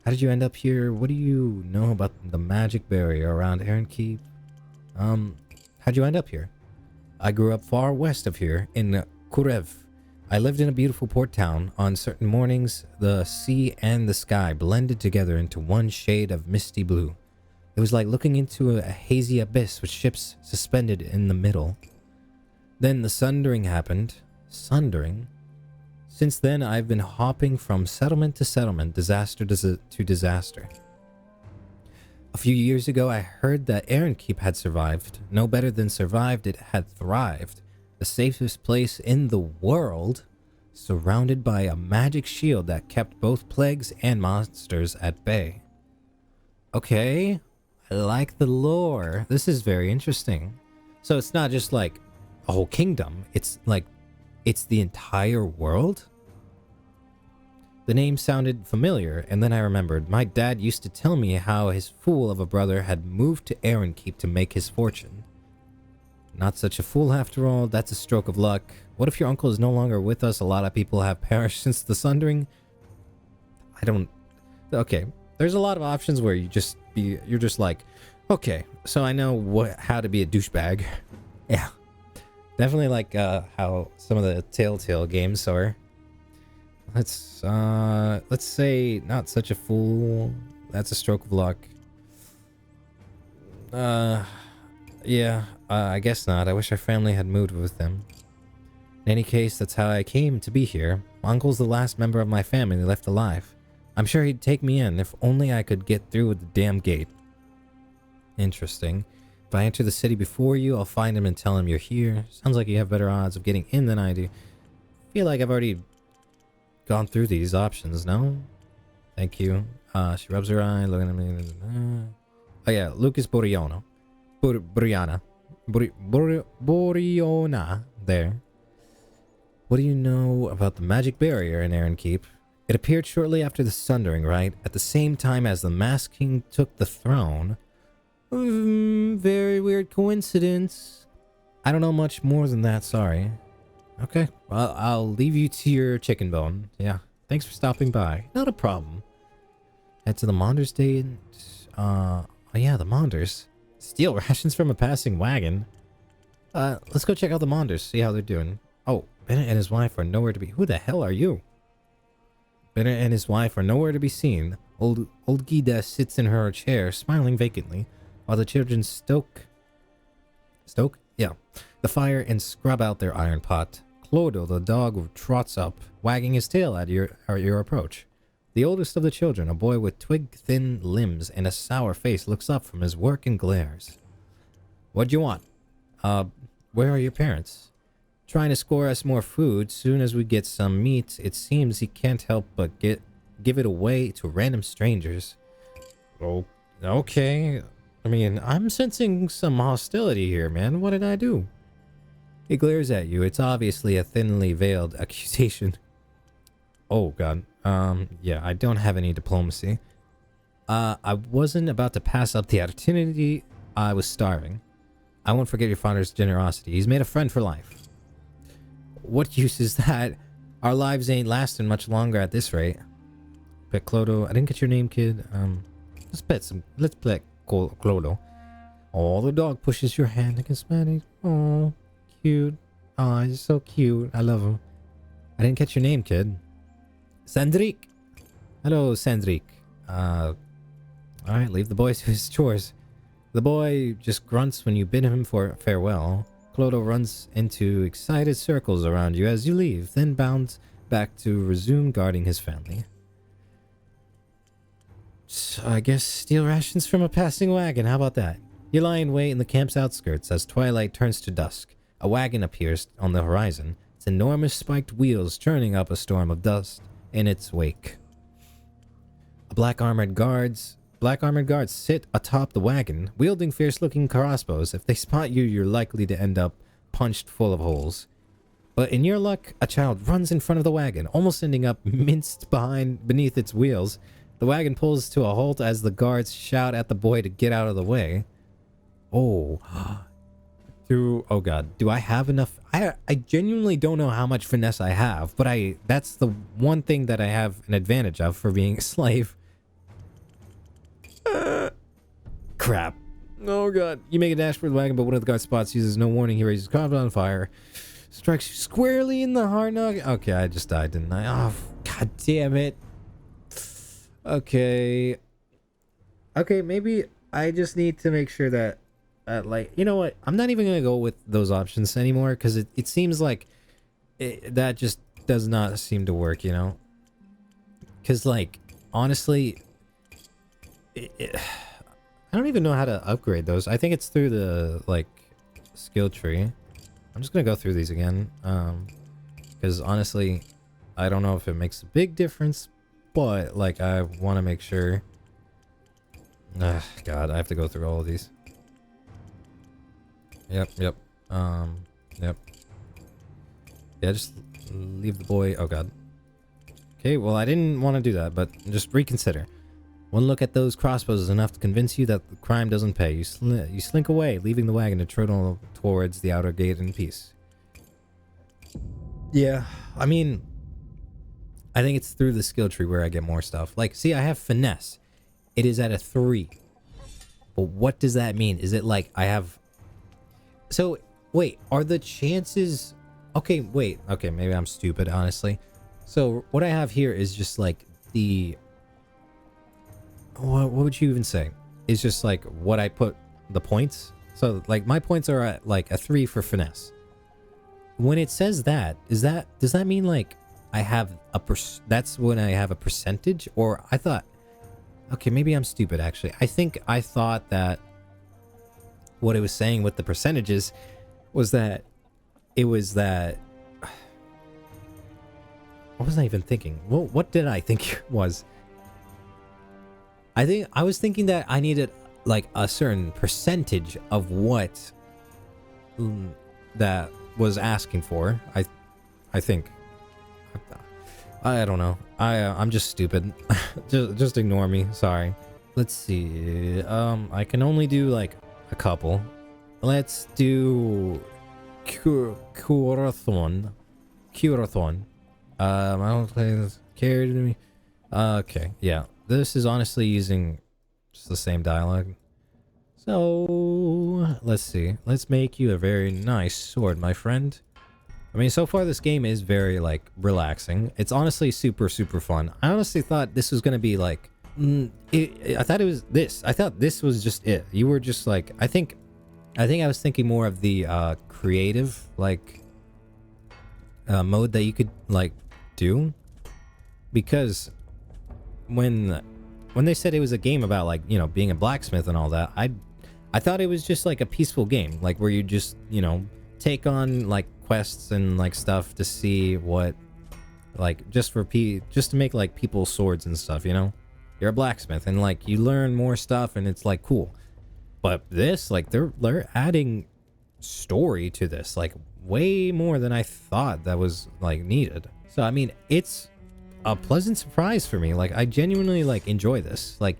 How did you end up here? What do you know about the magic barrier around Aaron Keep? How'd you end up here? I grew up far west of here, in Kurev. I lived in a beautiful port town. On certain mornings, the sea and the sky blended together into one shade of misty blue. It was like looking into a hazy abyss with ships suspended in the middle. Then the sundering happened. Sundering? Since then, I've been hopping from settlement to settlement, disaster to disaster. A few years ago, I heard that Aaron Keep had survived. No better than survived, it had thrived. The safest place in the world, surrounded by a magic shield that kept both plagues and monsters at bay. Okay, I like the lore. This is very interesting. So it's not just like a whole kingdom. It's like, it's the entire world? The name sounded familiar, and then I remembered. My dad used to tell me how his fool of a brother had moved to Aaron Keep to make his fortune. Not such a fool after all. That's a stroke of luck. What if your uncle is no longer with us? A lot of people have perished since the sundering. Okay, there's a lot of options where you're just like, okay, so I know how to be a douchebag. Yeah, definitely like how some of the Telltale games are. Let's say not such a fool. That's a stroke of luck. Yeah, I guess not. I wish our family had moved with them. In any case, that's how I came to be here. My uncle's the last member of my family left alive. I'm sure he'd take me in if only I could get through with the damn gate. Interesting. If I enter the city before you, I'll find him and tell him you're here. Sounds like you have better odds of getting in than I do. Feel like I've already gone through these options, no? Thank you. She rubs her eye, looking at me. Oh yeah, Lucas Boriona. Boriana. There. What do you know about the magic barrier in Aaron Keep? It appeared shortly after the sundering, right? At the same time as the Masked King took the throne. Very weird coincidence. I don't know much more than that, sorry. Okay, well, I'll leave you to your chicken bone. Yeah, thanks for stopping by. Not a problem. Head to the Monders Day. Oh yeah, the Monders. Steal rations from a passing wagon. Let's go check out the Monders, see how they're doing. Oh, Bennett and his wife are nowhere to be... Who the hell are you? Bennett and his wife are nowhere to be seen. Old Gida sits in her chair, smiling vacantly, while the children stoke? Yeah. The fire and scrub out their iron pot. Clodo, the dog, trots up, wagging his tail at your approach. The oldest of the children, a boy with twig-thin limbs and a sour face, looks up from his work and glares. What do you want? Where are your parents? Trying to score us more food. Soon as we get some meat, it seems he can't help but give it away to random strangers. Oh, okay. I mean, I'm sensing some hostility here, man. What did I do? He glares at you. It's obviously a thinly veiled accusation. Oh, God. Yeah, I don't have any diplomacy. I wasn't about to pass up the opportunity. I was starving. I won't forget your father's generosity. He's made a friend for life. What use is that? Our lives ain't lasting much longer at this rate. Pet Clodo. I didn't get your name, kid. Let's pet Clodo. Oh, the dog pushes your hand against Maddie's. Oh, cute. Oh, he's so cute. I love him. I didn't catch your name, kid. Sandrik. Hello, Sandrik. Alright, leave the boy to his chores. The boy just grunts when you bid him for farewell. Clodo runs into excited circles around you as you leave, then bounds back to resume guarding his family. So I guess steal rations from a passing wagon. How about that? You lie in wait in the camp's outskirts as twilight turns to dusk. A wagon appears on the horizon, its enormous spiked wheels churning up a storm of dust in its wake. Black armored guards sit atop the wagon, wielding fierce-looking crossbows. If they spot you, you're likely to end up punched full of holes. But in your luck, a child runs in front of the wagon, almost ending up minced beneath its wheels. The wagon pulls to a halt as the guards shout at the boy to get out of the way. Oh. Oh god, do I have enough? I genuinely don't know how much finesse I have, but that's the one thing that I have an advantage of for being a slave. Crap. Oh god. You make a dash for the wagon, but one of the guard spots uses no warning. He raises his combat on fire. Strikes you squarely in the heart. Okay, I just died, didn't I? Oh, god damn it. Okay. Okay, maybe I just need to make sure that like, you know what? I'm not even going to go with those options anymore because it seems like that just does not seem to work, you know? Because, like, honestly, I don't even know how to upgrade those. I think it's through the, like, skill tree. I'm just going to go through these again. Because, honestly, I don't know if it makes a big difference, but, like, I want to make sure. God, I have to go through all of these. Yep. Yep. Yeah, just leave the boy. Oh, God. Okay, well, I didn't want to do that, but just reconsider. One look at those crossbows is enough to convince you that the crime doesn't pay. You slink away, leaving the wagon to trundle towards the outer gate in peace. Yeah, I mean, I think it's through the skill tree where I get more stuff. Like, see, I have finesse. It is at a 3. But what does that mean? Is it like I have... So, wait, are the chances... Okay, wait. Okay, maybe I'm stupid, honestly. So, what I have here is just like the... What would you even say? It's just like what I put the points. So, like, my points are at like a 3 for finesse. When it says that, does that mean like I have a that's when I have a percentage? Or I thought... Okay, maybe I'm stupid, actually. I think I thought that what it was saying with the percentages was that it was that... What was I even thinking? Well, what did I think it was? I was thinking that I needed like a certain percentage of what that was asking for. I think. I don't know. I'm just stupid. just ignore me. Sorry. Let's see. I can only do like a couple. Let's do Curathon. I don't play this. Carried me. Okay, yeah. This is honestly using just the same dialogue. So let's see. Let's make you a very nice sword, my friend. I mean, so far this game is very like relaxing. It's honestly super fun. I honestly thought this was gonna be like I thought it was this. I thought this was just it. You were just like, I think I was thinking more of the creative like mode that you could like do, because when they said it was a game about like, you know, being a blacksmith and all that, I thought it was just like a peaceful game, like where you just, you know, take on like quests and like stuff to see what, like just to make like people's swords and stuff, you know. You're a blacksmith and like you learn more stuff and it's like cool. But this, like they're adding story to this, like way more than I thought that was like needed. So I mean, it's a pleasant surprise for me. Like I genuinely like enjoy this. Like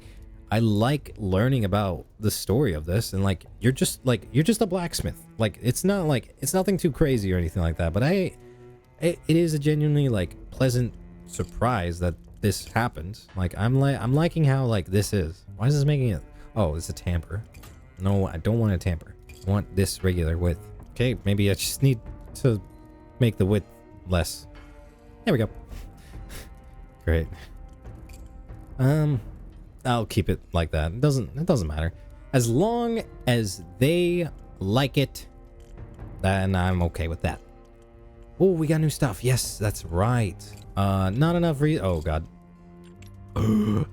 I like learning about the story of this, and like you're just a blacksmith. Like it's not like, it's nothing too crazy or anything like that, but it is a genuinely like pleasant surprise that this happened. Like I'm liking how like this is. Why is this making it? Oh, it's a tamper. No, I don't want a tamper. I want this regular width. Okay, maybe I just need to make the width less. There we go. Great. I'll keep it like that. It doesn't matter. As long as they like it, then I'm okay with that. Oh, we got new stuff. Yes, that's right. Not enough oh god. I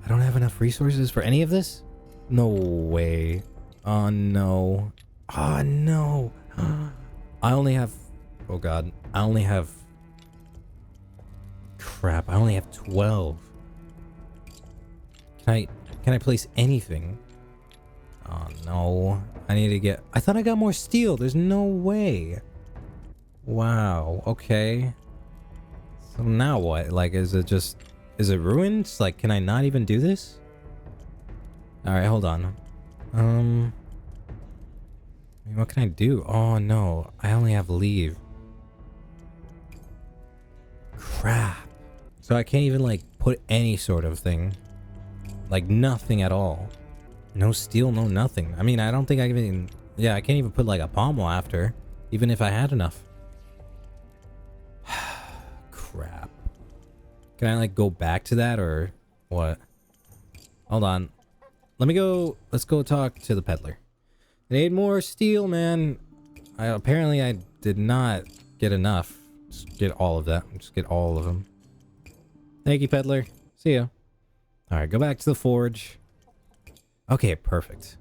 don't have enough resources for any of this? No way. Oh no. Oh no. I only have, oh god. I only have, crap. I only have 12. Can I place anything? Oh no. I need to get, I thought I got more steel. There's no way. Wow. Okay. So now what? Like, is it ruined? Like, can I not even do this? Alright, hold on. What can I do? Oh no, I only have leave. Crap. So I can't even like put any sort of thing. Like nothing at all. No steel, no nothing. I mean, I don't think I can even, yeah, I can't even put like a pommel after, even if I had enough. Crap. Can I like go back to that or what? Hold on. Let's go talk to the peddler. I need more steel, man. Apparently I did not get enough. Just get all of that. Just get all of them. Thank you, peddler. See ya. Alright, go back to the forge. Okay, perfect.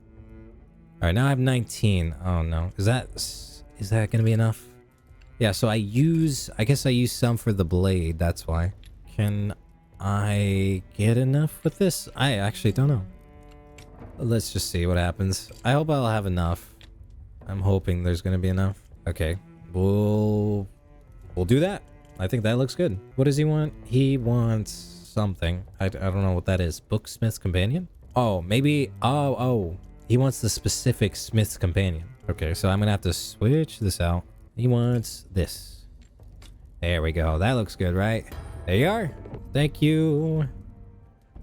Alright, now I have 19. Oh no. Is that gonna be enough? Yeah, so I guess I use some for the blade, that's why. Can I get enough with this? I actually don't know. Let's just see what happens. I hope I'll have enough. I'm hoping there's gonna be enough. Okay, we'll do that. I think that looks good. What does he want? He wants something. I don't know what that is. Booksmith's companion? Oh, maybe. Oh. He wants the specific Smith's companion. Okay, so I'm gonna have to switch this out. He wants this. There we go. That looks good, right? There you are. Thank you.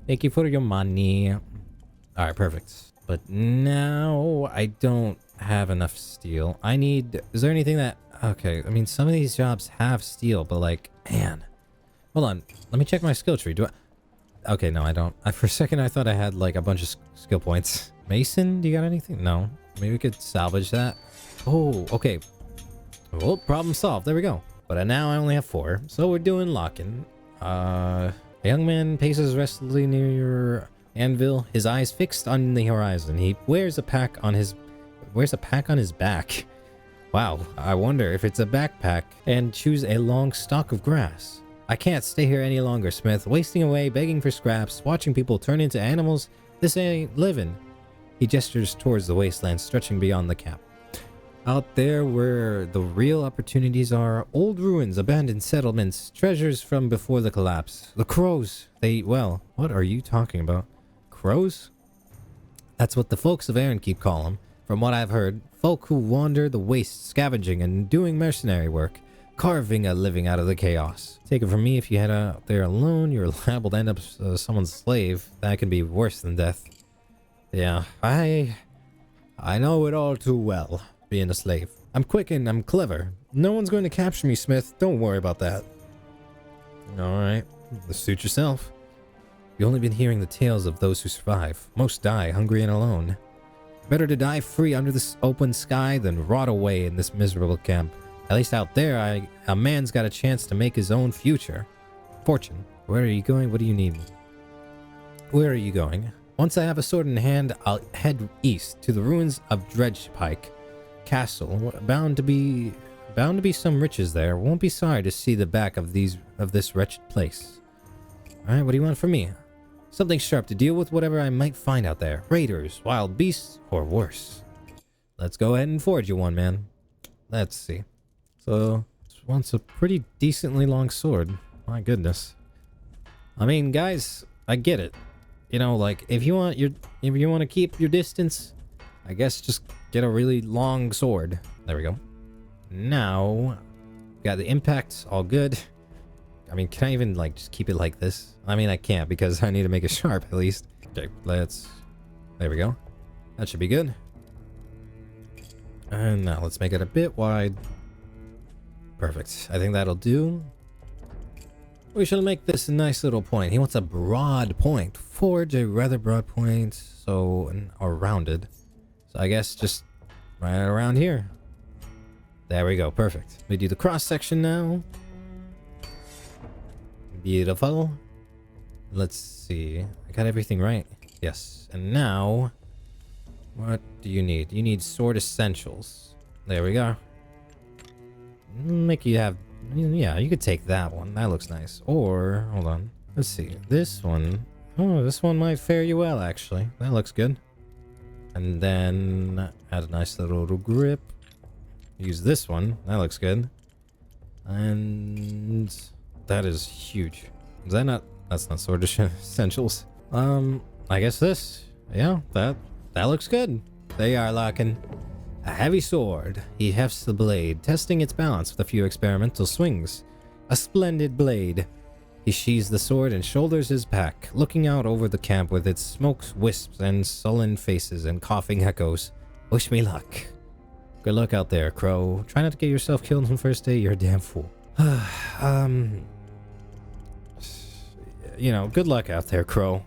Thank you for your money. All right, perfect. But now I don't have enough steel. Is there anything that, okay, I mean, some of these jobs have steel, but like, man, hold on. Let me check my skill tree. Okay, no, I don't. For a second, I thought I had like a bunch of skill points. Mason, do you got anything? No. Maybe we could salvage that. Oh, okay. Well, problem solved. There we go. But now I only have 4. So we're doing locking. A young man paces restlessly near your anvil, his eyes fixed on the horizon. He wears a pack on his back. Wow, I wonder if it's a backpack, and chews a long stalk of grass. I can't stay here any longer, Smith. Wasting away, begging for scraps, watching people turn into animals. This ain't living. He gestures towards the wasteland stretching beyond the cap. Out there where the real opportunities are, old ruins, abandoned settlements, treasures from before the collapse. The crows, well, what are you talking about? Crows? That's what the folks of Erin call them. From what I've heard, folk who wander the wastes, scavenging and doing mercenary work, carving a living out of the chaos. Take it from me, if you head out there alone, you're liable to end up someone's slave. That can be worse than death. Yeah, I know it all too well. Being a slave. I'm quick and I'm clever. No one's going to capture me, Smith. Don't worry about that. Alright. Suit yourself. You've only been hearing the tales of those who survive. Most die hungry and alone. Better to die free under this open sky than rot away in this miserable camp. At least out there, a man's got a chance to make his own future. Fortune. Where are you going? What do you need? Where are you going? Once I have a sword in hand, I'll head east to the ruins of Dredgepike Castle. Bound to be some riches there. Won't be sorry to see the back of this wretched place. All right, what do you want from me? Something sharp to deal with whatever I might find out there. Raiders, wild beasts, or worse. Let's go ahead and forge you one, man. Let's see. So, this one's a pretty decently long sword. My goodness. I mean, guys, I get it. You know, like, if you want to keep your distance, I guess just get a really long sword. There we go. Now, got the impacts all good. I mean, can I even, like, just keep it like this? I mean, I can't because I need to make it sharp at least. Okay, there we go. That should be good. And now let's make it a bit wide. Perfect. I think that'll do. We shall make this a nice little point. He wants a broad point. Forge a rather broad point, or rounded. So I guess just right around here. There we go. Perfect. We do the cross section now. Beautiful. Let's see. I got everything right. Yes. And now, what do you need? You need sword essentials. There we go. Make you have... Yeah, you could take that one. That looks nice. Or, hold on. Let's see. This one. Oh, this one might fare you well, actually. That looks good. And then add a nice little grip. Use this one. That looks good. And that is huge. Is that not... That's not sword essentials. I guess this. Yeah, that looks good. They are locking. A heavy sword. He hefts the blade, testing its balance with a few experimental swings. A splendid blade. He sheathes the sword and shoulders his pack, looking out over the camp with its smoke wisps and sullen faces and coughing echoes. Wish me luck. Good luck out there, Crow. Try not to get yourself killed on the first day. You're a damn fool. You know, good luck out there, Crow.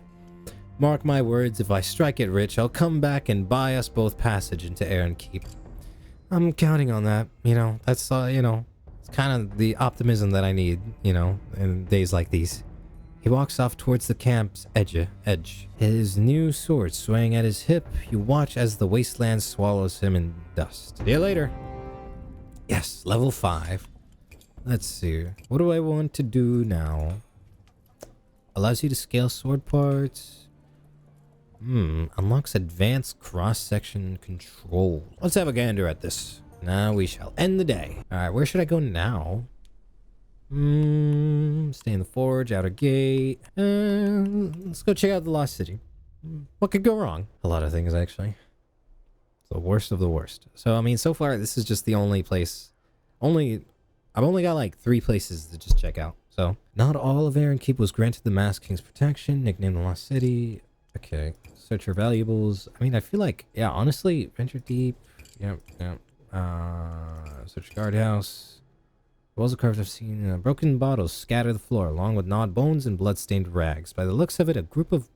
Mark my words, if I strike it rich, I'll come back and buy us both passage into Aaron Keep. I'm counting on that, you know. That's, you know, it's kind of the optimism that I need, you know, in days like these. He walks off towards the camp's edge. His new sword swaying at his hip. You watch as the wasteland swallows him in dust. See you later. Yes, level 5. Let's see. What do I want to do now? Allows you to scale sword parts. Unlocks advanced cross-section control. Let's have a gander at this. Now we shall end the day. Alright, where should I go now? Stay in the forge, outer gate. Let's go check out the Lost City. What could go wrong? A lot of things, actually. The worst of the worst. So, I mean, so far, this is just the only place. I've only got like 3 places to just check out. So, not all of Aaron Keep was granted the Masked King's protection. Nicknamed the Lost City. Okay. Search your valuables. I mean, I feel like, yeah, honestly, venture deep. Yep. Search guardhouse. Walls of carved I've seen. Broken bottles scatter the floor, along with gnawed bones and blood-stained rags. By the looks of it, a group of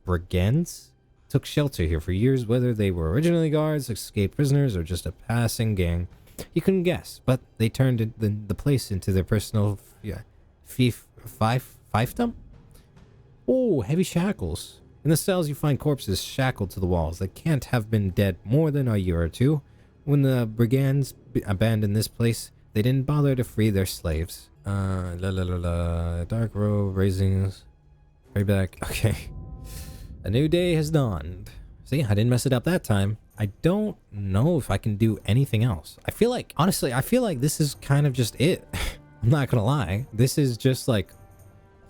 brigands took shelter here for years, whether they were originally guards, escaped prisoners, or just a passing gang. You couldn't guess, but they turned the place into their personal fiefdom? Oh, heavy shackles. In the cells, you find corpses shackled to the walls that can't have been dead more than a year or two. When the brigands abandoned this place, they didn't bother to free their slaves. Dark robe, raisins, right back. Okay. A new day has dawned. See, I didn't mess it up that time. I don't know if I can do anything else. I feel like, honestly, this is kind of just it. I'm not gonna lie. This is just like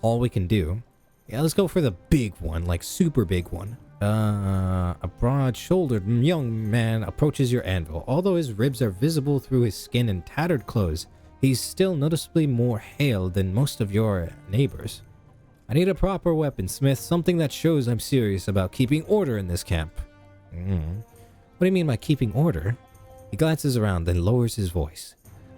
all we can do. Yeah, let's go for the big one, like super big one. A broad-shouldered young man approaches your anvil. Although his ribs are visible through his skin and tattered clothes, he's still noticeably more hale than most of your neighbors. I need a proper weaponsmith, something that shows I'm serious about keeping order in this camp. What do you mean by keeping order? He glances around, then lowers his voice.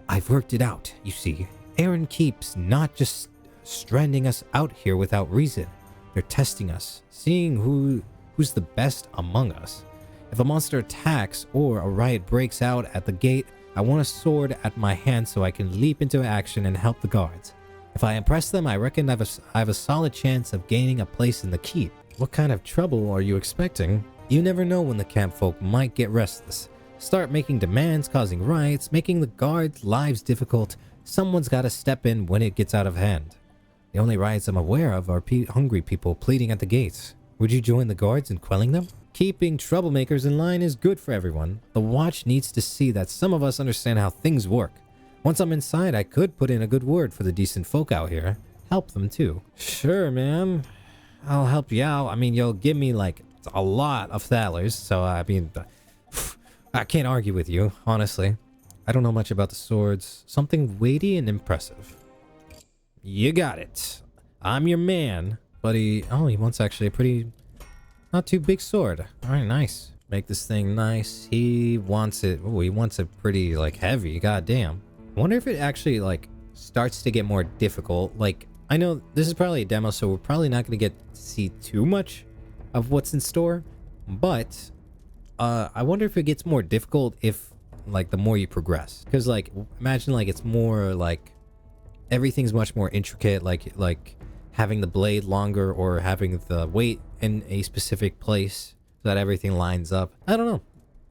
I've worked it out, you see. Aaron Keep's not just stranding us out here without reason. They're testing us, seeing who's the best among us. If a monster attacks or a riot breaks out at the gate, I want a sword at my hand so I can leap into action and help the guards. If I impress them, I reckon I have a solid chance of gaining a place in the keep. What kind of trouble are you expecting? You never know when the camp folk might get restless. Start making demands, causing riots, making the guards' lives difficult. Someone's got to step in when it gets out of hand. The only riots I'm aware of are hungry people pleading at the gates. Would you join the guards in quelling them? Keeping troublemakers in line is good for everyone. The watch needs to see that some of us understand how things work. Once I'm inside, I could put in a good word for the decent folk out here. Help them too. Sure, man. I'll help you out. I mean, you'll give me like a lot of thalers, so I mean, I can't argue with you, honestly. I don't know much about the swords. Something weighty and impressive. You got it. I'm your man. But he wants actually a pretty, not too big sword. All right, nice. Make this thing nice. He wants it, he wants it pretty like heavy. God damn. I wonder if it actually like starts to get more difficult. Like, I know this is probably a demo, so we're probably not going to get to see too much of what's in store. But I wonder if it gets more difficult if like the more you progress. Because like, imagine like it's more like everything's much more intricate, like having the blade longer or having the weight in a specific place so that everything lines up. I don't know.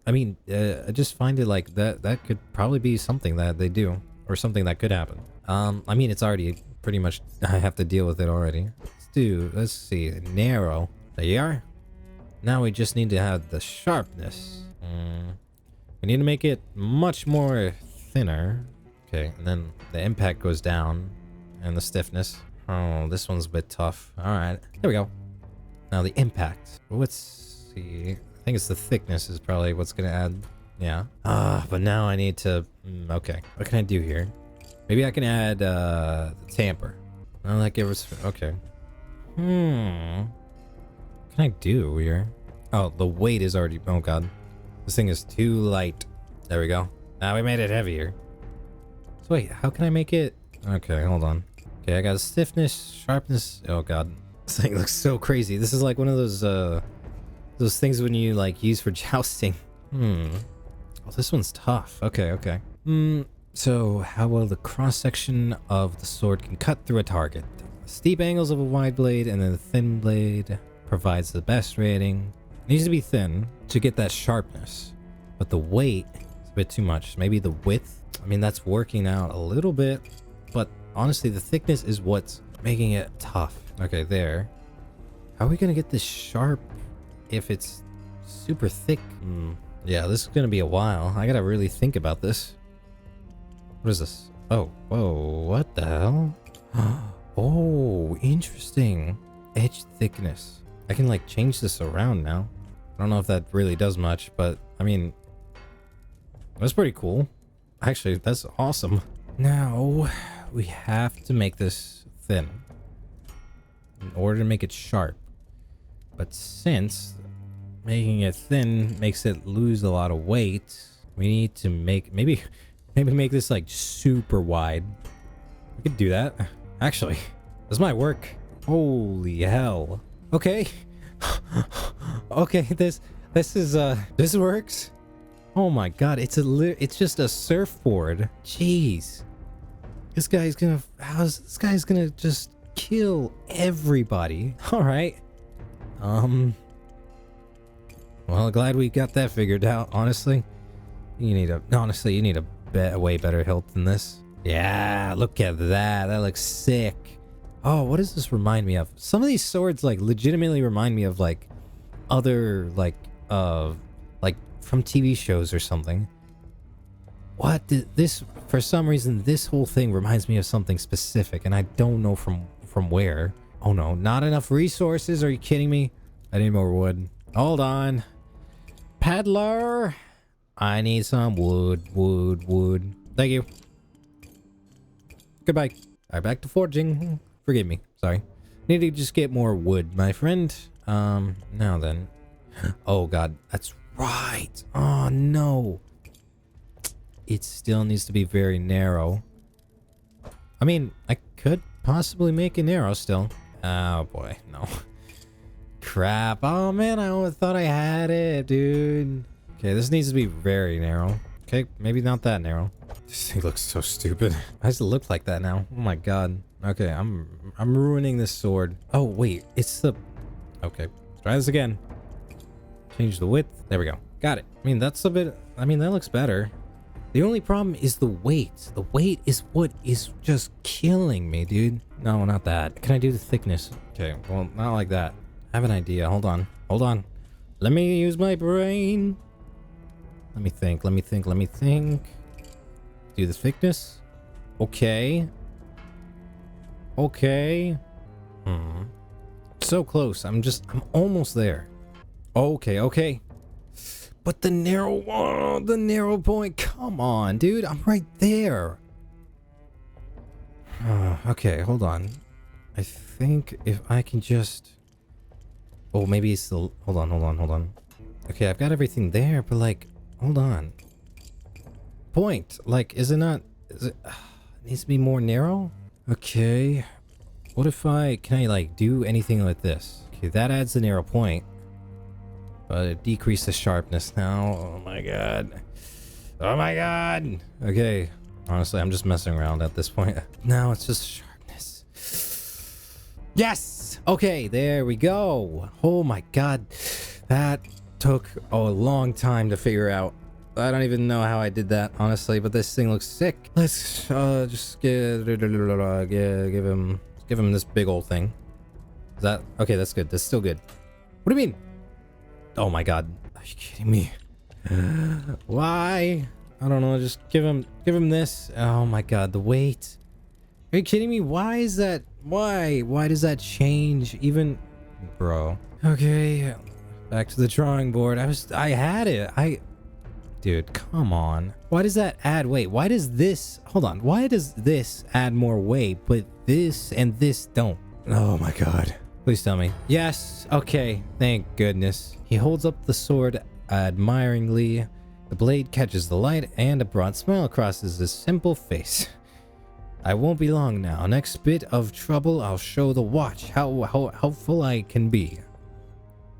I mean, I just find it like that could probably be something that they do, or something that could happen. I mean, it's already pretty much, I have to deal with it already. Let's see, narrow. There you are. Now we just need to have the sharpness. We need to make it much more thinner. Okay, and then the impact goes down, and the stiffness. Oh, this one's a bit tough. All right, there we go. Now the impact. Let's see. I think it's the thickness is probably what's gonna add. Yeah. But now I need to. Okay, what can I do here? Maybe I can add the tamper. Oh, that gives us. Okay. What can I do here? Oh, the weight is already. Oh god, this thing is too light. There we go. Now we made it heavier. So wait, how can I make it? Okay, hold on. Okay, I got stiffness, sharpness. Oh god, this thing looks so crazy. This is like one of those things when you like use for jousting. Oh, this one's tough. Okay. So how well the cross section of the sword can cut through a target. Steep angles of a wide blade and then the thin blade provides the best rating. It needs to be thin to get that sharpness, but the weight is a bit too much. Maybe the width. I mean, that's working out a little bit, but honestly, the thickness is what's making it tough. Okay, there. How are we gonna get this sharp if it's super thick? Yeah, this is gonna be a while. I gotta really think about this. What is this? Oh, whoa, what the hell? Oh, interesting. Edge thickness. I can like change this around now. I don't know if that really does much, but I mean, that's pretty cool. Actually, that's awesome. Now, we have to make this thin in order to make it sharp. But since making it thin makes it lose a lot of weight, we need to make maybe make this like super wide. We could do that. Actually, this might work. Holy hell. Okay. Okay, this works. Oh my god, it's just a surfboard. Jeez. This guy's gonna just kill everybody. All right. Well, glad we got that figured out. Honestly, you need a way better hilt than this. Yeah, look at that. That looks sick. Oh, what does this remind me of? Some of these swords like legitimately remind me of like other like from TV shows or something. What did this? For some reason, this whole thing reminds me of something specific, and I don't know from where. Oh no, not enough resources. Are you kidding me? I need more wood. Hold on. Peddler, I need some wood. Thank you. Goodbye. All right, back to forging. Forgive me. Sorry. Need to just get more wood, my friend. Now then. Oh god, that's right. Oh no. It still needs to be very narrow. I mean, I could possibly make it narrow still. Oh boy, no. crap. Oh man, I thought I had it, dude. Okay, this needs to be very narrow. Okay, maybe not that narrow. This thing looks so stupid. Why does it look like that now? Oh my god. Okay, I'm ruining this sword. Oh wait, it's the... Okay, let's try this again. Change the width. There we go. Got it. I mean, that's a bit... I mean, that looks better. The only problem is the weight. The weight is what is just killing me, dude. No, not that. Can I do the thickness? Okay, well, not like that. I have an idea. Hold on. Hold on. Let me use my brain. Let me think. Let me think. Let me think. Do the thickness. Okay. Okay. So close. I'm almost there. Okay, okay. But the narrow point. Come on, dude. I'm right there. Okay, hold on. I think if I can just... Oh, maybe it's the... Hold on. Okay, I've got everything there, but like... Hold on. Point. Like, is it not... Is it... It needs to be more narrow? Okay. What if can I like do anything like this? Okay, that adds the narrow point. But it decreased the sharpness now. Oh my god. Oh my god. Okay. Honestly, I'm just messing around at this point. Now it's just sharpness. Yes! Okay, there we go. Oh my god. That took a long time to figure out. I don't even know how I did that, honestly, but this thing looks sick. Let's just give him this big old thing. Is that okay? That's good. That's still good. What do you mean? Oh my god. Are you kidding me? Why? I don't know. Just give him this. Oh my god, the weight. Are you kidding me? Why is that? Why does that change even, bro? Okay, back to the drawing board. I had it. Dude, come on. Why does that add weight? Why does this... Hold on. Why does this add more weight, but this and this don't? Oh my god. Please tell me. Yes. Okay. Thank goodness. He holds up the sword admiringly. The blade catches the light and a broad smile crosses his simple face. I won't be long now. Next bit of trouble, I'll show the watch how helpful I can be.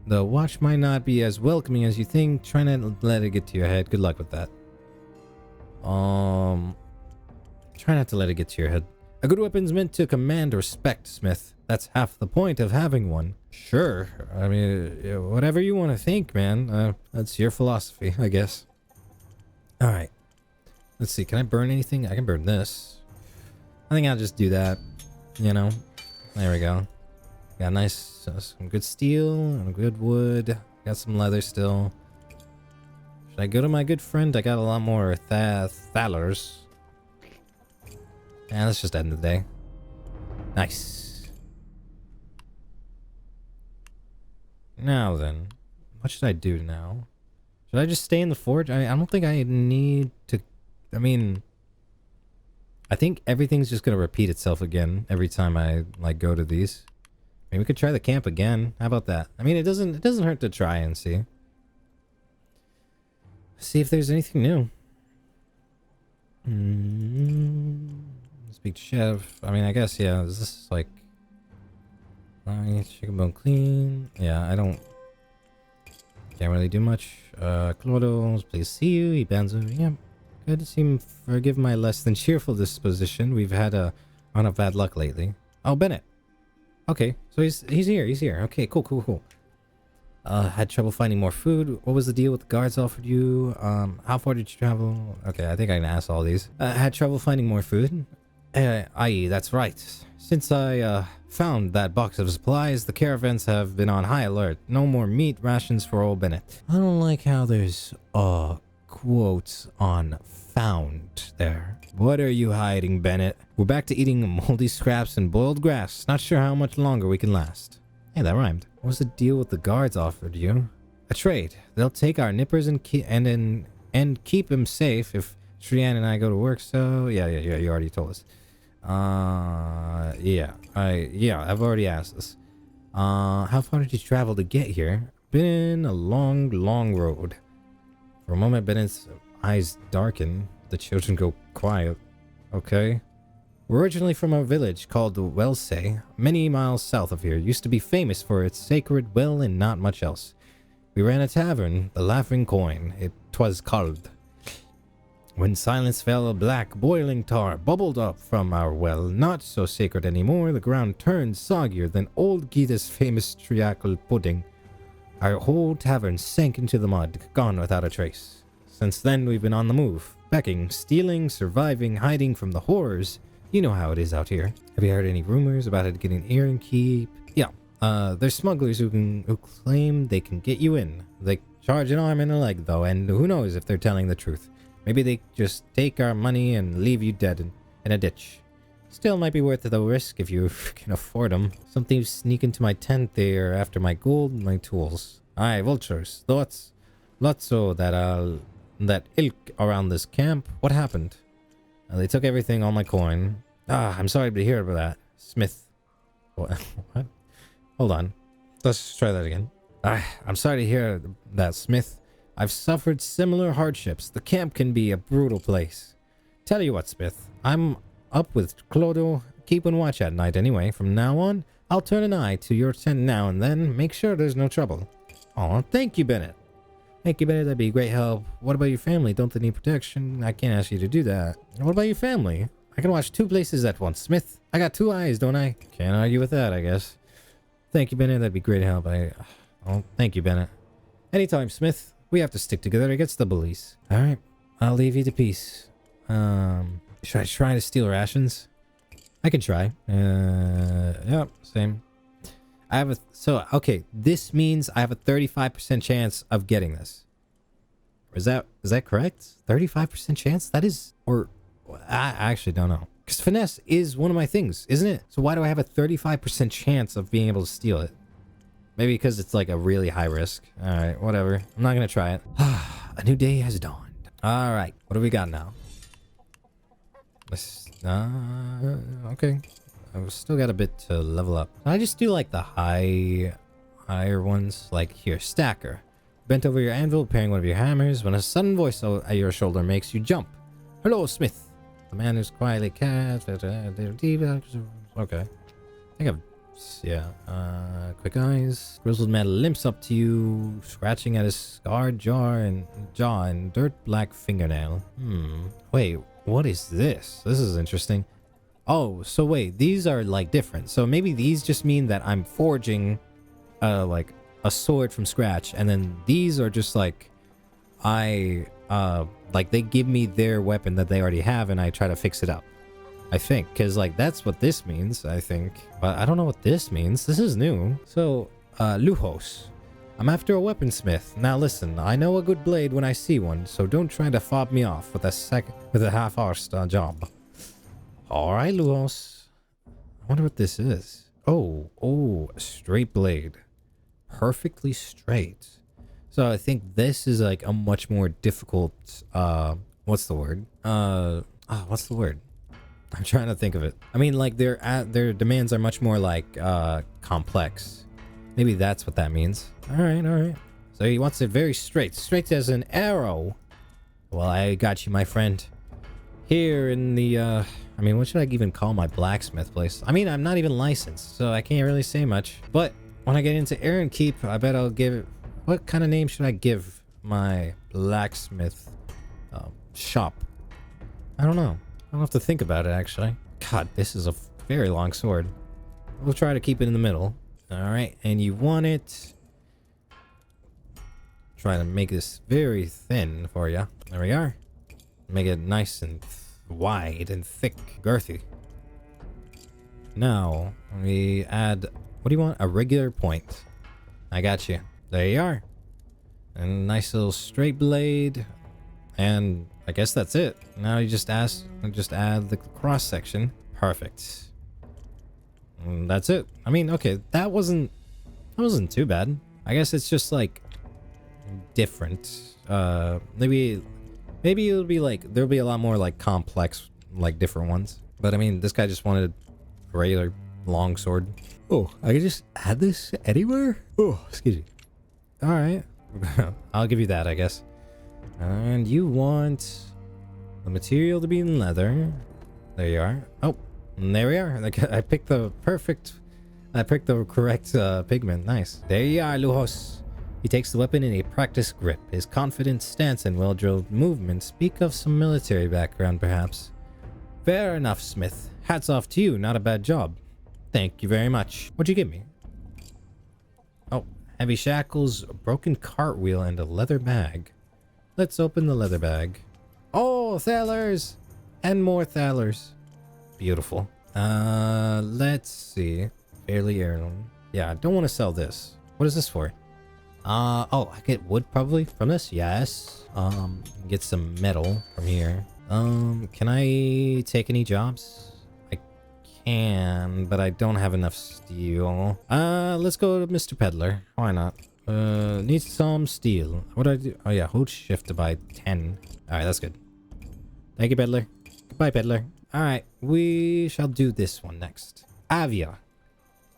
The watch might not be as welcoming as you think. Try not to let it get to your head. Good luck with that. Try not to let it get to your head. A good weapon's meant to command respect, Smith. That's half the point of having one. Sure. I mean, whatever you want to think, man. That's your philosophy, I guess. Alright. Let's see. Can I burn anything? I can burn this. I think I'll just do that. You know? There we go. Got nice, some good steel and good wood. Got some leather still. Should I go to my good friend? I got a lot more thalers. Yeah, let's just end the day. Nice. Now then, what should I do now? Should I just stay in the forge? I don't think I need to... I mean... I think everything's just gonna repeat itself again every time I, like, go to these. Maybe we could try the camp again. How about that? I mean, it doesn't hurt to try and see. See if there's anything new. Speak to chef. I mean, I guess, yeah. Is this like... chicken bone clean. Yeah, I don't... Can't really do much. Clodos, please see you. He bends over. Yeah. Good to see him. Forgive my less than cheerful disposition. We've had a run of bad luck lately. Oh, Bennett. Okay, so he's here. Okay, cool. Had trouble finding more food. What was the deal with the guards offered you? How far did you travel? Okay, I think I can ask all these. Had trouble finding more food? I.e., that's right. Since I found that box of supplies, the caravans have been on high alert. No more meat rations for old Bennett. I don't like how there's quotes on found there. What are you hiding, Bennett? We're back to eating moldy scraps and boiled grass. Not sure how much longer we can last. Hey, that rhymed. What was the deal with the guards offered you? A trade. They'll take our nippers and keep him safe if Trian and I go to work. So yeah, you already told us. Yeah, I've already asked this. How far did you travel to get here? Been a long road. For a moment, Bennett's eyes darken. The children go quiet. Okay. We're originally from a village called Welsay, many miles south of here. It used to be famous for its sacred well and not much else. We ran a tavern, the Laughing Coin, it 'twas called. When silence fell, a black, boiling tar bubbled up from our well. Not so sacred anymore, the ground turned soggier than old Gita's famous treacle pudding. Our whole tavern sank into the mud, gone without a trace. Since then, we've been on the move, becking, stealing, surviving, hiding from the horrors. You know how it is out here. Have you heard any rumors about it getting air and keep? Yeah, there's smugglers who claim they can get you in. They charge an arm and a leg, though, and who knows if they're telling the truth. Maybe they just take our money and leave you dead in a ditch. Still might be worth the risk if you can afford them. Some thieves sneak into my tent there after my gold and my tools. Aye, vultures. Lots so that ilk around this camp. What happened? They took everything, all my coin. I'm sorry to hear about that. Smith. What? Hold on. Let's try that again. I'm sorry to hear that, Smith. I've suffered similar hardships. The camp can be a brutal place. Tell you what, Smith. I'm up with Clodo, keeping watch at night anyway. From now on, I'll turn an eye to your tent now and then. Make sure there's no trouble. Oh, thank you, Bennett. Thank you, Bennett. That'd be a great help. What about your family? Don't they need protection? I can't ask you to do that. What about your family? I can watch two places at once, Smith. I got two eyes, don't I? Can't argue with that, I guess. Thank you, Bennett. That'd be great help. Oh, thank you, Bennett. Anytime, Smith. We have to stick together against the bullies. All right. I'll leave you to peace. Should I try to steal rations? I can try. Yeah, same. I have okay, this means I have a 35% chance of getting this. Is that correct? 35% chance? That is, or I actually don't know. Because finesse is one of my things, isn't it? So why do I have a 35% chance of being able to steal it? Maybe because it's like a really high risk. All right, whatever. I'm not going to try it. A new day has dawned. All right, what do we got now? Okay. I've still got a bit to level up. I just do like the higher ones. Like here, stacker. Bent over your anvil, preparing one of your hammers, when a sudden voice at your shoulder makes you jump. Hello, Smith. The man who's quietly cast. Okay. I think quick eyes. Grizzled man limps up to you, scratching at his scarred jaw and dirt black fingernail. Wait, what is this? This is interesting. Oh, so wait, these are like different. So maybe these just mean that I'm forging like a sword from scratch, and then these are just like like they give me their weapon that they already have and I try to fix it up. I think, because like that's what this means, I think. But I don't know what this means. This is new. So, Lujos. I'm after a weaponsmith. Now listen, I know a good blade when I see one, so don't try to fob me off with a half-arsed job. Alright, Lujos. I wonder what this is. Oh, a straight blade. Perfectly straight. So I think this is like a much more difficult, what's the word? What's the word? I'm trying to think of it. I mean, like their demands are much more like complex. Maybe that's what that means. All right. So he wants it very straight as an arrow. Well, I got you, my friend. Here in the I mean, what should I even call my blacksmith place? I mean, I'm not even licensed, so I can't really say much. But when I get into Aaron Keep, I bet I'll give it. What kind of name should I give my blacksmith shop? I don't know. I'll have to think about it, actually. God, this is a very long sword. We'll try to keep it in the middle. Alright, and you want it... Try to make this very thin for you. There we are. Make it nice and wide and thick. Girthy. Now, we add... What do you want? A regular point. I got you. There you are. And a nice little straight blade. And I guess that's it. Now you just add the cross section. Perfect. And that's it. I mean, okay, that wasn't too bad. I guess it's just like different. Maybe it'll be like there'll be a lot more like complex, like different ones. But I mean, this guy just wanted a regular long sword. Oh, I can just add this anywhere? Oh, excuse me. All right. I'll give you that, I guess. And you want the material to be in leather. There you are. Oh, And there we are. Like, I picked the correct pigment. Nice. There you are, Lujos. He takes the weapon in a practiced grip. His confident stance and well-drilled movements speak of some military background, perhaps. Fair enough, Smith. Hats off to you. Not a bad job. Thank you very much. What'd you give me? Oh, heavy shackles, a broken cartwheel, and a leather bag. Let's open the leather bag. Oh, thalers! And more thalers. Beautiful. Let's see. Fairly heirloom. Yeah, I don't want to sell this. What is this for? Oh, I get wood probably from this? Yes. Get some metal from here. Can I take any jobs? I can, but I don't have enough steel. Let's go to Mr. Peddler. Why not? Need some steel. What do I do? Oh yeah, hold shift to buy 10. Alright, that's good. Thank you, Peddler. Goodbye, Peddler. Alright, we shall do this one next. Avia.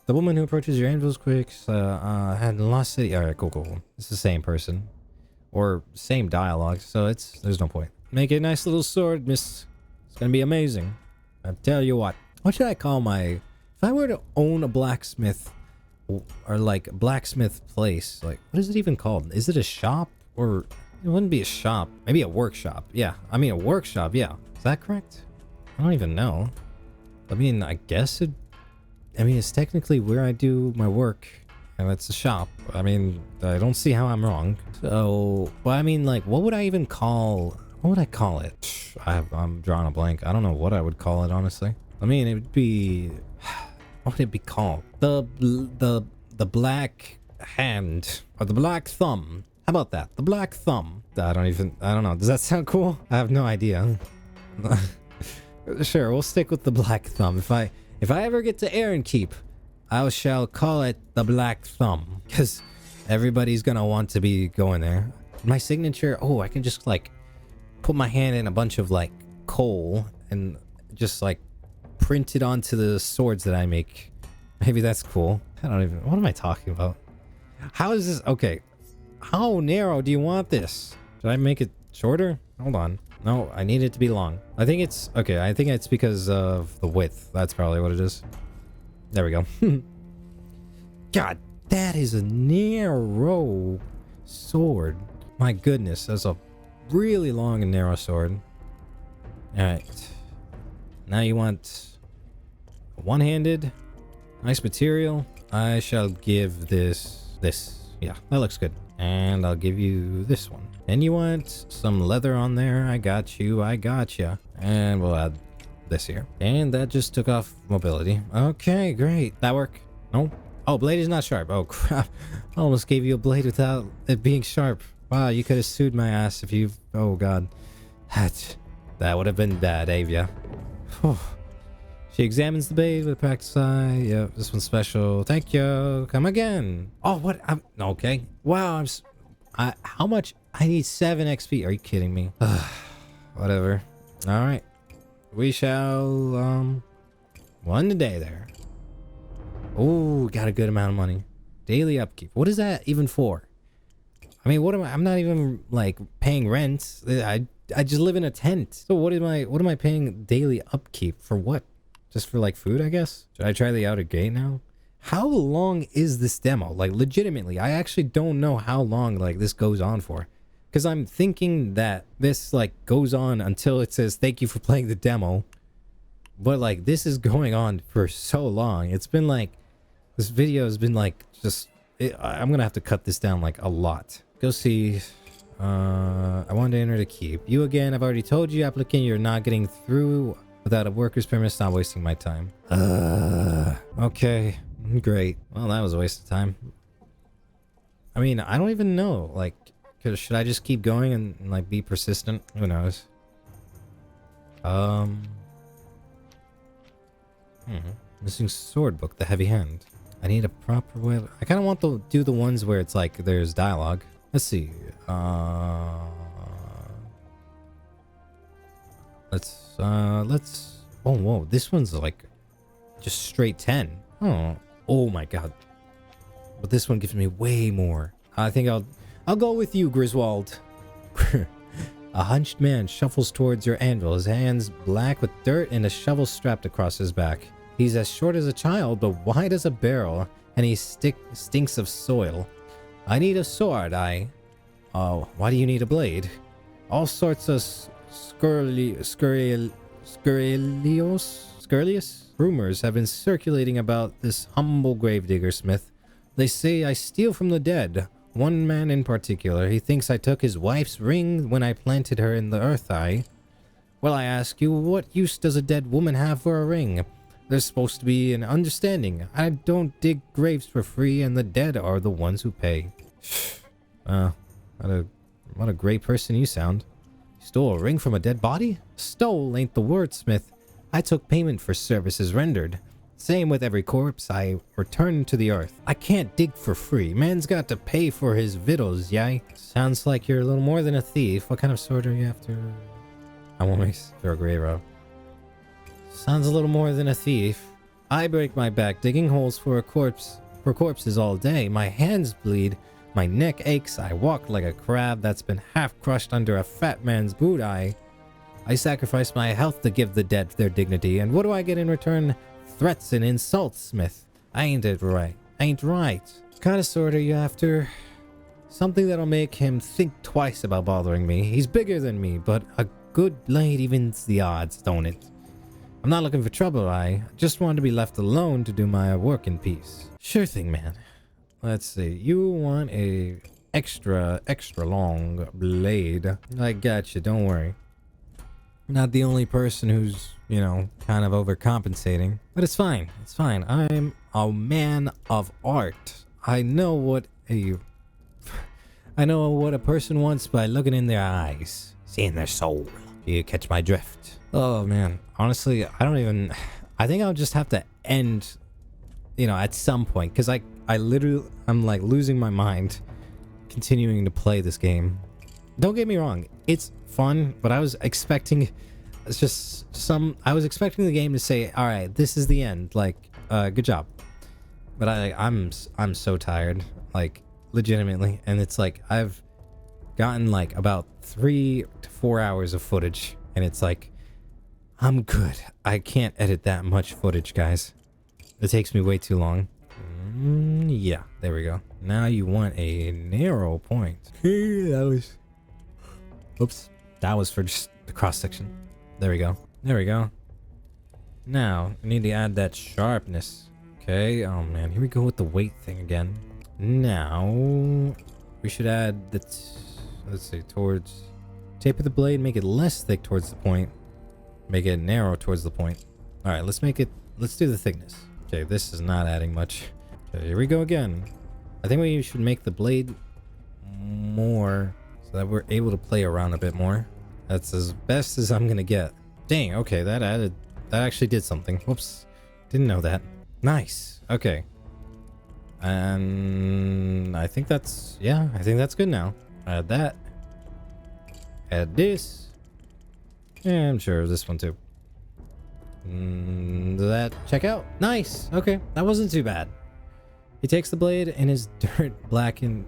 The woman who approaches your anvil's quick, had lost city. Alright, cool. It's the same person. Or same dialogue, so there's no point. Make a nice little sword, miss. It's gonna be amazing. I'll tell you what. What should I call my... If I were to own a blacksmith, or like a blacksmith place, like, what is it even called? Is it a shop? Or it wouldn't be a shop. Maybe a workshop. Yeah, I mean a workshop, yeah. Is that correct? I don't even know. I mean, I guess it's technically where I do my work, and it's a shop. I mean, I don't see how I'm wrong. So, well, I mean, like, what would I call it? I'm drawing a blank. I don't know what I would call it, honestly. I mean, it would be... What would it be called? The black hand, or the black thumb. How about that? The black thumb. I don't know. Does that sound cool? I have no idea. Sure, we'll stick with the black thumb. If I ever get to Aaron Keep, I shall call it the black thumb, because everybody's gonna want to be going there. My signature, oh, I can just like put my hand in a bunch of like coal and just like print it onto the swords that I make. Maybe that's cool. What am I talking about? How is this? Okay, how narrow do you want this? Should I make it shorter? Hold on. No, I need it to be long. I think it's okay. I think it's because of the width. That's probably what it is. There we go. God, that is a narrow sword. My goodness, that's a really long and narrow sword. All right. Now you want one-handed, nice material. I shall give this. Yeah, that looks good. And I'll give you this one. And you want some leather on there? I got you. And we'll add this here. And that just took off mobility. Okay, great. That work? No? Oh, blade is not sharp. Oh, crap. I almost gave you a blade without it being sharp. Wow, you could have sued my ass if you... Oh, God. That would have been bad, Avia. She examines the blade with a practiced eye. Yep, this one's special. Thank you. Come again. Oh, what? Okay. Wow, how much? I need 7 XP. Are you kidding me? Whatever. All right. We shall, one today there. Oh, got a good amount of money. Daily upkeep. What is that even for? I mean, I'm not even, like, paying rent. I just live in a tent. So what am I paying daily upkeep for what? Just for, like, food, I guess? Should I try the outer gate now? How long is this demo? Like, legitimately, I actually don't know how long, like, this goes on for. Because I'm thinking that this, like, goes on until it says, thank you for playing the demo. But, like, this is going on for so long. It's been, like, this video has been, like, just... I'm going to have to cut this down, like, a lot. Go see... I wanted to enter the keep. You again, I've already told you, applicant, you're not getting through without a worker's permit. Stop wasting my time. Okay. Great. Well, that was a waste of time. I mean, I don't even know. Like, should I just keep going and like be persistent? Who knows? Missing sword book, the heavy hand. I need a proper way. I kind of want to do the ones where it's like there's dialogue. Let's see. Let's. Oh, whoa! This one's like just straight 10. Oh my god! But this one gives me way more. I think I'll go with you, Griswold. A hunched man shuffles towards your anvil, his hands black with dirt and a shovel strapped across his back. He's as short as a child, but wide as a barrel, and he stinks of soil. I need a sword, Oh, why do you need a blade? All sorts of scurrilous rumors have been circulating about this humble gravedigger smith. They say I steal from the dead. One man in particular, he thinks I took his wife's ring when I planted her in the earth. Well, I ask you, what use does a dead woman have for a ring? There's supposed to be an understanding. I don't dig graves for free, and the dead are the ones who pay. What a great person you sound. You stole a ring from a dead body? Stole ain't the word, Smith. I took payment for services rendered. Same with every corpse I return to the earth. I can't dig for free. Man's got to pay for his victuals, yay? Sounds like you're a little more than a thief. What kind of sword are you after? I won't make for a grey row. Sounds a little more than a thief. I break my back digging holes for corpses all day. My hands bleed. My neck aches. I walk like a crab that's been half crushed under a fat man's boot. I sacrifice my health to give the dead their dignity. And what do I get in return? Threats and insults, Smith. Ain't right. What kind of sword are you after? Something that'll make him think twice about bothering me. He's bigger than me, but a good blade evens the odds, don't it? I'm not looking for trouble, I just want to be left alone to do my work in peace. Sure thing, man. Let's see. You want a extra long blade. I got you, don't worry. I'm not the only person who's, kind of overcompensating. But it's fine. It's fine. I'm a man of art. I know what a person wants by looking in their eyes. Seeing their soul. Do you catch my drift? Oh, man. Honestly, I think I'll just have to end, at some point. Because I'm like losing my mind continuing to play this game. Don't get me wrong. It's fun, but I was expecting the game to say, all right, this is the end. Like, good job. But I'm so tired, like legitimately. And it's like, I've gotten like about 3 to 4 hours of footage and it's like, I'm good. I can't edit that much footage, guys. It takes me way too long. Yeah, there we go. Now you want a narrow point. Oops. That was for just the cross section. There we go. There we go. Now, I need to add that sharpness. Okay, oh man, here we go with the weight thing again. Now, we should add the, let's see, towards, taper the blade, make it less thick towards the point. Make it narrow towards the point. Alright, let's do the thickness. Okay, this is not adding much. Okay, here we go again. I think we should make the blade more so that we're able to play around a bit more. That's as best as I'm gonna get. Dang, okay, that actually did something. Whoops, didn't know that. Nice, okay. And I think that's good now. Add that. Add this. Yeah, I'm sure this one too. Does that check out? Nice, okay, that wasn't too bad. He takes the blade in his blackened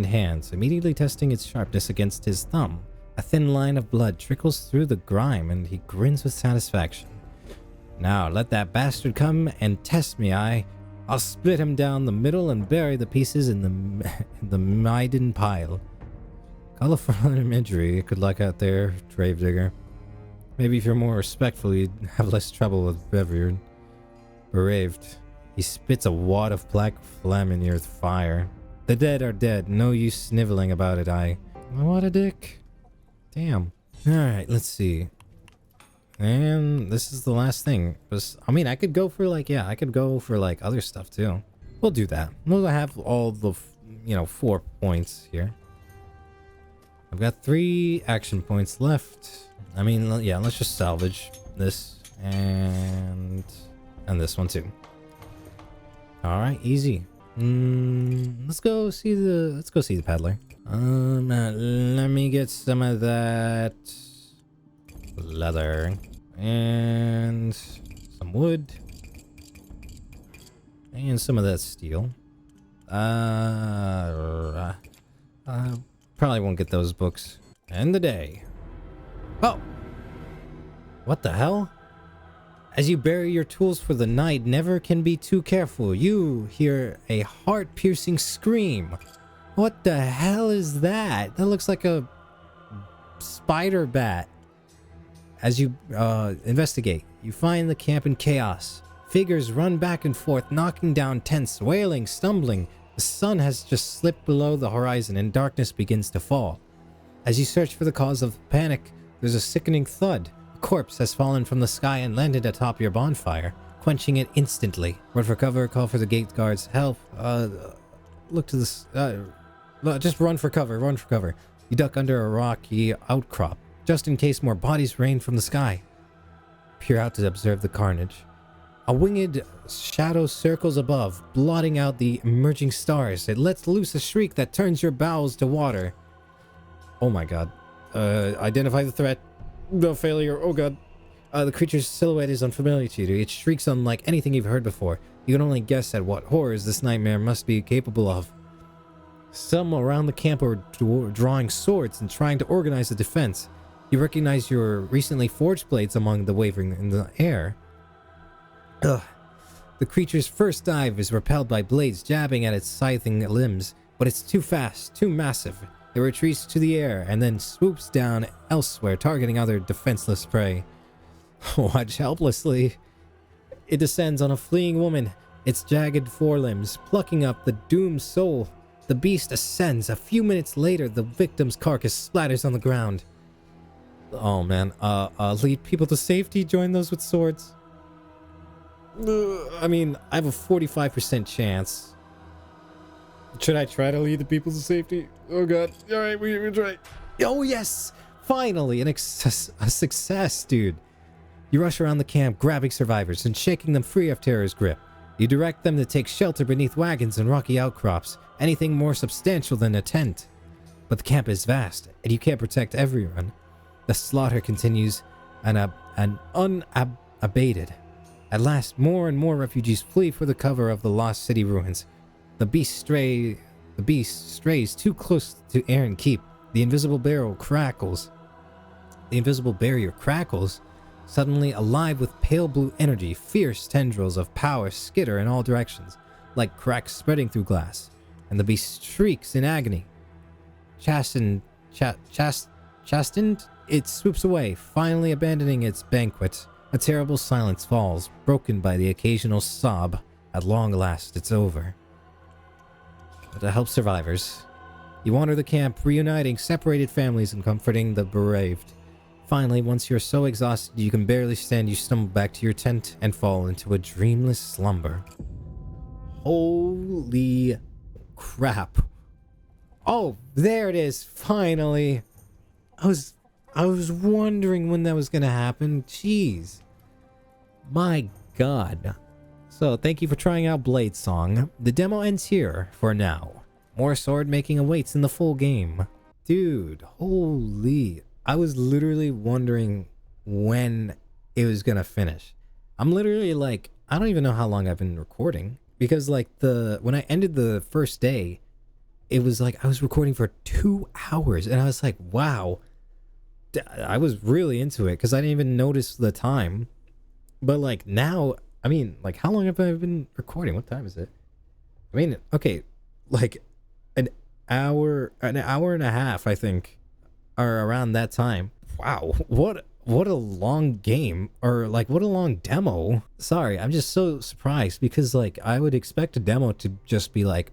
hands, immediately testing its sharpness against his thumb. A thin line of blood trickles through the grime, and he grins with satisfaction. Now, let that bastard come and test me, I'll split him down the middle and bury the pieces in the maiden pile. Colorful imagery. Good luck out there, gravedigger. Maybe if you're more respectful, you'd have less trouble with bereaved. He spits a wad of black phlegm in your fire. The dead are dead. No use sniveling about it, What a dick. Damn. Alright, let's see. And this is the last thing. I mean, I could go for other stuff too. We'll do that. We'll have all the, 4 points here. I've got 3 action points left. I mean, yeah, let's just salvage this and this one too. All right, easy. Let's go see the peddler. Let me get some of that leather and some wood and some of that steel. Probably won't get those books. End the day. Oh! What the hell? As you bury your tools for the night, never can be too careful. You hear a heart-piercing scream. What the hell is that? That looks like a spider bat. As you investigate, you find the camp in chaos. Figures run back and forth, knocking down tents, wailing, stumbling. The sun has just slipped below the horizon and darkness begins to fall. As you search for the cause of the panic, there's a sickening thud. A corpse has fallen from the sky and landed atop your bonfire, quenching it instantly. Run for cover, call for the gate guards, help. Look to this. Just run for cover, run for cover. You duck under a rocky outcrop, just in case more bodies rain from the sky. Peer out to observe the carnage. A winged shadow circles above, blotting out the emerging stars. It lets loose a shriek that turns your bowels to water. Oh my god. Identify the threat. No failure. Oh god. The creature's silhouette is unfamiliar to you. It shrieks unlike anything you've heard before. You can only guess at what horrors this nightmare must be capable of. Some around the camp are drawing swords and trying to organize a defense. You recognize your recently forged blades among the wavering in the air. Ugh. The creature's first dive is repelled by blades jabbing at its scything limbs, but it's too fast, too massive. It retreats to the air and then swoops down elsewhere, targeting other defenseless prey. Watch helplessly. It descends on a fleeing woman, its jagged forelimbs plucking up the doomed soul. The beast ascends. A few minutes later, the victim's carcass splatters on the ground. Oh man, lead people to safety, join those with swords. I mean, I have a 45% chance. Should I try to lead the people to safety? Oh god. Alright, we try. Oh yes! Finally, a success, dude. You rush around the camp, grabbing survivors and shaking them free of terror's grip. You direct them to take shelter beneath wagons and rocky outcrops, anything more substantial than a tent. But the camp is vast, and you can't protect everyone. The slaughter continues, and unabated. At last, more and more refugees flee for the cover of the lost city ruins. The beast strays too close to Aaron Keep. The invisible barrier crackles. Suddenly alive with pale blue energy. Fierce tendrils of power skitter in all directions, like cracks spreading through glass. And the beast shrieks in agony. Chastened, it swoops away, finally abandoning its banquet. A terrible silence falls, broken by the occasional sob. At long last, it's over. But to help survivors, you wander the camp, reuniting separated families and comforting the bereaved. Finally, once you're so exhausted you can barely stand, you stumble back to your tent and fall into a dreamless slumber. Holy crap. Oh, there it is, finally. I was wondering when that was gonna happen. Jeez. My god. So, thank you for trying out bladesong. The demo ends here for now. More sword making awaits in the full game. Dude, holy. I was literally wondering when it was gonna finish. I'm literally like, I don't even know how long I've been recording. Because like when I ended the first day, it was like I was recording for 2 hours. And I was like, wow. I was really into it because I didn't even notice the time. But like now, I mean, like how long have I been recording? What time is it? I mean, okay, like an hour and a half, I think, or around that time. Wow, what a long game, or like what a long demo. Sorry, I'm just so surprised because like I would expect a demo to just be like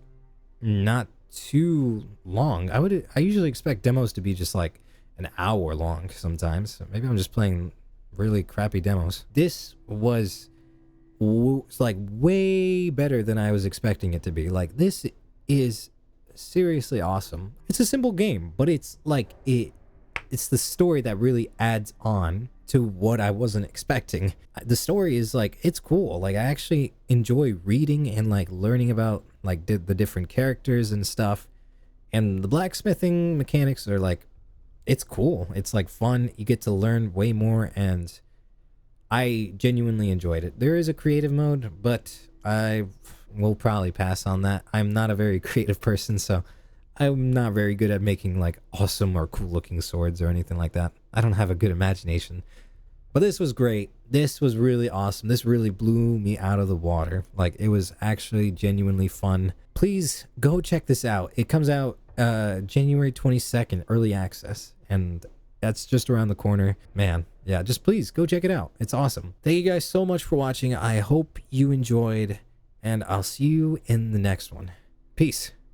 not too long. I usually expect demos to be just like an hour long sometimes. Maybe I'm just playing really crappy demos. This was like way better than I was expecting it to be. Like this is seriously awesome. It's a simple game, but it's like it's the story that really adds on to what I wasn't expecting. The story is like, it's cool. Like I actually enjoy reading and like learning about like the different characters and stuff. And the blacksmithing mechanics are like, it's cool. It's like fun. You get to learn way more, and I genuinely enjoyed it. There is a creative mode, but I will probably pass on that. I'm not a very creative person, so I'm not very good at making like awesome or cool looking swords or anything like that. I don't have a good imagination. But this was great. This was really awesome. This really blew me out of the water. Like, it was actually genuinely fun. Please go check this out. It comes out January 22nd, early access. And that's just around the corner. Man, yeah, just please go check it out. It's awesome. Thank you guys so much for watching. I hope you enjoyed. And I'll see you in the next one. Peace.